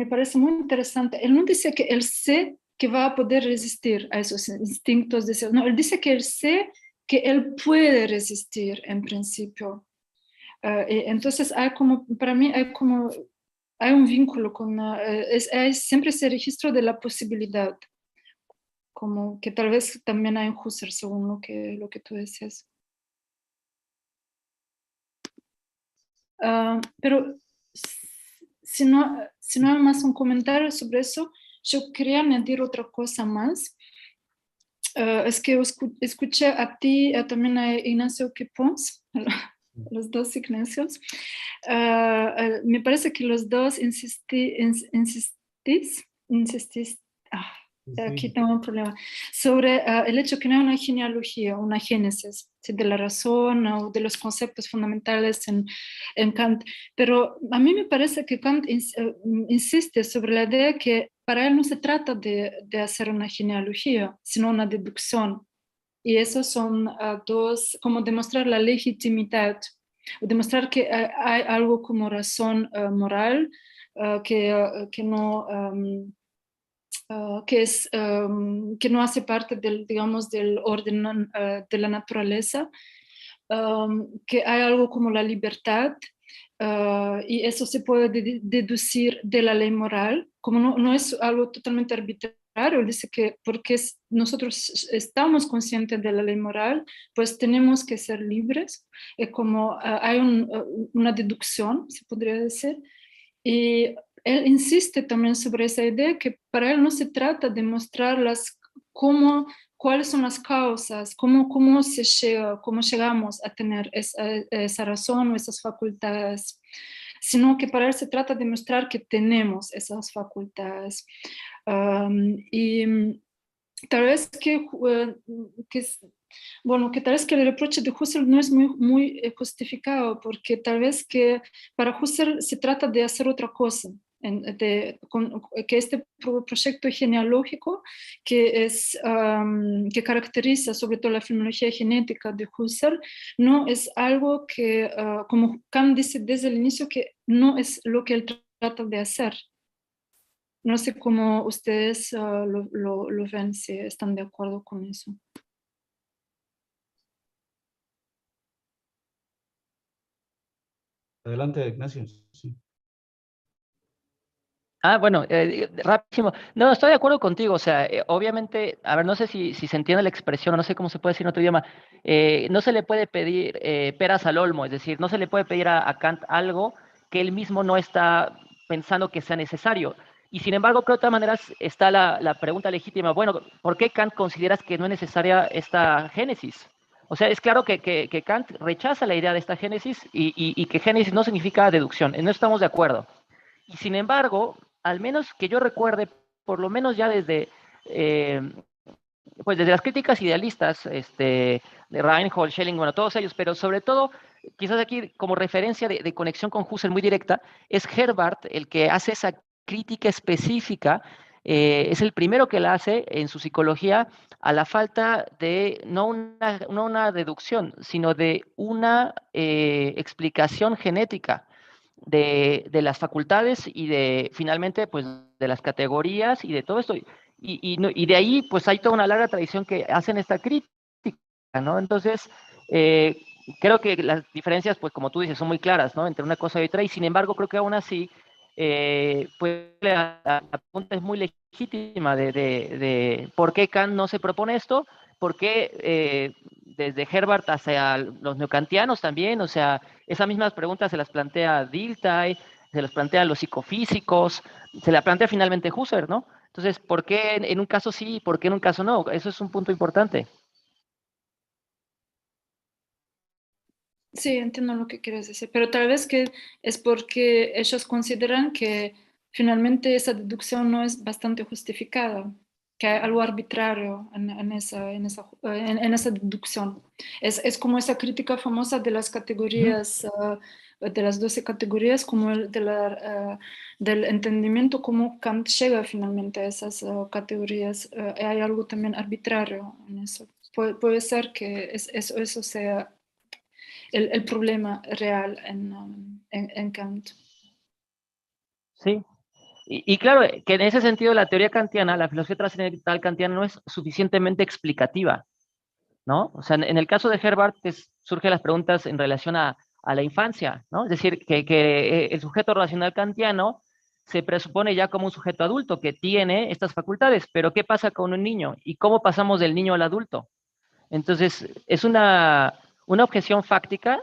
parece muy interesante. Él no dice que él sé que va a poder resistir a esos instintos deseos. No, él dice que él sé que él puede resistir en principio. Entonces hay como, para mí hay un vínculo con, hay siempre ese registro de la posibilidad, como que tal vez también hay en Husserl, según lo que tú decías. Pero si no hay más un comentario sobre eso, yo quería añadir otra cosa más. Es que escuché a ti, también a Ignacio Quipons, los dos Ignacios. Me parece que los dos insistís, aquí tengo un problema, sobre el hecho que no hay una genealogía, una génesis, ¿sí? De la razón o de los conceptos fundamentales en Kant. Pero a mí me parece que Kant insiste sobre la idea que para él no se trata de hacer una genealogía, sino una deducción. Y esos son dos, como demostrar la legitimidad, o demostrar que hay algo como razón moral que no... que no hace parte digamos, del orden de la naturaleza, que hay algo como la libertad, y eso se puede deducir de la ley moral, como no es algo totalmente arbitrario. Dice que porque nosotros estamos conscientes de la ley moral, pues tenemos que ser libres, como hay una deducción, se podría decir. Y él insiste también sobre esa idea que para él no se trata de mostrar cuáles son las causas, cómo se llega, cómo llegamos a tener esa razón o esas facultades, sino que para él se trata de mostrar que tenemos esas facultades. Y tal vez que tal vez que el reproche de Husserl no es muy justificado, porque tal vez que para Husserl se trata de hacer otra cosa, que este proyecto genealógico que caracteriza sobre todo la fenomenología genética de Husserl no es algo que, como Kant dice desde el inicio, que no es lo que él trata de hacer. No sé cómo ustedes lo ven, si están de acuerdo con eso. Adelante, Ignacio. Sí. Bueno, rapidísimo. No, estoy de acuerdo contigo. O sea, obviamente, a ver, no sé si se entiende la expresión, no sé cómo se puede decir en otro idioma. No se le puede pedir peras al olmo, es decir, no se le puede pedir a Kant algo que él mismo no está pensando que sea necesario. Y sin embargo, creo que de todas maneras está la pregunta legítima. Bueno, ¿por qué Kant consideras que no es necesaria esta génesis? O sea, es claro que Kant rechaza la idea de esta génesis y que génesis no significa deducción. En eso estamos de acuerdo. Y sin embargo, al menos que yo recuerde, por lo menos ya eh, pues desde las críticas idealistas, de Reinhold, Schelling, bueno, todos ellos, pero sobre todo, quizás aquí como referencia de conexión con Husserl muy directa, es Herbart el que hace esa crítica específica, es el primero que la hace en su psicología a la falta de no una deducción, sino de una explicación genética de las facultades y finalmente, pues, de las categorías y de todo esto. Y de ahí, pues, hay toda una larga tradición que hacen esta crítica, ¿no? Entonces, creo que las diferencias, pues, como tú dices, son muy claras, ¿no? Entre una cosa y otra, y sin embargo, creo que aún así, pues, la pregunta es muy legítima de por qué Kant no se propone esto, por qué desde Herbart hacia los neocantianos también, o sea, esas mismas preguntas se las plantea Dilthey, se las plantean los psicofísicos, se la plantea finalmente Husserl, ¿no? Entonces, ¿por qué en un caso sí y por qué en un caso no? Eso es un punto importante. Sí, entiendo lo que quieres decir, pero tal vez que es porque ellos consideran que finalmente esa deducción no es bastante justificada, que hay algo arbitrario en esa deducción. Es como esa crítica famosa de las categorías, de las 12 categorías, como del entendimiento, cómo Kant llega finalmente a esas categorías. Hay algo también arbitrario en eso. Puede ser que eso sea el problema real en Kant. Sí. Y claro, que en ese sentido la teoría kantiana, la filosofía trascendental kantiana no es suficientemente explicativa, ¿no? O sea, en el caso de Herbart surgen las preguntas en relación a la infancia, ¿no? Es decir, que el sujeto racional kantiano se presupone ya como un sujeto adulto que tiene estas facultades, pero ¿qué pasa con un niño? ¿Y cómo pasamos del niño al adulto? Entonces, es una objeción fáctica,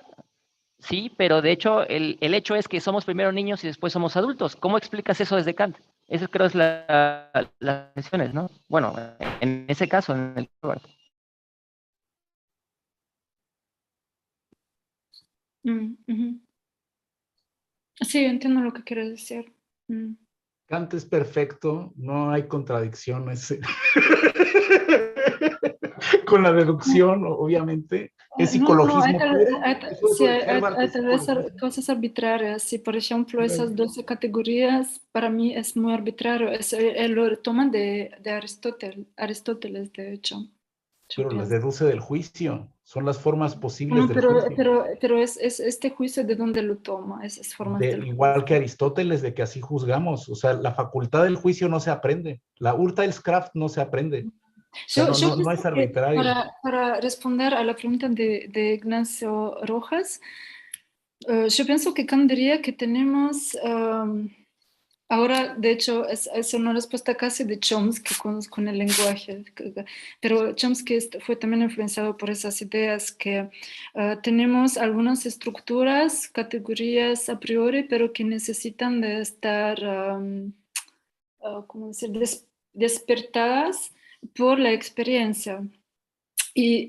sí, pero de hecho el hecho es que somos primero niños y después somos adultos. ¿Cómo explicas eso desde Kant? Eso creo es las cuestiones, ¿no? Bueno, en ese caso, en el Sí, entiendo lo que quieres decir. Kant es perfecto, no hay contradicciones con la deducción, obviamente. Es No, psicologismo puro. sí, Herbart hay es tal vez psicologismo. cosas arbitrarias. Sí, por ejemplo, esas 12 categorías para mí es muy arbitrario. Él lo toma de Aristóteles, de hecho. Yo Pero las pienso. deduce del juicio. Son las formas posibles No, del juicio. pero es este juicio de dónde lo toma, esas formas del Igual que juicio. Aristóteles, de que así juzgamos. O sea, la facultad del juicio no se aprende. La Urteilskraft no se aprende. O sea, Yo no pienso es que arbitrario. para responder a la pregunta de Ignacio Rojas, yo pienso que Kant diría que tenemos, ahora de hecho es una respuesta casi de Chomsky con el lenguaje, pero Chomsky fue también influenciado por esas ideas que tenemos algunas estructuras, categorías a priori, pero que necesitan de estar, ¿cómo decir?, despertadas por la experiencia y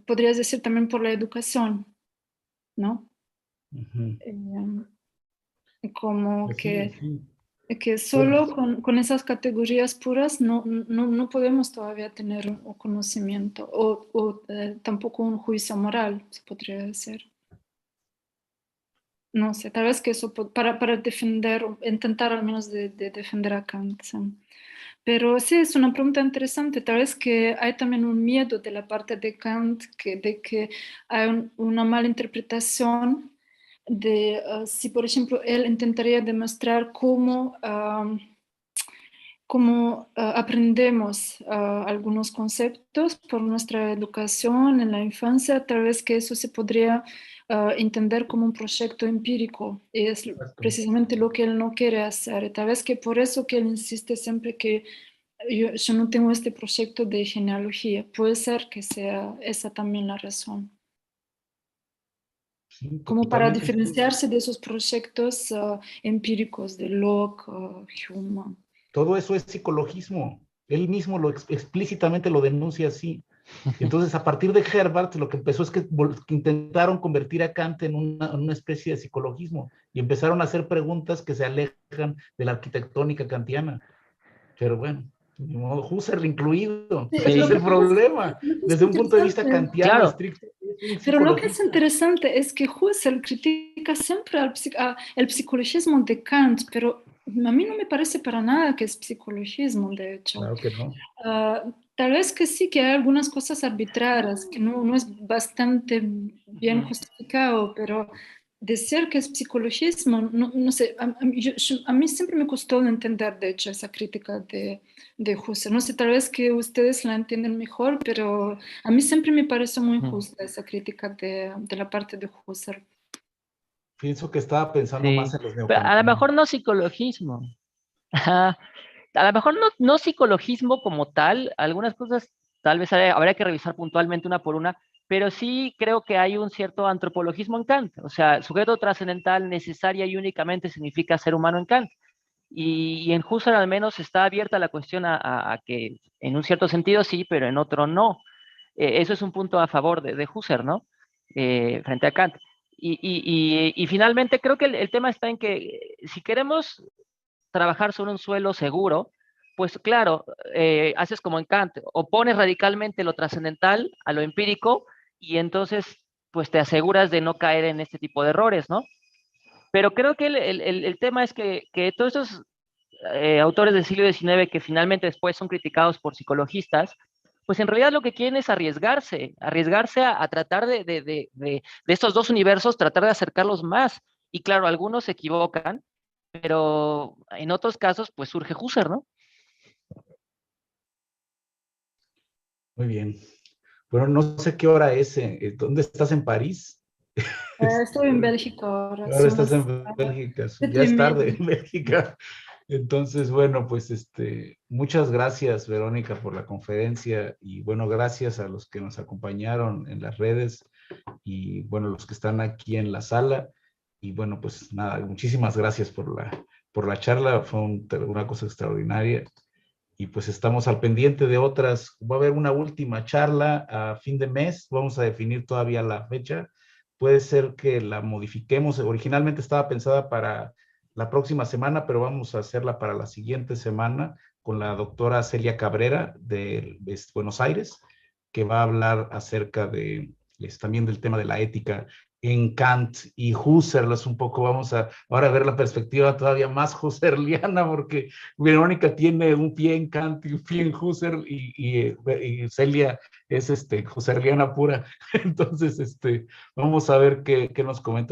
podrías decir también por la educación, ¿no? Ujú. Como Pues sí, sí. que Pues, solo con esas categorías puras no podemos todavía tener un conocimiento o tampoco un juicio moral, se podría decir. No sé, tal vez que eso para defender, intentar al menos de defender a Kant. Sí. Pero sí, es una pregunta interesante. Tal vez que hay también un miedo de la parte de Kant de que hay una mala interpretación de si, por ejemplo, él intentaría demostrar cómo aprendemos algunos conceptos por nuestra educación en la infancia, tal vez que eso se podría entender como un proyecto empírico. Y es Exacto. precisamente lo que él no quiere hacer. Y tal vez que por eso que él insiste siempre que yo no tengo este proyecto de genealogía. Puede ser que sea esa también la razón. Sí, Como para totalmente. diferenciarse de esos proyectos empíricos de Locke, Hume. Todo eso es psicologismo. Él mismo explícitamente lo denuncia así. Entonces, a partir de Herbart, lo que empezó es que intentaron convertir a Kant en una especie de psicologismo y empezaron a hacer preguntas que se alejan de la arquitectónica kantiana. Pero bueno, ni modo, Husserl incluido. Sí, Ese lo es que el pasa es problema. lo que es Desde un punto de vista interesante, kantiano Claro, estricto, es un pero lo que es psicologismo. interesante es que Husserl critica siempre el psicologismo de Kant, pero a mí no me parece para nada que es psicologismo, de hecho. Claro que no. Tal vez que sí, que hay algunas cosas arbitrarias, que no es bastante bien justificado, pero decir que es psicologismo, no sé, a mí siempre me costó entender, de hecho, esa crítica de Husserl. No sé, tal vez que ustedes la entienden mejor, pero a mí siempre me parece muy justa esa crítica de la parte de Husserl. Pienso que estaba pensando más sí. en los Pero a lo neokantianos. mejor no psicologismo. Ajá. A lo mejor no psicologismo como tal, algunas cosas tal vez habría que revisar puntualmente una por una, pero sí creo que hay un cierto antropologismo en Kant. O sea, sujeto trascendental necesaria y únicamente significa ser humano en Kant. Y en Husserl al menos está abierta la cuestión a que en un cierto sentido sí, pero en otro no. Eso es un punto a favor de Husserl, ¿no? Frente a Kant. Y finalmente creo que el tema está en que si queremos trabajar sobre un suelo seguro, pues claro, haces como en Kant, opones radicalmente lo trascendental a lo empírico y entonces pues te aseguras de no caer en este tipo de errores, ¿no? Pero creo que el tema es que todos estos autores del siglo XIX que finalmente después son criticados por psicologistas, pues en realidad lo que quieren es arriesgarse a tratar de estos dos universos, tratar de acercarlos más. Y claro, algunos se equivocan, pero en otros casos, pues surge Husserl, ¿no? Muy bien. Bueno, no sé qué hora es. ¿Dónde estás en París? Estoy en Bélgica ahora, Ahora son estás las en Bélgica. Ya es tarde 7:30. en Bélgica. Entonces, bueno, pues muchas gracias, Verónica, por la conferencia y bueno, gracias a los que nos acompañaron en las redes y bueno, los que están aquí en la sala. Y bueno, pues nada, muchísimas gracias por la charla. Fue una cosa extraordinaria. Y pues estamos al pendiente de otras. Va a haber una última charla a fin de mes. Vamos a definir todavía la fecha. Puede ser que la modifiquemos. Originalmente estaba pensada para la próxima semana, pero vamos a hacerla para la siguiente semana con la doctora Celia Cabrera de Buenos Aires, que va a hablar acerca también del tema de la ética en Kant y Husserl. Es un poco, vamos a ahora ver la perspectiva todavía más husserliana, porque Verónica tiene un pie en Kant y un pie en Husserl y Celia es husserliana pura. Entonces, vamos a ver qué nos comenta